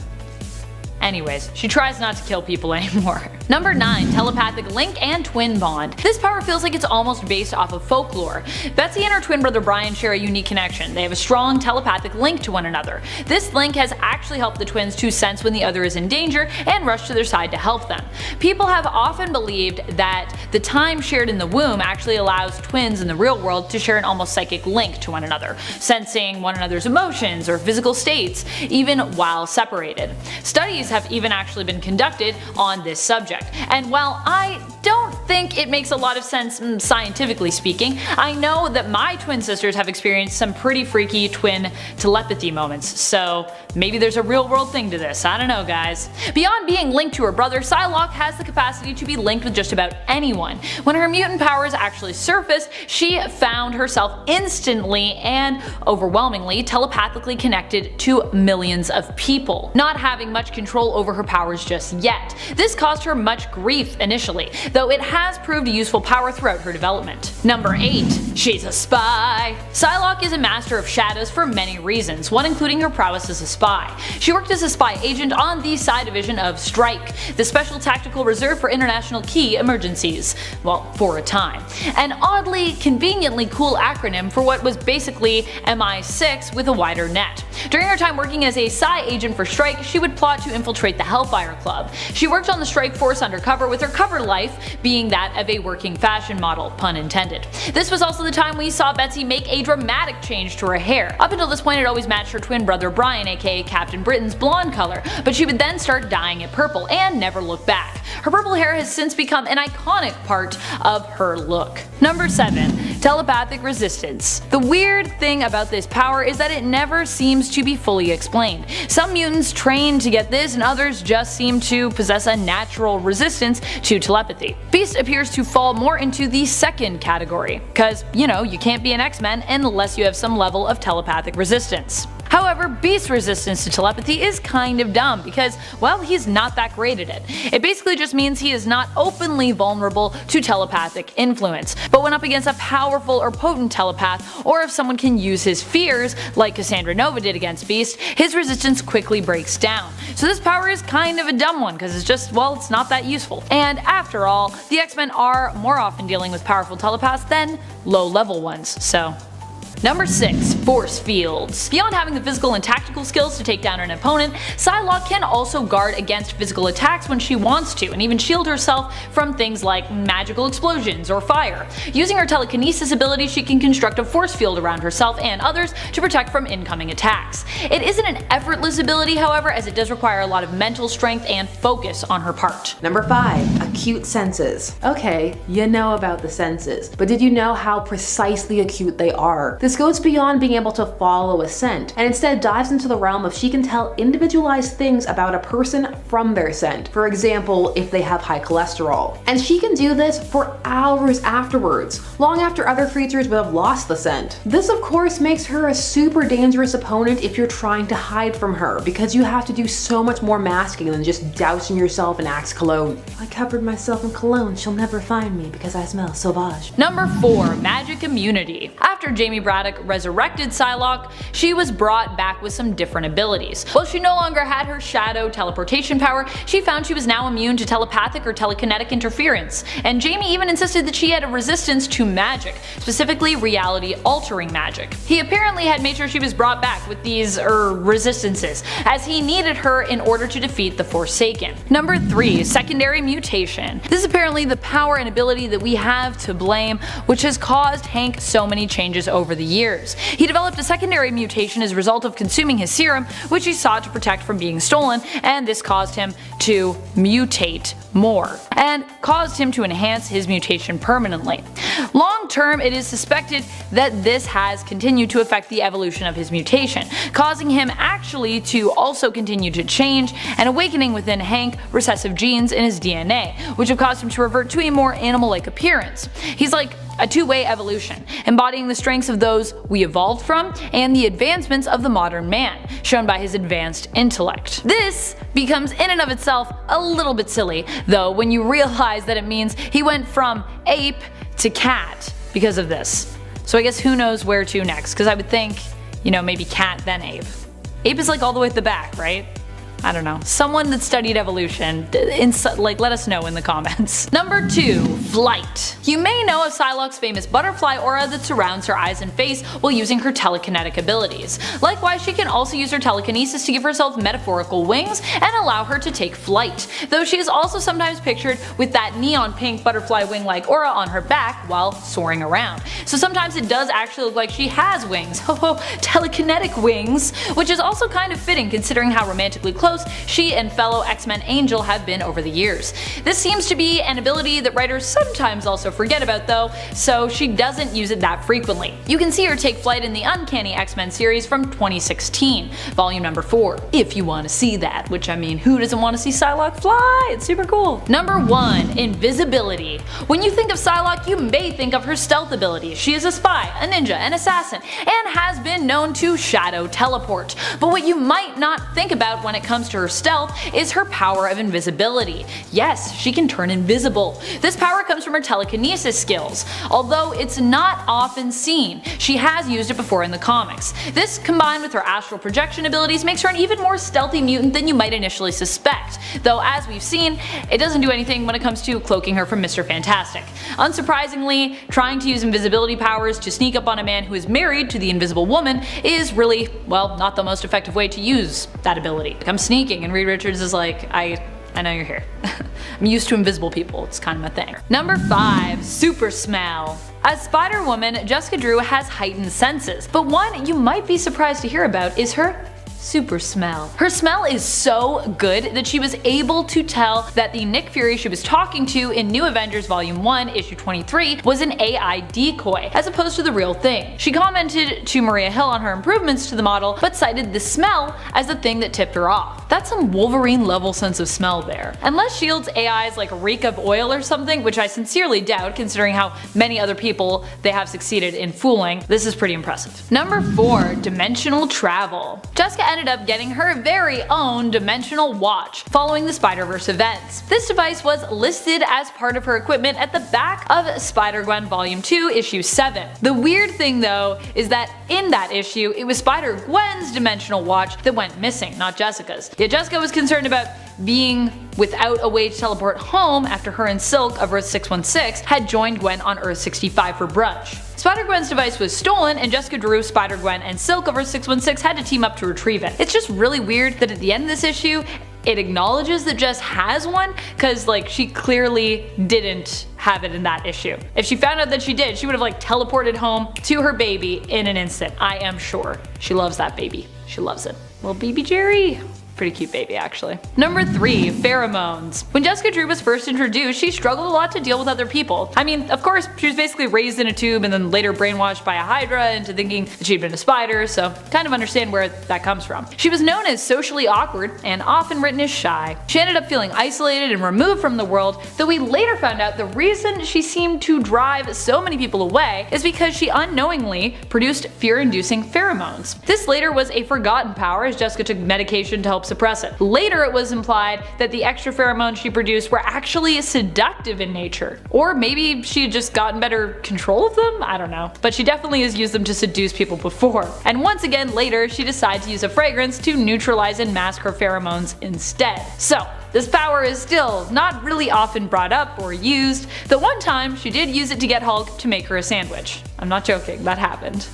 Anyways, she tries not to kill people anymore. Number 9, telepathic link and twin bond. This power feels like it's almost based off of folklore. Betsy and her twin brother Brian share a unique connection. They have a strong telepathic link to one another. This link has actually helped the twins to sense when the other is in danger and rush to their side to help them. People have often believed that the time shared in the womb actually allows twins in the real world to share an almost psychic link to one another, sensing one another's emotions or physical states, even while separated. Studies have even actually been conducted on this subject, and while I don't think it makes a lot of sense scientifically speaking. I know that my twin sisters have experienced some pretty freaky twin telepathy moments, so maybe there's a real world thing to this, I don't know guys. Beyond being linked to her brother, Psylocke has the capacity to be linked with just about anyone. When her mutant powers actually surfaced, she found herself instantly and overwhelmingly telepathically connected to millions of people, not having much control over her powers just yet. This caused her much grief initially, though it has proved a useful power throughout her development. Number 8. She's a spy. Psylocke is a master of shadows for many reasons, one including her prowess as a spy. She worked as a spy agent on the Psi division of Strike, the special tactical reserve for international key emergencies. Well, for a time. An oddly, conveniently cool acronym for what was basically MI6 with a wider net. During her time working as a Psi agent for Strike, she would plot to infiltrate the Hellfire Club. She worked on the Strike Force undercover, with her cover life being that of a working fashion model, pun intended. This was also the time we saw Betsy make a dramatic change to her hair. Up until this point it always matched her twin brother Brian, aka Captain Britain's blonde color, but she would then start dyeing it purple and never look back. Her purple hair has since become an iconic part of her look. Number 7. Telepathic resistance. The weird thing about this power is that it never seems to be fully explained. Some mutants train to get this and others just seem to possess a natural resistance to telepathy. Beast appears to fall more into the second category, cause you know, you can't be an X-Men unless you have some level of telepathic resistance. However, Beast's resistance to telepathy is kind of dumb because, well, he's not that great at it. It basically just means he is not openly vulnerable to telepathic influence, but when up against a powerful or potent telepath, or if someone can use his fears, like Cassandra Nova did against Beast, his resistance quickly breaks down. So this power is kind of a dumb one because it's just, well, it's not that useful. And after all, the X-Men are more often dealing with powerful telepaths than low-level ones, so. Number 6. Force fields. Beyond having the physical and tactical skills to take down an opponent, Psylocke can also guard against physical attacks when she wants to, and even shield herself from things like magical explosions or fire. Using her telekinesis ability, she can construct a force field around herself and others to protect from incoming attacks. It isn't an effortless ability, however, as it does require a lot of mental strength and focus on her part. Number 5. Acute senses. Okay, you know about the senses, but did you know how precisely acute they are? This goes beyond being able to follow a scent, and instead dives into the realm of she can tell individualized things about a person from their scent. For example, if they have high cholesterol. And she can do this for hours afterwards, long after other creatures would have lost the scent. This of course makes her a super dangerous opponent if you're trying to hide from her, because you have to do so much more masking than just dousing yourself in Axe cologne. I covered myself in cologne, she'll never find me because I smell sauvage. Number 4. Magic immunity. After Jamie Braddock resurrected Psylocke, she was brought back with some different abilities. While she no longer had her shadow teleportation power, she found she was now immune to telepathic or telekinetic interference, and Jamie even insisted that she had a resistance to magic, specifically reality-altering magic. He apparently had made sure she was brought back with these resistances, as he needed her in order to defeat the Forsaken. Number 3. Secondary mutation. This is apparently the power and ability that we have to blame, which has caused Hank so many changes over the years. He developed a secondary mutation as a result of consuming his serum, which he sought to protect from being stolen, and this caused him to mutate more, and caused him to enhance his mutation permanently. Long term, it is suspected that this has continued to affect the evolution of his mutation, causing him actually to also continue to change and awakening within Hank recessive genes in his DNA, which have caused him to revert to a more animal-like appearance. He's like a two-way evolution, embodying the strengths of those we evolved from and the advancements of the modern man, shown by his advanced intellect. This becomes in and of itself a little bit silly, though, when you realize that it means he went from ape to cat because of this. So I guess who knows where to next, because I would think, you know, maybe cat then ape. Ape is like all the way at the back, right? I don't know. Someone that studied evolution, let us know in the comments. Number 2. Flight. You may know of Psylocke's famous butterfly aura that surrounds her eyes and face while using her telekinetic abilities. Likewise, she can also use her telekinesis to give herself metaphorical wings and allow her to take flight, though she is also sometimes pictured with that neon pink butterfly wing-like aura on her back while soaring around. So sometimes it does actually look like she has wings, telekinetic wings, which is also kind of fitting considering how romantically close close she and fellow X-Men Angel have been over the years. This seems to be an ability that writers sometimes also forget about though, so she doesn't use it that frequently. You can see her take flight in the Uncanny X-Men series from 2016, volume number 4, if you want to see that, which I mean, who doesn't want to see Psylocke fly? It's super cool. Number 1. Invisibility. When you think of Psylocke, you may think of her stealth abilities. She is a spy, a ninja, an assassin, and has been known to shadow teleport. But what you might not think about when it comes to her stealth is her power of invisibility. Yes, she can turn invisible. This power comes from her telekinesis skills. Although it's not often seen, she has used it before in the comics. This, combined with her astral projection abilities, makes her an even more stealthy mutant than you might initially suspect, though as we've seen, it doesn't do anything when it comes to cloaking her from Mr. Fantastic. Unsurprisingly, trying to use invisibility powers to sneak up on a man who is married to the Invisible Woman is really, well, not the most effective way to use that ability. I'm sneaking and Reed Richards is like, I know you're here. I'm used to invisible people, it's kind of my thing. Number 5. Super Smell. As Spider-Woman, Jessica Drew has heightened senses, but one you might be surprised to hear about is her super smell. Her smell is so good that she was able to tell that the Nick Fury she was talking to in New Avengers Volume 1, Issue 23 was an AI decoy, as opposed to the real thing. She commented to Maria Hill on her improvements to the model, but cited the smell as the thing that tipped her off. That's some Wolverine level sense of smell there. Unless S.H.I.E.L.D.'s AIs like reek of oil or something, which I sincerely doubt considering how many other people they have succeeded in fooling, this is pretty impressive. Number 4. Dimensional travel. Jessica ended up getting her very own dimensional watch following the Spider-Verse events. This device was listed as part of her equipment at the back of Spider-Gwen Volume 2, Issue 7. The weird thing though is that in that issue, it was Spider-Gwen's dimensional watch that went missing, not Jessica's. Yet Jessica was concerned about being without a way to teleport home after her and Silk of Earth 616 had joined Gwen on Earth 65 for brunch. Spider-Gwen's device was stolen and Jessica Drew, Spider-Gwen, and Silk of Earth 616 had to team up to retrieve it. It's just really weird that at the end of this issue, it acknowledges that Jess has one, cause like she clearly didn't have it in that issue. If she found out that she did, she would have like teleported home to her baby in an instant. I am sure. She loves that baby. She loves it. Little baby Jerry. Pretty cute baby actually. Number 3. Pheromones. When Jessica Drew was first introduced, she struggled a lot to deal with other people. I mean, of course, she was basically raised in a tube and then later brainwashed by a Hydra into thinking that she'd been a spider, so kind of understand where that comes from. She was known as socially awkward and often written as shy. She ended up feeling isolated and removed from the world, though we later found out the reason she seemed to drive so many people away is because she unknowingly produced fear-inducing pheromones. This later was a forgotten power as Jessica took medication to help suppress it. Later it was implied that the extra pheromones she produced were actually seductive in nature. Or maybe she had just gotten better control of them? I don't know. But she definitely has used them to seduce people before. And once again later she decided to use a fragrance to neutralize and mask her pheromones instead. So this power is still not really often brought up or used, though one time she did use it to get Hulk to make her a sandwich. I'm not joking, that happened.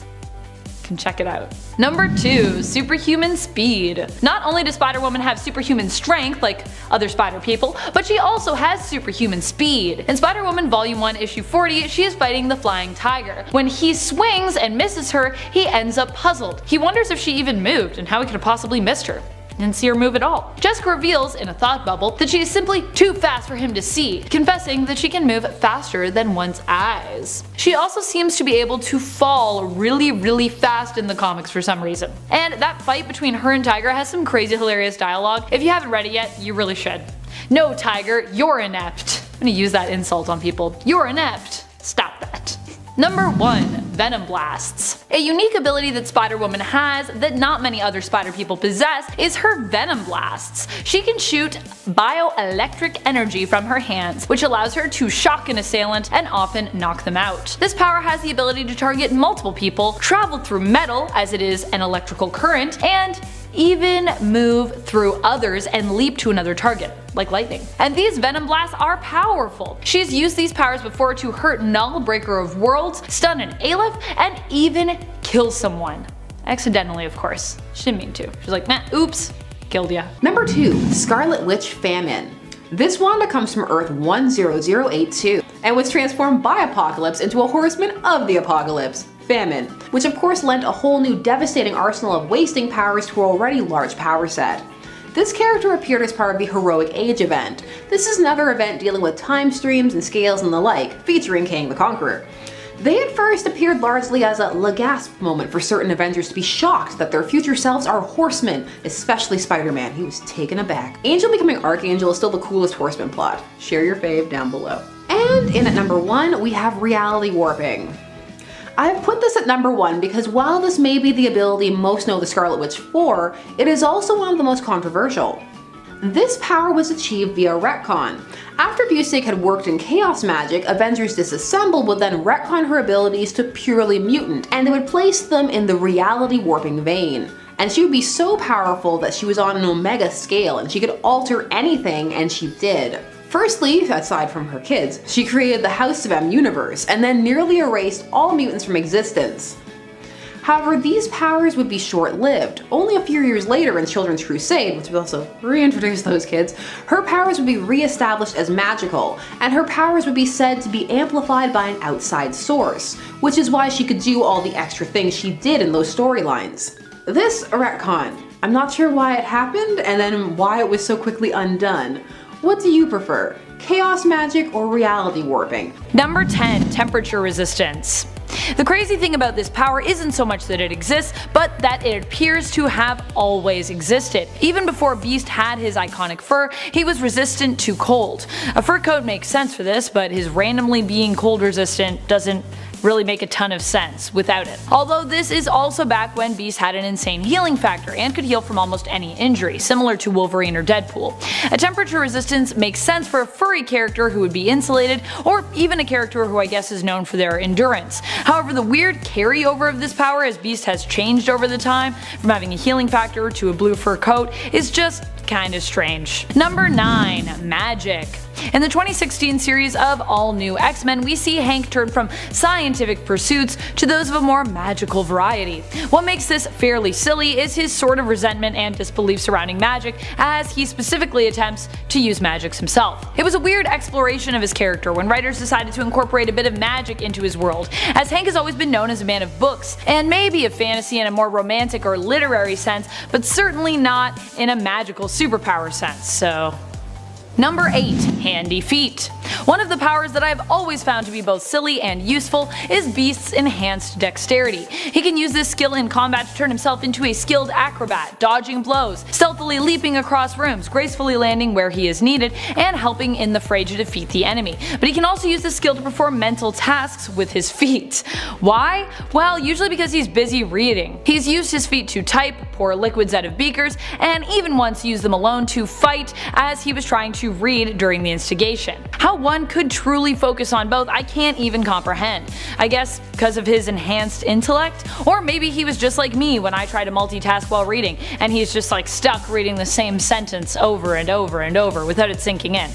Can check it out. Number 2. Superhuman speed. Not only does Spider-Woman have superhuman strength like other spider people, but she also has superhuman speed. In Spider-Woman Volume 1 Issue 40, she is fighting the Flying Tiger. When he swings and misses her, he ends up puzzled. He wonders if she even moved and how he could have possibly missed her. Didn't see her move at all. Jessica reveals in a thought bubble that she is simply too fast for him to see, confessing that she can move faster than one's eyes. She also seems to be able to fall really fast in the comics for some reason. And that fight between her and Tiger has some crazy hilarious dialogue. If you haven't read it yet, you really should. No, Tiger, you're inept. I'm gonna use that insult on people. You're inept. Stop that. Number 1. Venom Blasts. A unique ability that Spider-Woman has that not many other spider people possess is her Venom Blasts. She can shoot bioelectric energy from her hands, which allows her to shock an assailant and often knock them out. This power has the ability to target multiple people, travel through metal as it is an electrical current, and even move through others and leap to another target, like lightning. And these Venom Blasts are powerful. She's used these powers before to hurt Null, Breaker of Worlds, stun an Aleph, and even kill someone. Accidentally, of course. She didn't mean to. She's like, nah, oops, killed ya. Number 2. Scarlet Witch Famine. This Wanda comes from Earth 10082 and was transformed by Apocalypse into a horseman of the Apocalypse, Famine, which of course lent a whole new devastating arsenal of wasting powers to her already large power set. This character appeared as part of the Heroic Age event. This is another event dealing with time streams and scales and the like, featuring Kang the Conqueror. They at first appeared largely as a gasp moment for certain Avengers to be shocked that their future selves are horsemen, especially Spider-Man. He was taken aback. Angel becoming Archangel is still the coolest horseman plot. Share your fave down below. And in at number 1, we have reality warping. I've put this at number 1 because while this may be the ability most know the Scarlet Witch for, it is also one of the most controversial. This power was achieved via retcon. After Busiek had worked in chaos magic, Avengers Disassembled would then retcon her abilities to purely mutant, and they would place them in the reality warping vein. And she would be so powerful that she was on an omega scale and she could alter anything, and she did. Firstly, aside from her kids, she created the House of M universe and then nearly erased all mutants from existence. However, these powers would be short-lived. Only a few years later in Children's Crusade, which would also reintroduce those kids, her powers would be re-established as magical, and her powers would be said to be amplified by an outside source, which is why she could do all the extra things she did in those storylines. This retcon, I'm not sure why it happened and then why it was so quickly undone. What do you prefer? Chaos magic or reality warping? Number 10, temperature resistance. The crazy thing about this power isn't so much that it exists, but that it appears to have always existed. Even before Beast had his iconic fur, he was resistant to cold. A fur coat makes sense for this, but his randomly being cold resistant doesn't really make a ton of sense without it. Although this is also back when Beast had an insane healing factor and could heal from almost any injury, similar to Wolverine or Deadpool. A temperature resistance makes sense for a furry character who would be insulated, or even a character who I guess is known for their endurance. However, the weird carryover of this power as Beast has changed over the time, from having a healing factor to a blue fur coat, is just kinda strange. Number 9, magic. In the 2016 series of All New X-Men, we see Hank turn from scientific pursuits to those of a more magical variety. What makes this fairly silly is his sort of resentment and disbelief surrounding magic, as he specifically attempts to use magic himself. It was a weird exploration of his character when writers decided to incorporate a bit of magic into his world, as Hank has always been known as a man of books, and maybe of fantasy in a more romantic or literary sense, but certainly not in a magical superpower sense, so... Number 8, handy feet. One of the powers that I have always found to be both silly and useful is Beast's enhanced dexterity. He can use this skill in combat to turn himself into a skilled acrobat, dodging blows, stealthily leaping across rooms, gracefully landing where he is needed, and helping in the fray to defeat the enemy. But he can also use this skill to perform mental tasks with his feet. Why? Well, usually because he's busy reading. He's used his feet to type, pour liquids out of beakers, and even once used them alone to fight as he was trying to read during the instigation. How one could truly focus on both, I can't even comprehend. I guess because of his enhanced intellect? Or maybe he was just like me when I try to multitask while reading, and he's just like stuck reading the same sentence over and over and over without it sinking in.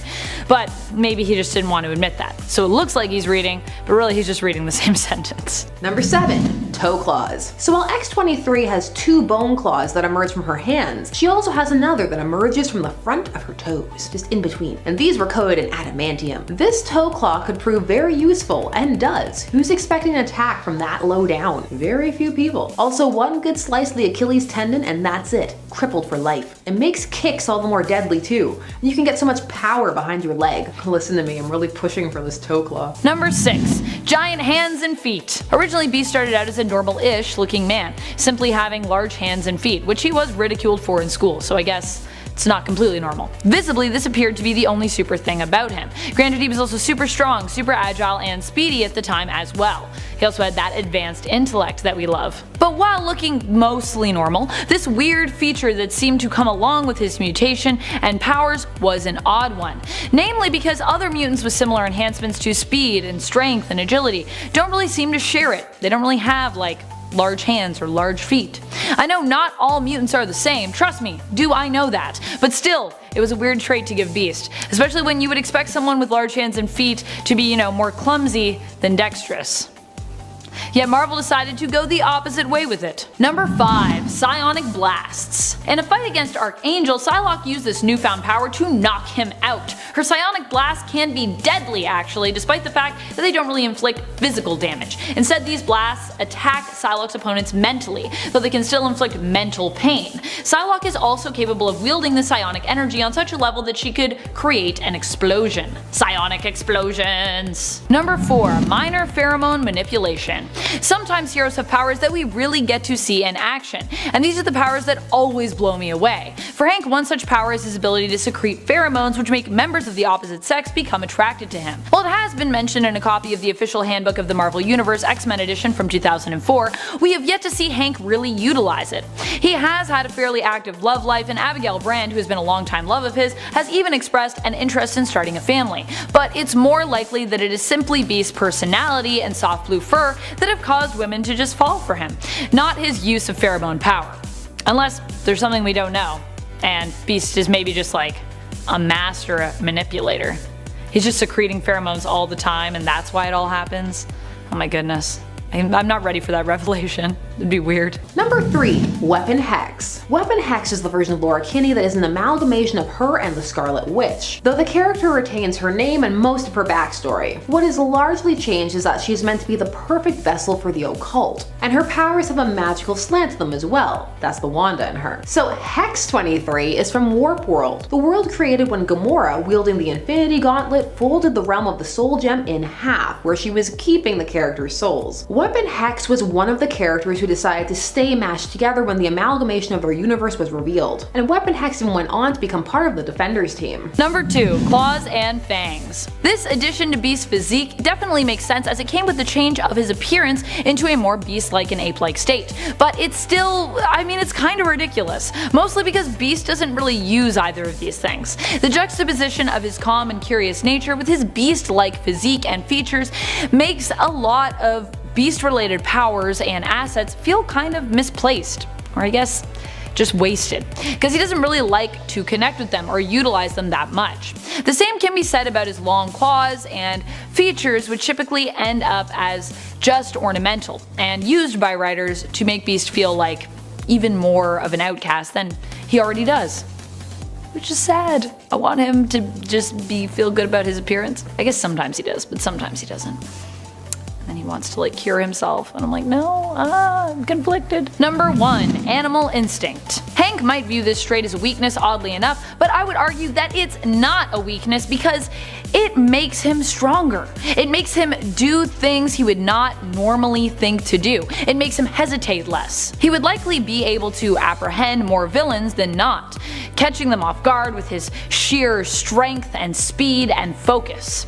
But maybe he just didn't want to admit that. So it looks like he's reading, but really he's just reading the same sentence. Number 7, toe claws. So while X-23 has 2 bone claws that emerge from her hands, she also has another that emerges from the front of her toes, just in between. And these were coated in adamantium. This toe claw could prove very useful, and does. Who's expecting an attack from that low down? Very few people. Also, one good slice of the Achilles tendon and that's it. Crippled for life. It makes kicks all the more deadly too. You can get so much power behind your leg. Listen to me, I'm really pushing for this toe claw. Number 6, giant hands and feet. Originally, Beast started out as a normal-ish looking man, simply having large hands and feet, which he was ridiculed for in school, so I guess it's not completely normal. Visibly, this appeared to be the only super thing about him. Granted, he was also super strong, super agile, and speedy at the time as well. He also had that advanced intellect that we love. But while looking mostly normal, this weird feature that seemed to come along with his mutation and powers was an odd one. Namely because other mutants with similar enhancements to speed and strength and agility don't really seem to share it. They don't really have like large hands or large feet. I know not all mutants are the same, trust me, do I know that, but still, it was a weird trait to give Beast, especially when you would expect someone with large hands and feet to be, more clumsy than dexterous. Yet Marvel decided to go the opposite way with it. Number 5, Psionic Blasts. In a fight against Archangel, Psylocke used this newfound power to knock him out. Her Psionic Blasts can be deadly actually, despite the fact that they don't really inflict physical damage. Instead, these blasts attack Psylocke's opponents mentally, though they can still inflict mental pain. Psylocke is also capable of wielding the psionic energy on such a level that she could create an explosion. Psionic explosions! Number 4. Minor pheromone manipulation. Sometimes heroes have powers that we really get to see in action, and these are the powers that always blow me away. For Hank, one such power is his ability to secrete pheromones which make members of the opposite sex become attracted to him. While it has been mentioned in a copy of the official handbook of the Marvel Universe X-Men edition from 2004, we have yet to see Hank really utilize it. He has had a fairly active love life, and Abigail Brand, who has been a longtime love of his, has even expressed an interest in starting a family. But it's more likely that it is simply Beast's personality and soft blue fur that have caused women to just fall for him, not his use of pheromone power. Unless there's something we don't know, and Beast is maybe just like a master manipulator. He's just secreting pheromones all the time and that's why it all happens. Oh my goodness. I'm not ready for that revelation. It'd be weird. Number 3. Weapon Hex. Weapon Hex is the version of Laura Kinney that is an amalgamation of her and the Scarlet Witch, though the character retains her name and most of her backstory. What is largely changed is that she's meant to be the perfect vessel for the occult, and her powers have a magical slant to them as well. That's the Wanda in her. So Hex 23 is from Warp World, the world created when Gamora, wielding the Infinity Gauntlet, folded the realm of the Soul Gem in half, where she was keeping the character's souls. Weapon Hex was one of the characters who decided to stay mashed together when the amalgamation of their universe was revealed, and Weapon Hex even went on to become part of the Defenders team. Number 2. Claws and Fangs. This addition to Beast's physique definitely makes sense as it came with the change of his appearance into a more beast-like and ape-like state, but it's still, it's kinda ridiculous, mostly because Beast doesn't really use either of these things. The juxtaposition of his calm and curious nature with his beast-like physique and features makes a lot of Beast-related powers and assets feel kind of misplaced, or I guess just wasted, because he doesn't really like to connect with them or utilize them that much. The same can be said about his long claws and features, which typically end up as just ornamental and used by writers to make Beast feel like even more of an outcast than he already does. Which is sad. I want him to just feel good about his appearance. I guess sometimes he does, but sometimes he doesn't. And he wants to cure himself, and I'm like, no, I'm conflicted. Number 1. Animal Instinct. Hank might view this trait as a weakness, oddly enough, but I would argue that it's not a weakness because it makes him stronger. It makes him do things he would not normally think to do. It makes him hesitate less. He would likely be able to apprehend more villains than not, catching them off guard with his sheer strength and speed and focus.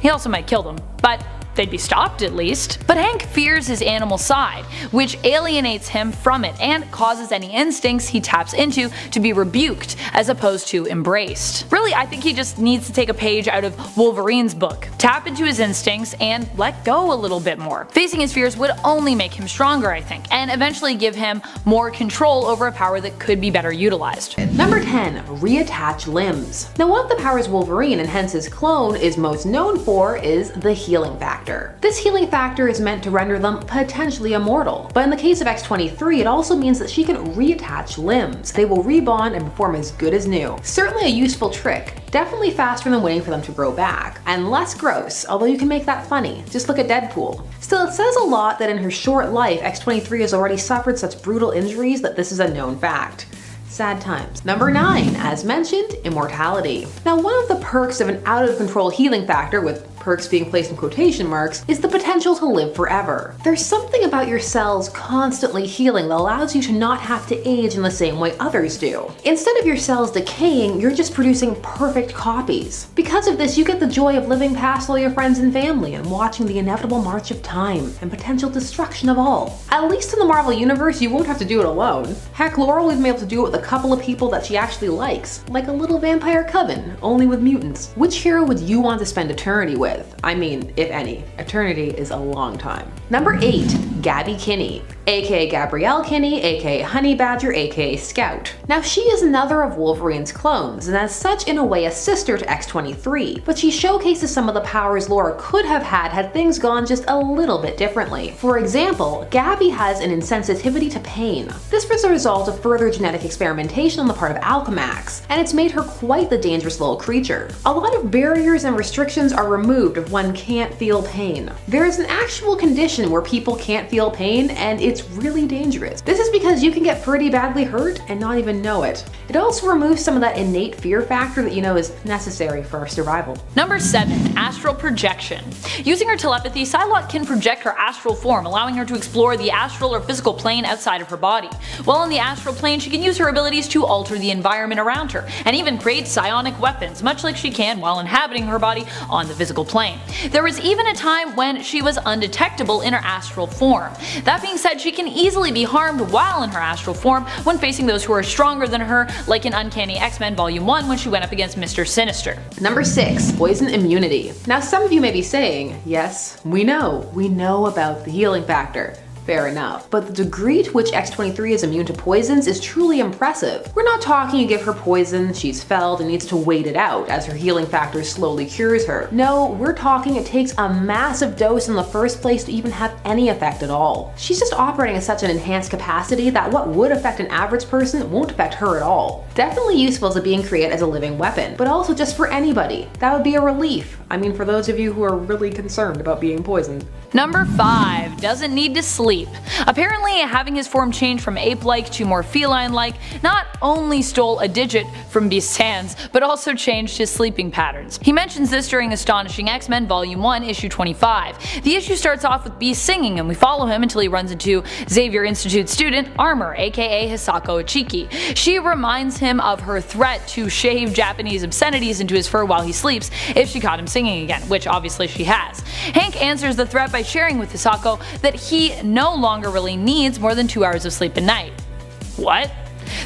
He also might kill them, but they'd be stopped at least. But Hank fears his animal side, which alienates him from it and causes any instincts he taps into to be rebuked as opposed to embraced. Really, I think he just needs to take a page out of Wolverine's book, tap into his instincts, and let go a little bit more. Facing his fears would only make him stronger, I think, and eventually give him more control over a power that could be better utilized. Number 10. Reattach limbs. Now, one of the powers Wolverine, and hence his clone, is most known for is the healing factor. This healing factor is meant to render them potentially immortal, but in the case of X-23 it also means that she can reattach limbs. They will rebond and perform as good as new. Certainly a useful trick, definitely faster than waiting for them to grow back, and less gross, although you can make that funny. Just look at Deadpool. Still, it says a lot that in her short life X-23 has already suffered such brutal injuries that this is a known fact. Sad times. Number 9, as mentioned, immortality. Now, one of the perks of an out-of-control healing factor, with perks being placed in quotation marks, is the potential to live forever. There's something about your cells constantly healing that allows you to not have to age in the same way others do. Instead of your cells decaying, you're just producing perfect copies. Because of this, you get the joy of living past all your friends and family and watching the inevitable march of time and potential destruction of all. At least in the Marvel Universe, you won't have to do it alone. Heck, Laura will even be able to do it with a couple of people that she actually likes, like a little vampire coven, only with mutants. Which hero would you want to spend eternity with? If any. Eternity is a long time. Number 8, Gabby Kinney, aka Gabrielle Kinney, aka Honey Badger, aka Scout. Now, she is another of Wolverine's clones, and as such in a way a sister to X-23, but she showcases some of the powers Laura could have had things gone just a little bit differently. For example, Gabby has an insensitivity to pain. This was a result of further genetic experimentation on the part of Alchemax, and it's made her quite the dangerous little creature. A lot of barriers and restrictions are removed improved if one can't feel pain. There is an actual condition where people can't feel pain, and it's really dangerous. This is because you can get pretty badly hurt and not even know it. It also removes some of that innate fear factor that you know is necessary for our survival. Number 7. Astral projection. Using her telepathy, Psylocke can project her astral form, allowing her to explore the astral or physical plane outside of her body. While in the astral plane, she can use her abilities to alter the environment around her, and even create psionic weapons, much like she can while inhabiting her body on the physical plane. There was even a time when she was undetectable in her astral form. That being said, she can easily be harmed while in her astral form when facing those who are stronger than her, like in Uncanny X-Men Volume 1 when she went up against Mr. Sinister. Number 6. Poison immunity. Now some of you may be saying, yes, we know about the healing factor. Fair enough. But the degree to which X-23 is immune to poisons is truly impressive. We're not talking you give her poison, she's felled, and needs to wait it out as her healing factor slowly cures her. No, we're talking it takes a massive dose in the first place to even have any effect at all. She's just operating at such an enhanced capacity that what would affect an average person won't affect her at all. Definitely useful as a being created as a living weapon, but also just for anybody. That would be a relief. I mean, for those of you who are really concerned about being poisoned. Number 5. Doesn't need to sleep. Apparently, having his form change from ape-like to more feline-like not only stole a digit from Beast's hands, but also changed his sleeping patterns. He mentions this during Astonishing X-Men Volume 1, Issue 25. The issue starts off with Beast singing, and we follow him until he runs into Xavier Institute student Armor, aka Hisako Ichiki. She reminds him of her threat to shave Japanese obscenities into his fur while he sleeps if she caught him singing again, which obviously she has. Hank answers the threat by sharing with Hisako that he no longer really needs more than 2 hours of sleep a night. What?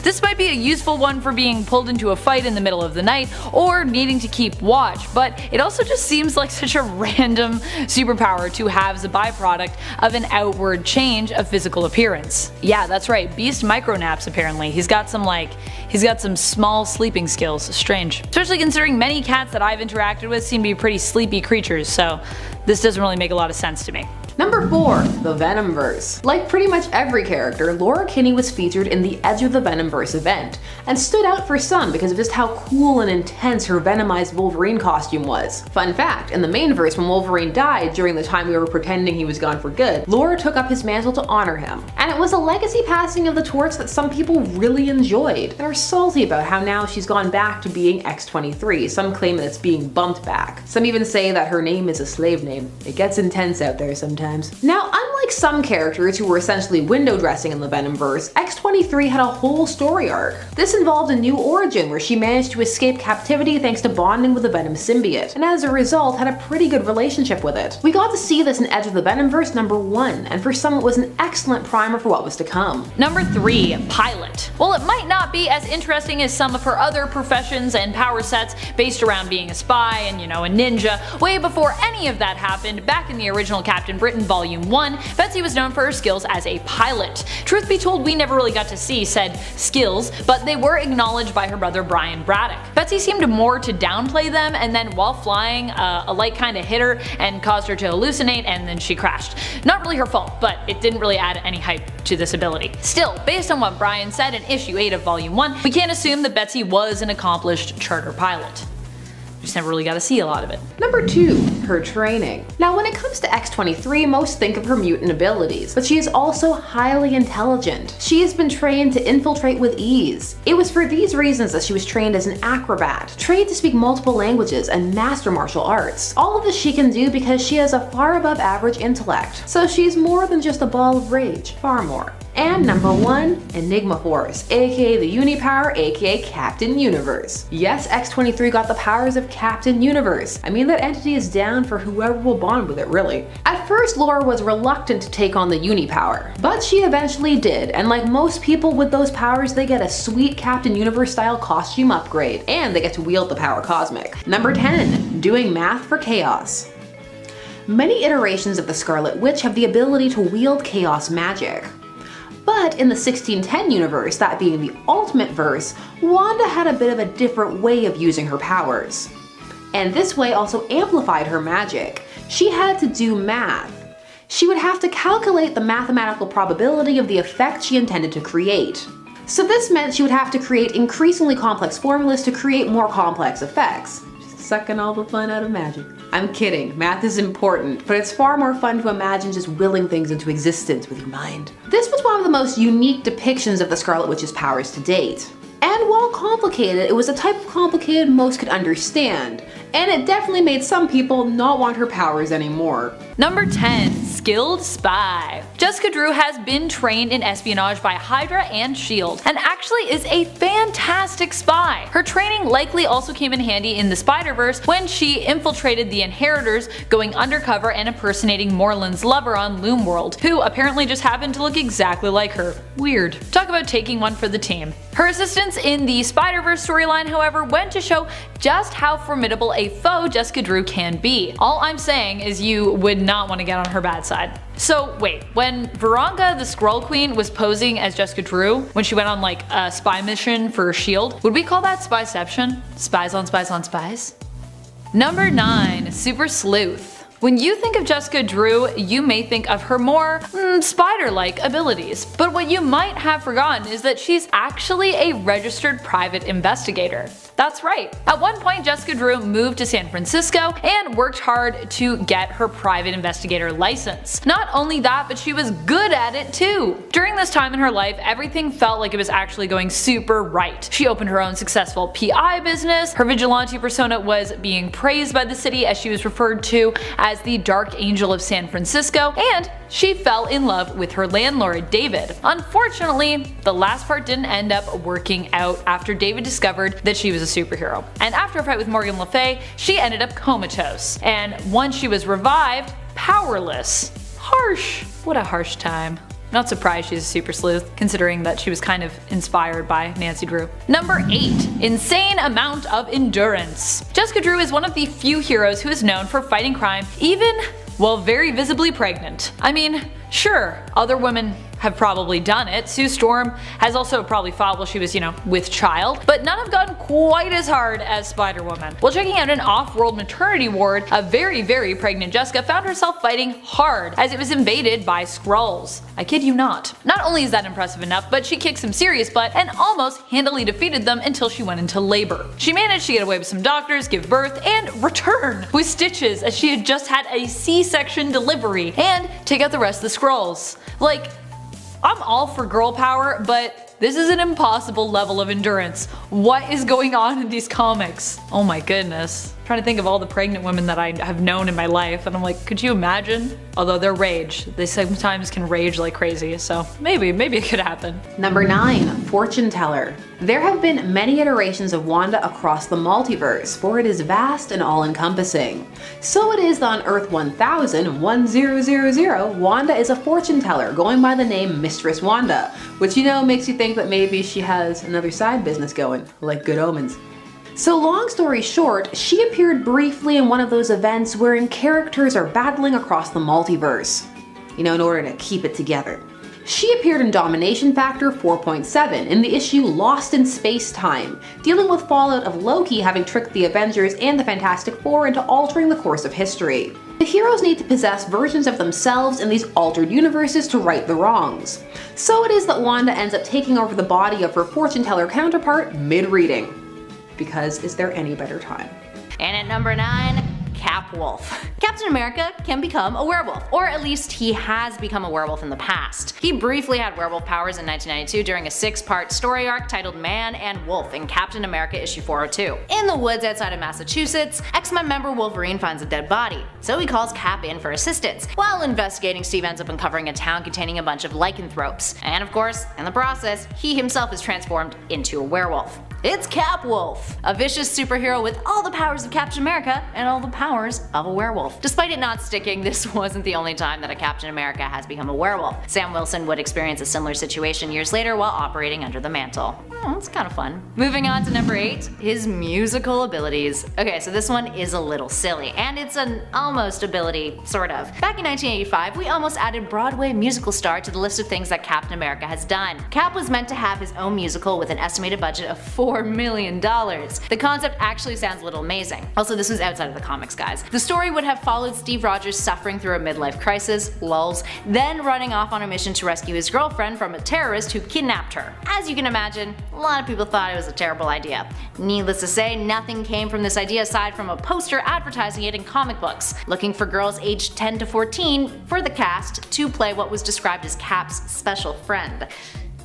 This might be a useful one for being pulled into a fight in the middle of the night or needing to keep watch, but it also just seems like such a random superpower to have as a byproduct of an outward change of physical appearance. Yeah, that's right, Beast micronaps apparently. He's got some small sleeping skills. Strange. Especially considering many cats that I've interacted with seem to be pretty sleepy creatures, so this doesn't really make a lot of sense to me. Number 4. The Venomverse. Like pretty much every character, Laura Kinney was featured in the Edge of the Venomverse event, and stood out for some because of just how cool and intense her Venomized Wolverine costume was. Fun fact, in the main verse when Wolverine died during the time we were pretending he was gone for good, Laura took up his mantle to honor him. And it was a legacy passing of the torch that some people really enjoyed, and are salty about how now she's gone back to being X-23. Some claim that it's being bumped back. Some even say that her name is a slave name. It gets intense out there sometimes. Now, unlike some characters who were essentially window dressing in the Venomverse, X-23 had a whole story arc. This involved a new origin where she managed to escape captivity thanks to bonding with the Venom symbiote, and as a result had a pretty good relationship with it. We got to see this in Edge of the Venomverse number 1, and for some it was an excellent primer for what was to come. Number 3. Pilot. While it might not be as interesting as some of her other professions and power sets based around being a spy and, a ninja, way before any of that happened, back in the original Captain Britain Volume 1, Betsy was known for her skills as a pilot. Truth be told, we never really got to see said skills, but they were acknowledged by her brother Brian Braddock. Betsy seemed more to downplay them, and then while flying, a light kinda hit her and caused her to hallucinate, and then she crashed. Not really her fault, but it didn't really add any hype to this ability. Still, based on what Brian said in issue 8 of Volume 1, we can't assume that Betsy was an accomplished charter pilot. Just never really got to see a lot of it. Number 2. Her training. Now when it comes to X-23, most think of her mutant abilities, but she is also highly intelligent. She has been trained to infiltrate with ease. It was for these reasons that she was trained as an acrobat, trained to speak multiple languages and master martial arts. All of this she can do because she has a far above average intellect, so she's more than just a ball of rage, far more. And number 1, Enigma Force, aka the Unipower, aka Captain Universe. Yes, X-23 got the powers of Captain Universe. I mean, that entity is down for whoever will bond with it, really. At first, Laura was reluctant to take on the Unipower, but she eventually did, and like most people with those powers, they get a sweet Captain Universe style costume upgrade, and they get to wield the power cosmic. Number 10, doing math for chaos. Many iterations of the Scarlet Witch have the ability to wield chaos magic. But in the 1610 universe, that being the Ultimate Verse, Wanda had a bit of a different way of using her powers. And this way also amplified her magic. She had to do math. She would have to calculate the mathematical probability of the effect she intended to create. So this meant she would have to create increasingly complex formulas to create more complex effects. Just sucking all the fun out of magic. I'm kidding, math is important, but it's far more fun to imagine just willing things into existence with your mind. This was one of the most unique depictions of the Scarlet Witch's powers to date. And while complicated, it was a type of complicated most could understand, and it definitely made some people not want her powers anymore. Number 10. Skilled Spy. Jessica Drew has been trained in espionage by Hydra and S.H.I.E.L.D. and actually is a fantastic spy. Her training likely also came in handy in the Spider-Verse when she infiltrated the Inheritors, going undercover and impersonating Morland's lover on Loomworld, who apparently just happened to look exactly like her. Weird. Talk about taking one for the team. Her assistance in the Spider-Verse storyline, however, went to show just how formidable a foe Jessica Drew can be. All I'm saying is you would not want to get on her bad side. So wait, when Veronica the Skrull Queen was posing as Jessica Drew, when she went on like a spy mission for S.H.I.E.L.D., would we call that spyception? Spies on spies on spies? Number 9. Super Sleuth. When you think of Jessica Drew, you may think of her more spider-like abilities, but what you might have forgotten is that she's actually a registered private investigator. That's right. At one point, Jessica Drew moved to San Francisco and worked hard to get her private investigator license. Not only that, but she was good at it too. During this time in her life, everything felt like it was actually going super right. She opened her own successful PI business, her vigilante persona was being praised by the city as she was referred to as the Dark Angel of San Francisco, and she fell in love with her landlord, David. Unfortunately, the last part didn't end up working out after David discovered that she was a superhero. And after a fight with Morgan Le Fay, she ended up comatose. And once she was revived, powerless. Harsh. What a harsh time. Not surprised she's a super sleuth, considering that she was kind of inspired by Nancy Drew. Number 8. Insane amount of endurance. Jessica Drew is one of the few heroes who is known for fighting crime even while very visibly pregnant. I mean, sure, other women have probably done it. Sue Storm has also probably fought while she was, with child, but none have gotten quite as hard as Spider-Woman. While checking out an off-world maternity ward, a very, very pregnant Jessica found herself fighting hard as it was invaded by Skrulls. I kid you not. Not only is that impressive enough, but she kicked some serious butt and almost handily defeated them until she went into labor. She managed to get away with some doctors, give birth, and return with stitches as she had just had a C-section delivery and take out the rest of the Skrulls. Like, I'm all for girl power, but this is an impossible level of endurance. What is going on in these comics? Oh my goodness. I'm trying to think of all the pregnant women that I have known in my life, and I'm like, could you imagine? Although they're rage. They sometimes can rage like crazy, so maybe it could happen. Number 9. Fortune Teller. There have been many iterations of Wanda across the multiverse, for it is vast and all-encompassing. So it is that on Earth 1000, Wanda is a fortune teller going by the name Mistress Wanda, which makes you think that maybe she has another side business going, like Good Omens. So long story short, she appeared briefly in one of those events wherein characters are battling across the multiverse, in order to keep it together. She appeared in Domination Factor 4.7 in the issue Lost in Space-Time, dealing with fallout of Loki having tricked the Avengers and the Fantastic Four into altering the course of history. The heroes need to possess versions of themselves in these altered universes to right the wrongs. So it is that Wanda ends up taking over the body of her fortune teller counterpart mid-reading. Because is there any better time? And at number 9, Cap Wolf. Captain America can become a werewolf, or at least he has become a werewolf in the past. He briefly had werewolf powers in 1992 during a 6-part story arc titled Man and Wolf in Captain America issue 402. In the woods outside of Massachusetts, X-Men member Wolverine finds a dead body, so he calls Cap in for assistance. While investigating, Steve ends up uncovering a town containing a bunch of lycanthropes, and of course, in the process, he himself is transformed into a werewolf. It's Cap Wolf, a vicious superhero with all the powers of Captain America and all the powers of a werewolf. Despite it not sticking, this wasn't the only time that a Captain America has become a werewolf. Sam Wilson would experience a similar situation years later while operating under the mantle. It's kind of fun. Moving on to number 8, his musical abilities. Okay, so this one is a little silly, and it's an almost ability, sort of. Back in 1985, we almost added Broadway musical star to the list of things that Captain America has done. Cap was meant to have his own musical with an estimated budget of $4 $4 million. The concept actually sounds a little amazing. Also, this was outside of the comics, guys. The story would have followed Steve Rogers suffering through a midlife crisis, lulz, then running off on a mission to rescue his girlfriend from a terrorist who kidnapped her. As you can imagine, a lot of people thought it was a terrible idea. Needless to say, nothing came from this idea aside from a poster advertising it in comic books, looking for girls aged 10 to 14 for the cast to play what was described as Cap's special friend.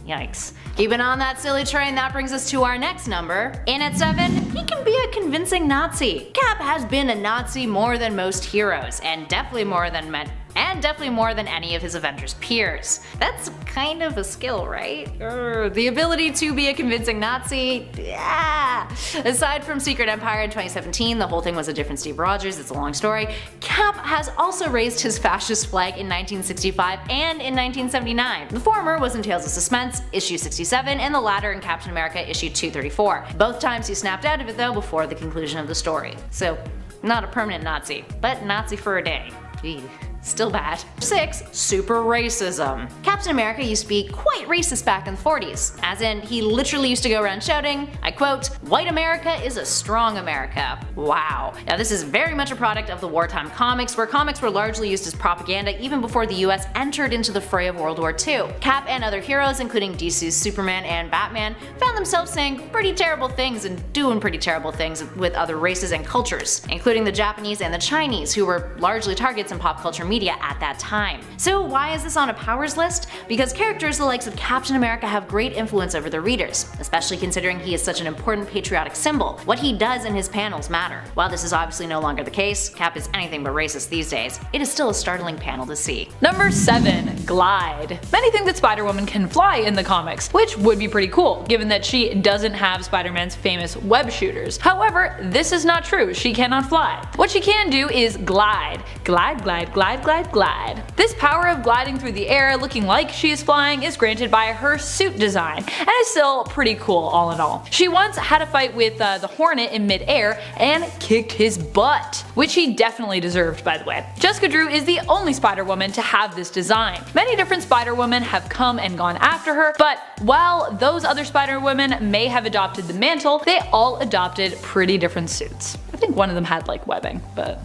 Yikes. Keeping on that silly train, that brings us to our next number. In at 7, he can be a convincing Nazi. Cap has been a Nazi more than most heroes, and definitely more than any of his Avengers peers. That's kind of a skill, right? The ability to be a convincing Nazi, yeah. Aside from Secret Empire in 2017, the whole thing was a different Steve Rogers, it's a long story. Cap has also raised his fascist flag in 1965 and in 1979. The former was in Tales of Suspense, issue 67, and the latter in Captain America, issue 234. Both times he snapped out of it though before the conclusion of the story. So, not a permanent Nazi, but Nazi for a day. Eesh. Still bad. 6. Super racism. Captain America used to be quite racist back in the 40s, as in he literally used to go around shouting, I quote, "White America is a strong America." Wow. Now this is very much a product of the wartime comics, where comics were largely used as propaganda even before the US entered into the fray of World War II. Cap and other heroes, including DC's Superman and Batman, found themselves saying pretty terrible things and doing pretty terrible things with other races and cultures, including the Japanese and the Chinese, who were largely targets in pop culture media at that time. So why is this on a powers list? Because characters the likes of Captain America have great influence over their readers, especially considering he is such an important patriotic symbol. What he does in his panels matter. While this is obviously no longer the case, Cap is anything but racist these days, it is still a startling panel to see. Number 7. Glide. Many think that Spider-Woman can fly in the comics, which would be pretty cool, given that she doesn't have Spider-Man's famous web shooters. However, this is not true, she cannot fly. What she can do is glide. Glide, glide, glide, glide, glide. This power of gliding through the air looking like she is flying is granted by her suit design, and is still pretty cool all in all. She once had a fight with the Hornet in mid-air and kicked his butt, which he definitely deserved, by the way. Jessica Drew is the only Spider-Woman to have this design. Many different Spider-Women have come and gone after her, but while those other Spider-Women may have adopted the mantle, they all adopted pretty different suits. I think one of them had like webbing, but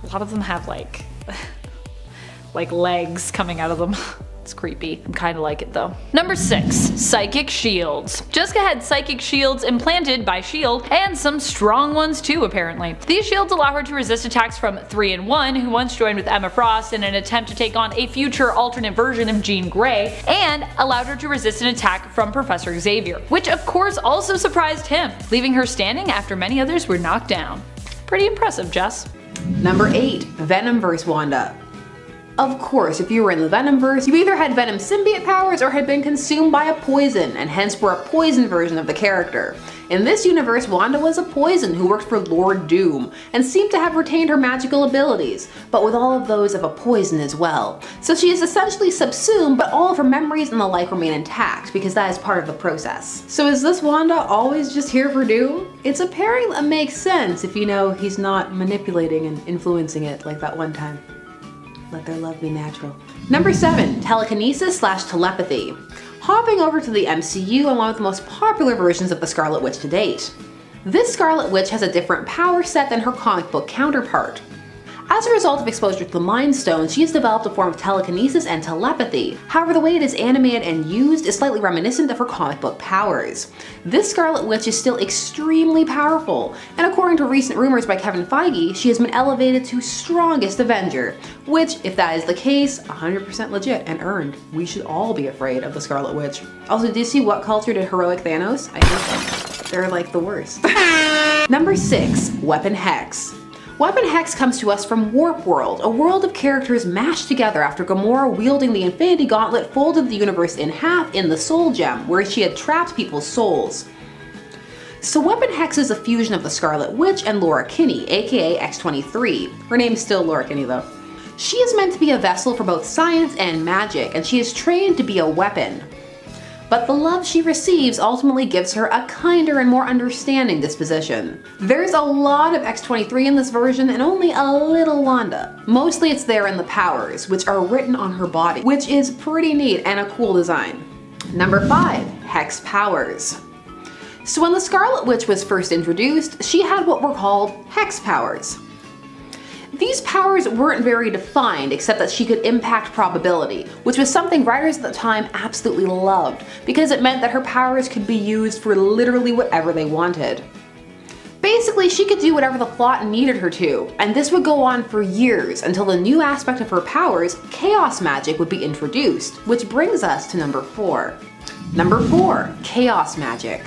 a lot of them have like legs coming out of them. It's creepy. I kinda like it though. Number 6. Psychic shields. Jessica had psychic shields implanted by S.H.I.E.L.D. and some strong ones too apparently. These shields allow her to resist attacks from 3-in-1, who once joined with Emma Frost in an attempt to take on a future alternate version of Jean Grey, and allowed her to resist an attack from Professor Xavier, which of course also surprised him, leaving her standing after many others were knocked down. Pretty impressive, Jess. Number 8. Venom vs. Wanda. Of course, if you were in the Venomverse, you either had Venom symbiote powers or had been consumed by a poison, and hence were a poison version of the character. In this universe, Wanda was a poison who worked for Lord Doom, and seemed to have retained her magical abilities, but with all of those of a poison as well. So she is essentially subsumed, but all of her memories and the like remain intact, because that is part of the process. So is this Wanda always just here for Doom? It's a pairing that makes sense if you know he's not manipulating and influencing it like that one time. Let their love be natural. Number 7. Telekinesis/telepathy. Hopping over to the MCU and one of the most popular versions of the Scarlet Witch to date. This Scarlet Witch has a different power set than her comic book counterpart. As a result of exposure to the Mind Stone, she has developed a form of telekinesis and telepathy. However, the way it is animated and used is slightly reminiscent of her comic book powers. This Scarlet Witch is still extremely powerful, and according to recent rumors by Kevin Feige, she has been elevated to Strongest Avenger, which, if that is the case, 100% legit and earned. We should all be afraid of the Scarlet Witch. Also, did you see what culture did heroic Thanos? I hate them. They're like the worst. Number 6. Weapon Hex. Weapon Hex comes to us from Warp World, a world of characters mashed together after Gamora, wielding the Infinity Gauntlet, folded the universe in half in the Soul Gem, where she had trapped people's souls. So Weapon Hex is a fusion of the Scarlet Witch and Laura Kinney, aka X-23. Her name is still Laura Kinney though. She is meant to be a vessel for both science and magic, and she is trained to be a weapon. But the love she receives ultimately gives her a kinder and more understanding disposition. There's a lot of X-23 in this version and only a little Wanda. Mostly it's there in the powers, which are written on her body, which is pretty neat and a cool design. Number 5. Hex powers. So when the Scarlet Witch was first introduced, she had what were called hex powers. These powers weren't very defined, except that she could impact probability, which was something writers at the time absolutely loved, because it meant that her powers could be used for literally whatever they wanted. Basically, she could do whatever the plot needed her to, and this would go on for years until the new aspect of her powers, chaos magic, would be introduced, which brings us to number 4. Number 4, chaos magic.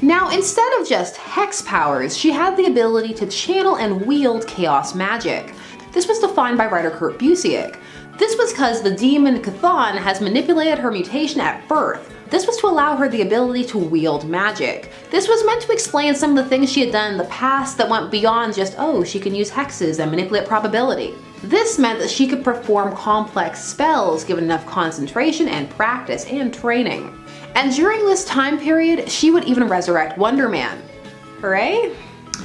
Now, instead of just hex powers, she had the ability to channel and wield chaos magic. This was defined by writer Kurt Busiek. This was because the demon Chthon has manipulated her mutation at birth. This was to allow her the ability to wield magic. This was meant to explain some of the things she had done in the past that went beyond just, oh, she can use hexes and manipulate probability. This meant that she could perform complex spells given enough concentration and practice and training. And during this time period, she would even resurrect Wonder Man. Hooray!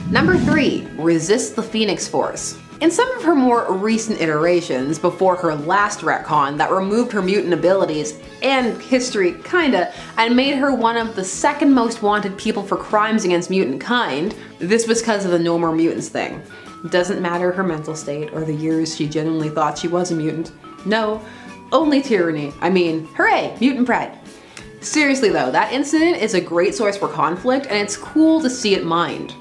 Number 3, resist the Phoenix Force. In some of her more recent iterations, before her last retcon that removed her mutant abilities and history kinda, and made her one of the second most wanted people for crimes against mutant kind, this was because of the no more mutants thing. Doesn't matter her mental state or the years she genuinely thought she was a mutant. No, only tyranny. I mean, hooray, mutant pride. Seriously though, that incident is a great source for conflict and it's cool to see it mined.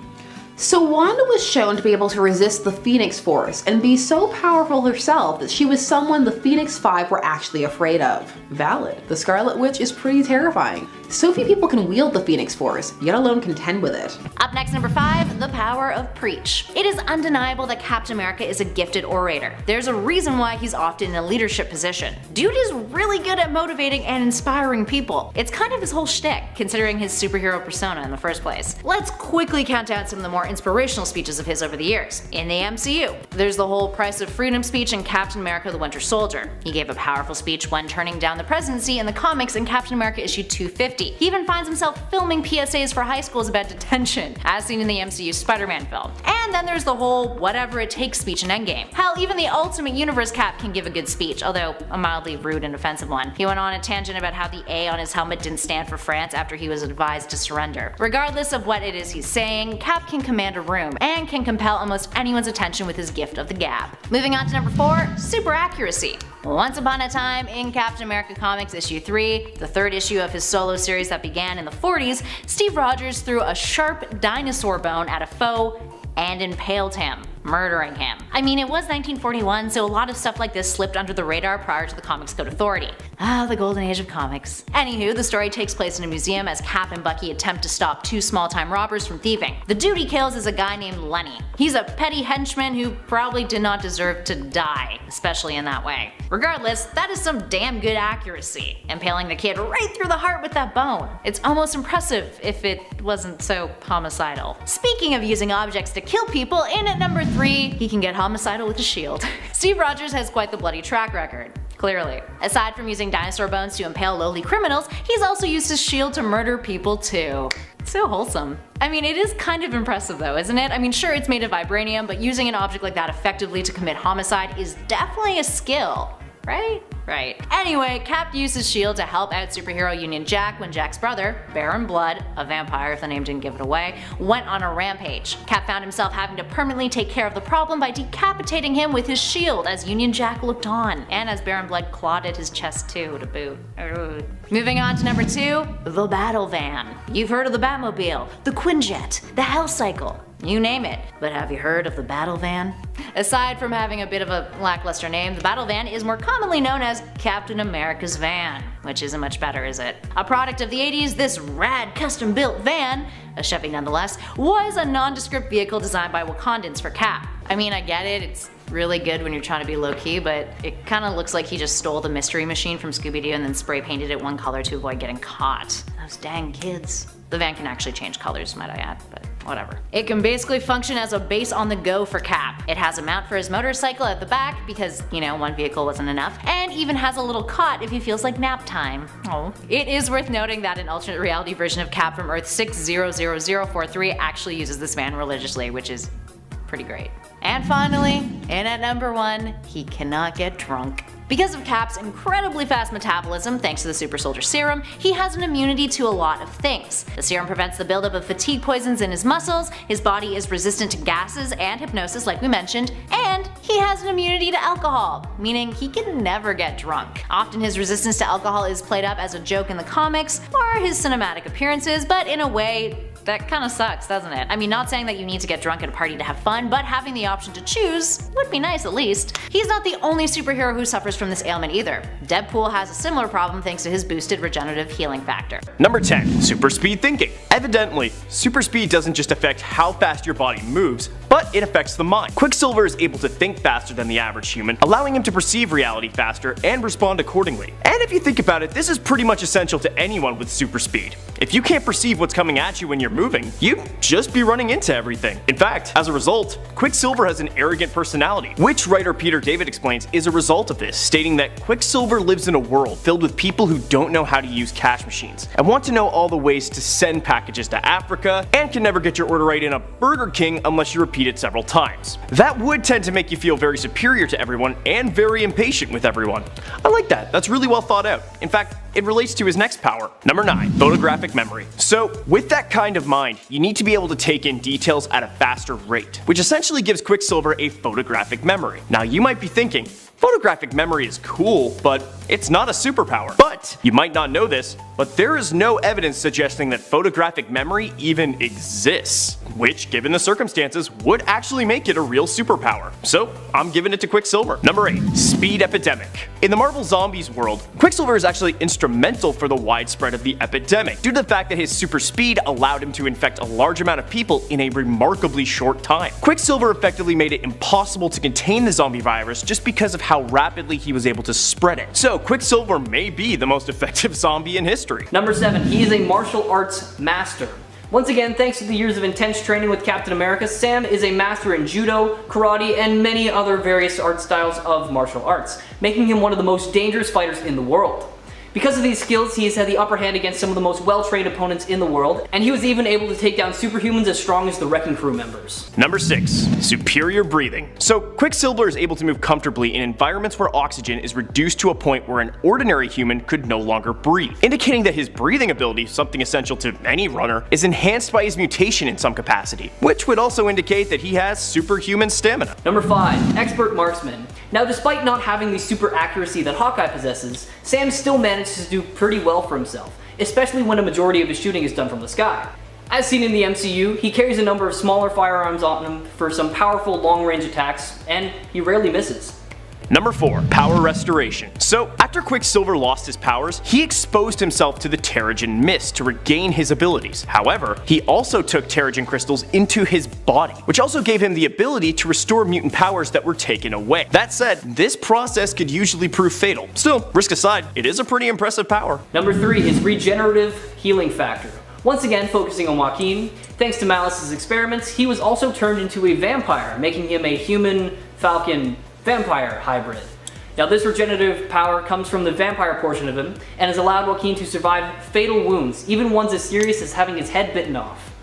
So Wanda was shown to be able to resist the Phoenix Force and be so powerful herself that she was someone the Phoenix Five were actually afraid of. Valid. The Scarlet Witch is pretty terrifying. So few people can wield the Phoenix Force, yet alone contend with it. Up next, number 5, the power of preach. It is undeniable that Captain America is a gifted orator. There's a reason why he's often in a leadership position. Dude is really good at motivating and inspiring people. It's kind of his whole shtick, considering his superhero persona in the first place. Let's quickly count down some of the more inspirational speeches of his over the years. In the MCU, there's the whole Price of Freedom speech in Captain America the Winter Soldier. He gave a powerful speech when turning down the presidency in the comics in Captain America issue 250. He even finds himself filming PSAs for high schools about detention, as seen in the MCU Spider-Man film. And then there's the whole whatever it takes speech in Endgame. Hell, even the Ultimate Universe Cap can give a good speech, although a mildly rude and offensive one. He went on a tangent about how the A on his helmet didn't stand for France after he was advised to surrender. Regardless of what it is he's saying, Cap can command a room and can compel almost anyone's attention with his gift of the gab. Moving on to number 4, super accuracy. Once upon a time in Captain America Comics issue 3, the 3rd issue of his solo series that began in the 40s, Steve Rogers threw a sharp dinosaur bone at a foe and impaled him, murdering him. I mean, it was 1941, so a lot of stuff like this slipped under the radar prior to the Comics Code Authority. Ah, the golden age of comics. Anywho, the story takes place in a museum as Cap and Bucky attempt to stop 2 small-time robbers from thieving. The dude he kills is a guy named Lenny. He's a petty henchman who probably did not deserve to die, especially in that way. Regardless, that is some damn good accuracy, impaling the kid right through the heart with that bone. It's almost impressive if it wasn't so homicidal. Speaking of using objects to kill people, in at number 3, he can get homicidal with a shield. Steve Rogers has quite the bloody track record. Clearly. Aside from using dinosaur bones to impale lowly criminals, he's also used his shield to murder people too. So wholesome. I mean, it is kind of impressive though, isn't it? I mean, sure, it's made of vibranium, but using an object like that effectively to commit homicide is definitely a skill, right? Right. Anyway, Cap used his shield to help out superhero Union Jack when Jack's brother, Baron Blood, a vampire if the name didn't give it away, went on a rampage. Cap found himself having to permanently take care of the problem by decapitating him with his shield as Union Jack looked on, and as Baron Blood clawed at his chest too, to boot. Moving on to number 2, the Battle Van. You've heard of the Batmobile, the Quinjet, the Hell Cycle, you name it, but have you heard of the Battle Van? Aside from having a bit of a lackluster name, the Battle Van is more commonly known as Captain America's van, which isn't much better, is it? A product of the 80s, this rad custom-built van, a Chevy nonetheless, was a nondescript vehicle designed by Wakandans for Cap. I mean, I get it, it's really good when you're trying to be low-key, but it kinda looks like he just stole the Mystery Machine from Scooby-Doo and then spray painted it one color to avoid getting caught. Those dang kids. The van can actually change colors, might I add, but whatever. It can basically function as a base on the go for Cap. It has a mount for his motorcycle at the back because, you know, one vehicle wasn't enough, and even has a little cot if he feels like nap time. Oh. It is worth noting that an alternate reality version of Cap from Earth 600043 actually uses this van religiously, which is pretty great. And finally, in at number 1, he cannot get drunk. Because of Cap's incredibly fast metabolism thanks to the super soldier serum, he has an immunity to a lot of things. The serum prevents the buildup of fatigue poisons in his muscles, his body is resistant to gases and hypnosis like we mentioned, and he has an immunity to alcohol, meaning he can never get drunk. Often his resistance to alcohol is played up as a joke in the comics or his cinematic appearances, but in a way that kinda sucks, doesn't it? I mean, not saying that you need to get drunk at a party to have fun, but having the option to choose would be nice at least. He's not the only superhero who suffers from this ailment either. Deadpool has a similar problem thanks to his boosted regenerative healing factor. Number 10. Super speed thinking. Evidently, super speed doesn't just affect how fast your body moves, but it affects the mind. Quicksilver is able to think faster than the average human, allowing him to perceive reality faster and respond accordingly. And if you think about it, this is pretty much essential to anyone with super speed. If you can't perceive what's coming at you when you're moving, you'd just be running into everything. In fact, as a result, Quicksilver has an arrogant personality, which writer Peter David explains is a result of this, stating that Quicksilver lives in a world filled with people who don't know how to use cash machines, and want to know all the ways to send packages to Africa, and can never get your order right in a Burger King unless you repeat it several times. That would tend to make you feel very superior to everyone and very impatient with everyone. I like that, that's really well thought out. In fact, it relates to his next power. Number 9. Photographic memory. So, with that kind of mind, you need to be able to take in details at a faster rate, which essentially gives Quicksilver a photographic memory. Now you might be thinking, photographic memory is cool, but it's not a superpower. But you might not know this, but there is no evidence suggesting that photographic memory even exists, which, given the circumstances, would actually make it a real superpower. So I'm giving it to Quicksilver. Number 8. Speed epidemic. In the Marvel Zombies world, Quicksilver is actually instrumental for the widespread of the epidemic, due to the fact that his super speed allowed him to infect a large amount of people in a remarkably short time. Quicksilver effectively made it impossible to contain the zombie virus just because of how rapidly he was able to spread it. So Quicksilver may be the most effective zombie in history. Number 7. He is a martial arts master. Once again, thanks to the years of intense training with Captain America, Sam is a master in judo, karate, and many other various art styles of martial arts, making him one of the most dangerous fighters in the world. Because of these skills, he has had the upper hand against some of the most well-trained opponents in the world, and he was even able to take down superhumans as strong as the Wrecking Crew members. Number 6. Superior breathing. So Quicksilver is able to move comfortably in environments where oxygen is reduced to a point where an ordinary human could no longer breathe, indicating that his breathing ability, something essential to any runner, is enhanced by his mutation in some capacity, which would also indicate that he has superhuman stamina. Number 5. Expert marksman. Now, despite not having the super accuracy that Hawkeye possesses, Sam still manages to do pretty well for himself, especially when a majority of his shooting is done from the sky. As seen in the MCU, he carries a number of smaller firearms on him for some powerful long-range attacks, and he rarely misses. Number 4. Power restoration. So, after Quicksilver lost his powers, he exposed himself to the Terrigen Mist to regain his abilities. However, he also took Terrigen crystals into his body, which also gave him the ability to restore mutant powers that were taken away. That said, this process could usually prove fatal. Still, risk aside, it is a pretty impressive power. Number 3. His regenerative healing factor. Once again, focusing on Joaquin, thanks to Malice's experiments, he was also turned into a vampire, making him a human-falcon vampire hybrid. Now, this regenerative power comes from the vampire portion of him and has allowed Joaquin to survive fatal wounds, even ones as serious as having his head bitten off.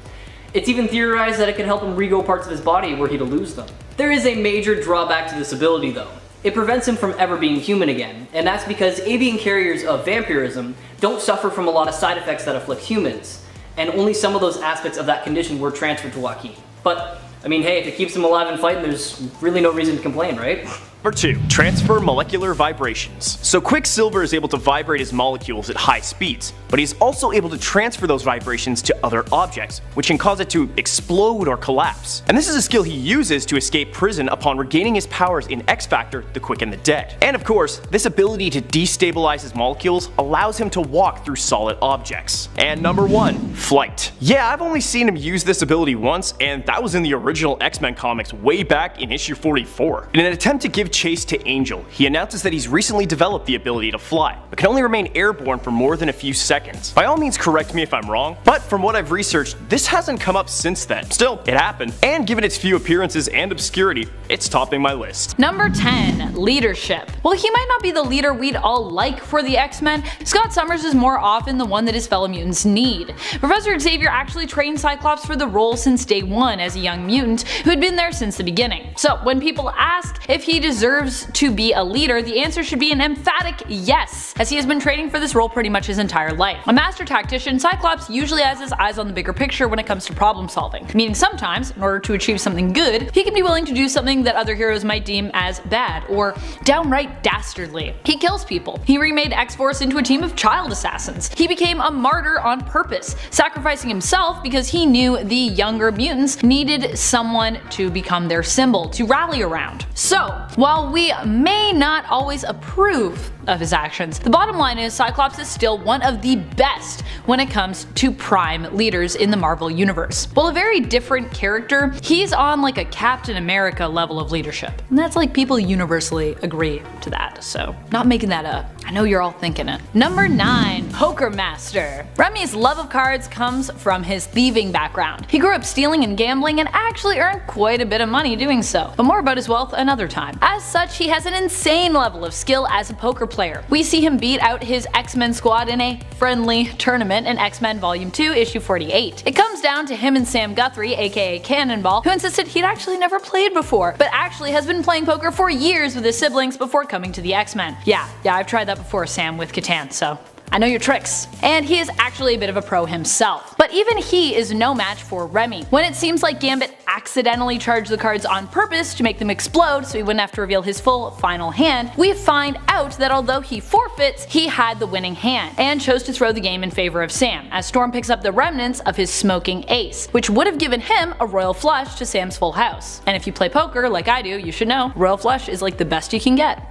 It's even theorized that it could help him regrow parts of his body were he to lose them. There is a major drawback to this ability though. It prevents him from ever being human again, and that's because avian carriers of vampirism don't suffer from a lot of side effects that afflict humans, and only some of those aspects of that condition were transferred to Joaquin. But I mean, hey, if it keeps him alive and fighting, there's really no reason to complain, right? Number 2. Transfer molecular vibrations. So Quicksilver is able to vibrate his molecules at high speeds, but he's also able to transfer those vibrations to other objects, which can cause it to explode or collapse. And this is a skill he uses to escape prison upon regaining his powers in X-Factor, The Quick and the Dead. And of course, this ability to destabilize his molecules allows him to walk through solid objects. And number 1. Flight. Yeah, I've only seen him use this ability once, and that was in the original X-Men comics way back in issue 44. In an attempt to give chase to Angel, he announces that he's recently developed the ability to fly, but can only remain airborne for more than a few seconds. By all means, correct me if I'm wrong, but from what I've researched, this hasn't come up since then. Still, it happened, and given its few appearances and obscurity, it's topping my list. Number 10. Leadership. While he might not be the leader we'd all like for the X-Men, Scott Summers is more often the one that his fellow mutants need. Professor Xavier actually trained Cyclops for the role since day one as a young mutant who had been there since the beginning. So when people ask if he deserves deserves to be a leader, the answer should be an emphatic yes, as he has been training for this role pretty much his entire life. A master tactician, Cyclops usually has his eyes on the bigger picture when it comes to problem solving, meaning sometimes, in order to achieve something good, he can be willing to do something that other heroes might deem as bad or downright dastardly. He kills people. He remade X-Force into a team of child assassins. He became a martyr on purpose, sacrificing himself because he knew the younger mutants needed someone to become their symbol to rally around. So, while we may not always approve of his actions, the bottom line is Cyclops is still one of the best when it comes to prime leaders in the Marvel Universe. While a very different character, he's on like a Captain America level of leadership. And that's like people universally agree to that, so not making that up. I know you're all thinking it. Number 9. Poker Master. Remy's love of cards comes from his thieving background. He grew up stealing and gambling and actually earned quite a bit of money doing so, but more about his wealth another time. As such, he has an insane level of skill as a poker player. We see him beat out his X-Men squad in a friendly tournament in X-Men Volume 2, Issue 48. It comes down to him and Sam Guthrie, aka Cannonball, who insisted he'd actually never played before, but actually has been playing poker for years with his siblings before coming to the X-Men. Yeah, I've tried that before, Sam, with Catan, so I know your tricks. And he is actually a bit of a pro himself. But even he is no match for Remy. When it seems like Gambit accidentally charged the cards on purpose to make them explode so he wouldn't have to reveal his full final hand, we find out that although he forfeits, he had the winning hand, and chose to throw the game in favor of Sam, as Storm picks up the remnants of his smoking ace, which would have given him a royal flush to Sam's full house. And if you play poker like I do, you should know, royal flush is like the best you can get.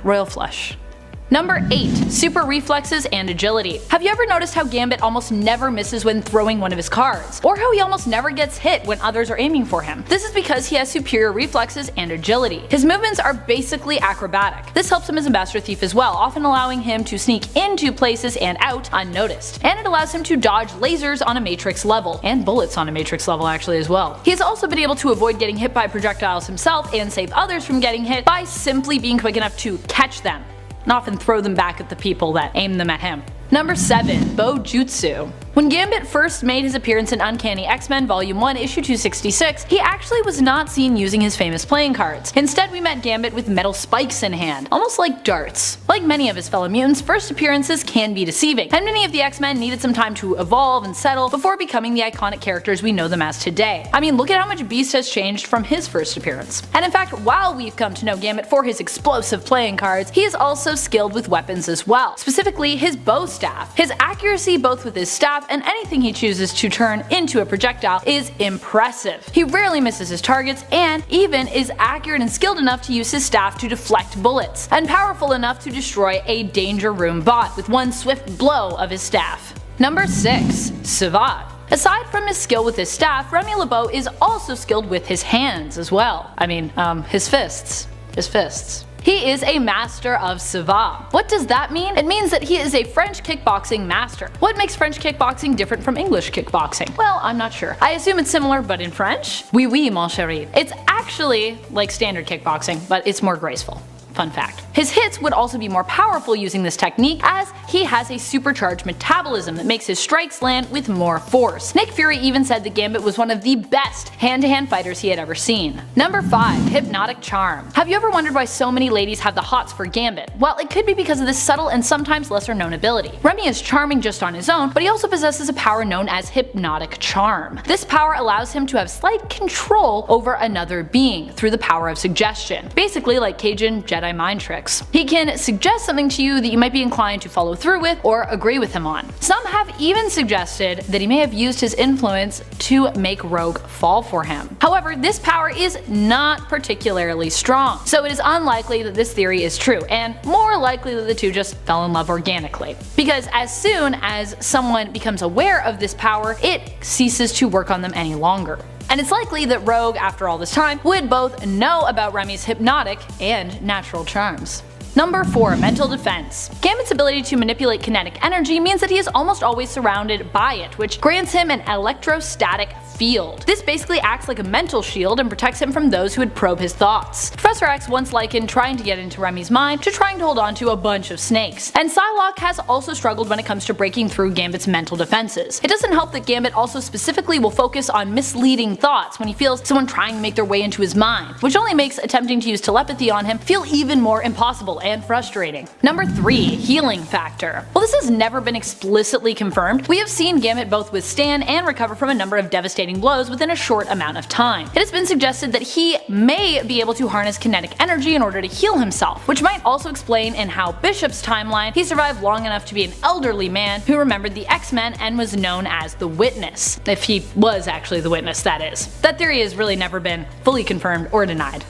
Royal flush. Number 8. Super reflexes and agility. Have you ever noticed how Gambit almost never misses when throwing one of his cards? Or how he almost never gets hit when others are aiming for him? This is because he has superior reflexes and agility. His movements are basically acrobatic. This helps him as a Master Thief as well, often allowing him to sneak into places and out unnoticed. And it allows him to dodge lasers on a Matrix level, and bullets on a Matrix level actually as well. He has also been able to avoid getting hit by projectiles himself and save others from getting hit by simply being quick enough to catch them, and often throw them back at the people that aim them at him. Number 7. Bojutsu. When Gambit first made his appearance in Uncanny X-Men Volume 1, Issue 266, he actually was not seen using his famous playing cards. Instead, we met Gambit with metal spikes in hand, almost like darts. Like many of his fellow mutants, first appearances can be deceiving, and many of the X-Men needed some time to evolve and settle before becoming the iconic characters we know them as today. I mean, look at how much Beast has changed from his first appearance. And in fact, while we've come to know Gambit for his explosive playing cards, he is also skilled with weapons as well, specifically his bow staff. His accuracy both with his staff and anything he chooses to turn into a projectile is impressive. He rarely misses his targets and even is accurate and skilled enough to use his staff to deflect bullets, and powerful enough to destroy a Danger Room bot with one swift blow of his staff. Number 6. Savant. Aside from his skill with his staff, Remy LeBeau is also skilled with his hands as well. I mean, his fists. His fists. He is a master of Savant. What does that mean? It means that he is a French kickboxing master. What makes French kickboxing different from English kickboxing? Well, I'm not sure. I assume it's similar, but in French? Oui, oui, mon chéri. It's actually like standard kickboxing, but it's more graceful. Fun fact. His hits would also be more powerful using this technique, as he has a supercharged metabolism that makes his strikes land with more force. Nick Fury even said that Gambit was one of the best hand-to-hand fighters he had ever seen. Number 5. Hypnotic Charm. Have you ever wondered why so many ladies have the hots for Gambit? Well, it could be because of this subtle and sometimes lesser known ability. Remy is charming just on his own, but he also possesses a power known as Hypnotic Charm. This power allows him to have slight control over another being through the power of suggestion, basically like Cajun Jedi mind tricks. He can suggest something to you that you might be inclined to follow through with or agree with him on. Some have even suggested that he may have used his influence to make Rogue fall for him. However, this power is not particularly strong, so it is unlikely that this theory is true, and more likely that the two just fell in love organically. Because as soon as someone becomes aware of this power, it ceases to work on them any longer. And it's likely that Rogue, after all this time, would both know about Remy's hypnotic and natural charms. Number 4. Mental Defense. Gambit's ability to manipulate kinetic energy means that he is almost always surrounded by it, which grants him an electrostatic field. This basically acts like a mental shield and protects him from those who would probe his thoughts. Professor X once likened trying to get into Remy's mind to trying to hold on to a bunch of snakes, and Psylocke has also struggled when it comes to breaking through Gambit's mental defenses. It doesn't help that Gambit also specifically will focus on misleading thoughts when he feels someone trying to make their way into his mind, which only makes attempting to use telepathy on him feel even more impossible and frustrating. Number 3. Healing factor. While this has never been explicitly confirmed, we have seen Gambit both withstand and recover from a number of devastating blows within a short amount of time. It has been suggested that he may be able to harness kinetic energy in order to heal himself, which might also explain in how Bishop's timeline he survived long enough to be an elderly man who remembered the X-Men and was known as the Witness. If he was actually the Witness, that is. That theory has really never been fully confirmed or denied.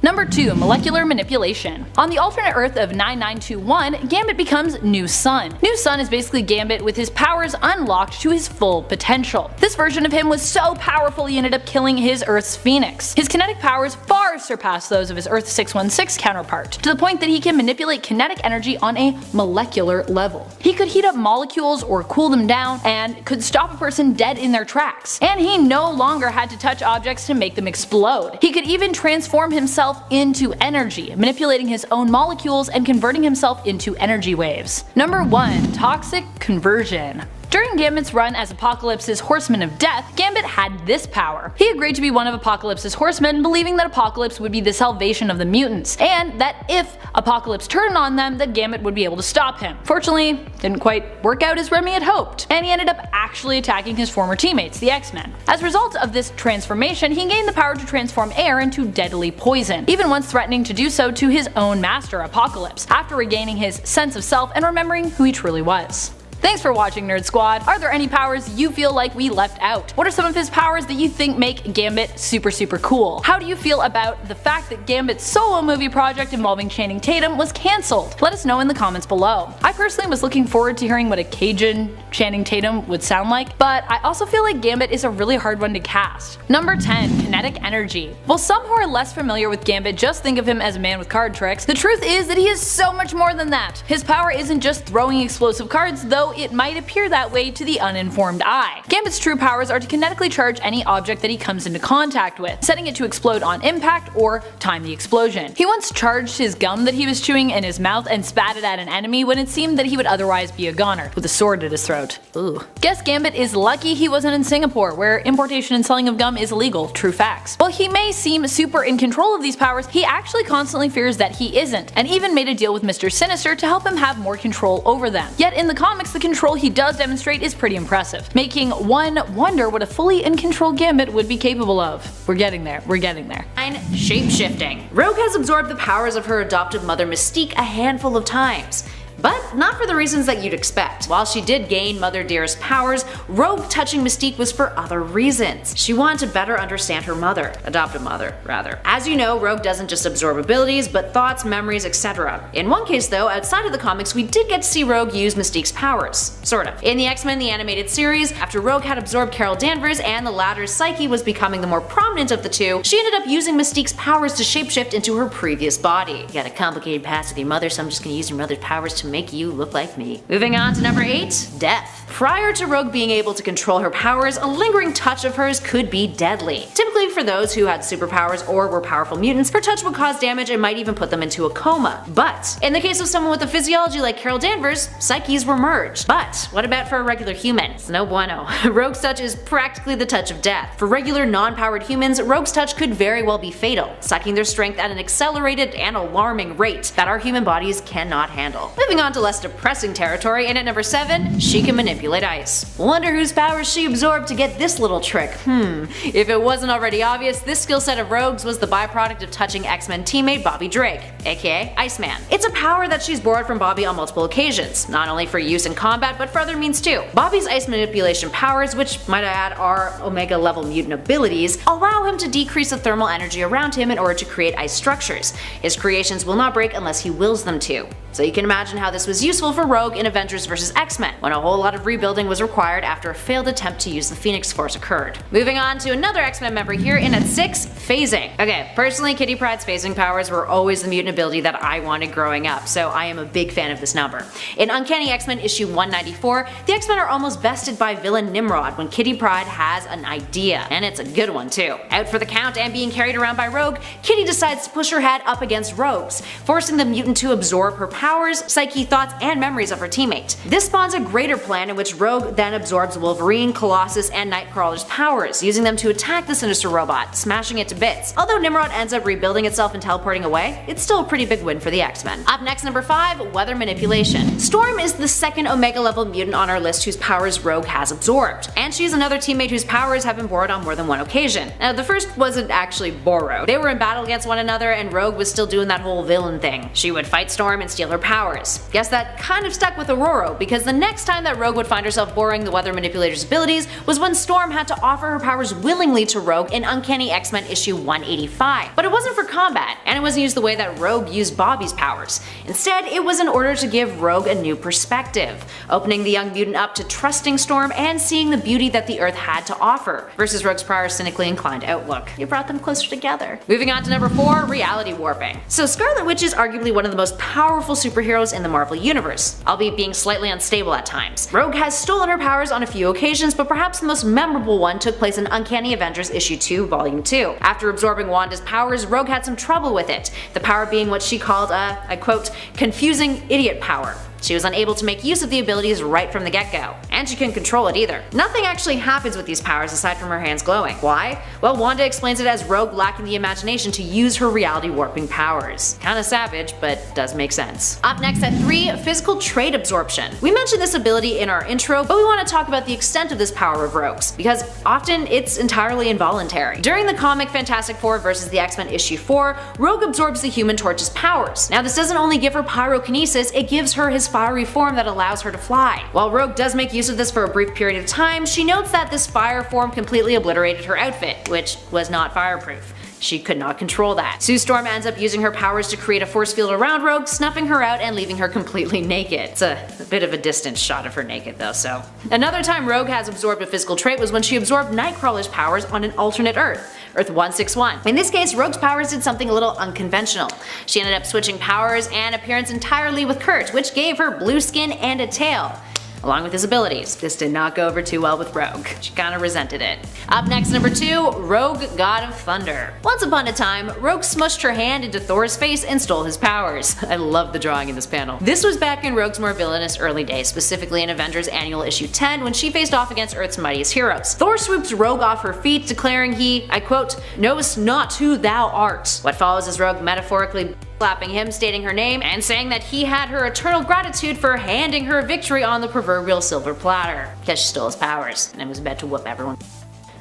Number 2. Molecular manipulation. On the alternate Earth of 9921, Gambit becomes New Sun. New Sun is basically Gambit with his powers unlocked to his full potential. This version of him was so powerful he ended up killing his Earth's Phoenix. His kinetic powers far surpass those of his Earth 616 counterpart, to the point that he can manipulate kinetic energy on a molecular level. He could heat up molecules or cool them down, and could stop a person dead in their tracks. And he no longer had to touch objects to make them explode. He could even transform himself into energy, manipulating his own molecules and converting himself into energy waves. Number 1. Toxic conversion. During Gambit's run as Apocalypse's Horseman of Death, Gambit had this power. He agreed to be one of Apocalypse's horsemen, believing that Apocalypse would be the salvation of the mutants, and that if Apocalypse turned on them, that Gambit would be able to stop him. Fortunately, didn't quite work out as Remy had hoped, and he ended up actually attacking his former teammates, the X-Men. As a result of this transformation, he gained the power to transform air into deadly poison, even once threatening to do so to his own master, Apocalypse, after regaining his sense of self and remembering who he truly was. Thanks for watching, Nerd Squad. Are there any powers you feel like we left out? What are some of his powers that you think make Gambit super cool? How do you feel about the fact that Gambit's solo movie project involving Channing Tatum was cancelled? Let us know in the comments below. I personally was looking forward to hearing what a Cajun Channing Tatum would sound like, but I also feel like Gambit is a really hard one to cast. Number 10. Kinetic energy. While some who are less familiar with Gambit just think of him as a man with card tricks, the truth is that he is so much more than that. His power isn't just throwing explosive cards, though it might appear that way to the uninformed eye. Gambit's true powers are to kinetically charge any object that he comes into contact with, setting it to explode on impact or time the explosion. He once charged his gum that he was chewing in his mouth and spat it at an enemy when it seemed that he would otherwise be a goner, with a sword at his throat. Ooh. Guess Gambit is lucky he wasn't in Singapore, where importation and selling of gum is illegal. True facts. While he may seem super in control of these powers, he actually constantly fears that he isn't, and even made a deal with Mr. Sinister to help him have more control over them. Yet in the comics, the control he does demonstrate is pretty impressive, making one wonder what a fully in control Gambit would be capable of. We're getting there. We're getting there. Shape-shifting. Rogue has absorbed the powers of her adoptive mother Mystique a handful of times. But not for the reasons that you'd expect. While she did gain Mother Dearest's powers, Rogue touching Mystique was for other reasons. She wanted to better understand her mother. Adoptive mother, rather. As you know, Rogue doesn't just absorb abilities, but thoughts, memories, etc. In one case though, outside of the comics, we did get to see Rogue use Mystique's powers. Sort of. In the X-Men the Animated Series, after Rogue had absorbed Carol Danvers and the latter's psyche was becoming the more prominent of the two, she ended up using Mystique's powers to shapeshift into her previous body. You got a complicated past with your mother, so I'm just gonna use your mother's powers to make you look like me. Moving on to number 8, death. Prior to Rogue being able to control her powers, a lingering touch of hers could be deadly. Typically for those who had superpowers or were powerful mutants, her touch would cause damage and might even put them into a coma. But in the case of someone with a physiology like Carol Danvers, psyches were merged. But what about for a regular human? It's no bueno. Rogue's touch is practically the touch of death. For regular non-powered humans, Rogue's touch could very well be fatal, sucking their strength at an accelerated and alarming rate that our human bodies cannot handle. Moving on to less depressing territory, and at number 7, she can manipulate ice. Wonder whose powers she absorbed to get this little trick. If it wasn't already obvious, this skill set of Rogue's was the byproduct of touching X-Men teammate Bobby Drake, aka Iceman. It's a power that she's borrowed from Bobby on multiple occasions, not only for use in combat but for other means too. Bobby's ice manipulation powers, which might I add are Omega level mutant abilities, allow him to decrease the thermal energy around him in order to create ice structures. His creations will not break unless he wills them to. So you can imagine how how this was useful for Rogue in Avengers vs. X-Men, when a whole lot of rebuilding was required after a failed attempt to use the Phoenix Force occurred. Moving on to another X-Men member here in at 6, phasing. Okay, personally Kitty Pryde's phasing powers were always the mutant ability that I wanted growing up, so I am a big fan of this number. In Uncanny X-Men issue 194, the X-Men are almost bested by villain Nimrod when Kitty Pryde has an idea, and it's a good one too. Out for the count and being carried around by Rogue, Kitty decides to push her head up against Rogue's, forcing the mutant to absorb her powers, psyche, thoughts, and memories of her teammate. This spawns a greater plan in which Rogue then absorbs Wolverine, Colossus, and Nightcrawler's powers, using them to attack the Sinister robot, smashing it to bits. Although Nimrod ends up rebuilding itself and teleporting away, it's still a pretty big win for the X-Men. Up next, number 5, weather manipulation. Storm is the second Omega level mutant on our list whose powers Rogue has absorbed, and she's another teammate whose powers have been borrowed on more than one occasion. Now, the first wasn't actually borrowed. They were in battle against one another and Rogue was still doing that whole villain thing. She would fight Storm and steal her powers. Guess that kind of stuck with Aurora, because the next time that Rogue would find herself borrowing the weather manipulator's abilities was when Storm had to offer her powers willingly to Rogue in Uncanny X-Men issue 185. But it wasn't for combat, and it wasn't used the way that Rogue used Bobby's powers. Instead, it was in order to give Rogue a new perspective, opening the young mutant up to trusting Storm and seeing the beauty that the Earth had to offer, versus Rogue's prior cynically inclined outlook. You brought them closer together. Moving on to number 4, reality warping. So Scarlet Witch is arguably one of the most powerful superheroes in the Marvel Universe, albeit being slightly unstable at times. Rogue has stolen her powers on a few occasions, but perhaps the most memorable one took place in Uncanny Avengers issue 2, volume 2. After absorbing Wanda's powers, Rogue had some trouble with it, the power being what she called a, I quote, confusing idiot power. She was unable to make use of the abilities right from the get-go, and she couldn't control it either. Nothing actually happens with these powers aside from her hands glowing. Why? Well, Wanda explains it as Rogue lacking the imagination to use her reality warping powers. Kinda savage, but does make sense. Up next at 3, physical trait absorption. We mentioned this ability in our intro, but we want to talk about the extent of this power of Rogue's, because often it's entirely involuntary. During the comic Fantastic Four vs. the X-Men issue 4, Rogue absorbs the Human Torch's powers. Now this doesn't only give her pyrokinesis, it gives her his fiery form that allows her to fly. While Rogue does make use of this for a brief period of time, she notes that this fire form completely obliterated her outfit, which was not fireproof. She could not control that. Sue Storm ends up using her powers to create a force field around Rogue, snuffing her out and leaving her completely naked. It's a bit of a distant shot of her naked though, so. Another time Rogue has absorbed a physical trait was when she absorbed Nightcrawler's powers on an alternate Earth. Earth 161. In this case, Rogue's powers did something a little unconventional. She ended up switching powers and appearance entirely with Kurt, which gave her blue skin and a tail, along with his abilities. This did not go over too well with Rogue. She kinda resented it. Up next, number 2, Rogue God of Thunder. Once upon a time, Rogue smushed her hand into Thor's face and stole his powers. I love the drawing in this panel. This was back in Rogue's more villainous early days, specifically in Avengers Annual Issue 10 when she faced off against Earth's mightiest heroes. Thor swoops Rogue off her feet, declaring he, I quote, knowest not who thou art. What follows is Rogue metaphorically slapping him, stating her name, and saying that he had her eternal gratitude for handing her victory on the proverbial silver platter, because she stole his powers and was about to whoop everyone.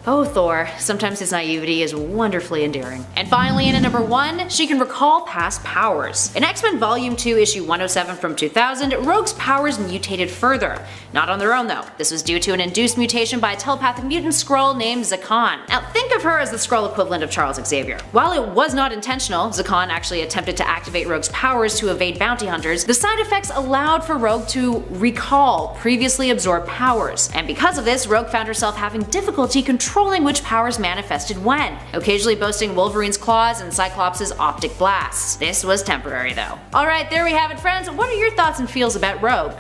Oh, Thor. Sometimes his naivety is wonderfully endearing. And finally, in at number 1, she can recall past powers. In X-Men Volume 2, issue 107 from 2000, Rogue's powers mutated further. Not on their own though. This was due to an induced mutation by a telepathic mutant Skrull named Zakon. Now think of her as the Skrull equivalent of Charles Xavier. While it was not intentional, Zakon actually attempted to activate Rogue's powers to evade bounty hunters, the side effects allowed for Rogue to recall previously absorbed powers. And because of this, Rogue found herself having difficulty controlling which powers manifested when, occasionally boasting Wolverine's claws and Cyclops' optic blasts. This was temporary though. Alright, there we have it friends, what are your thoughts and feels about Rogue?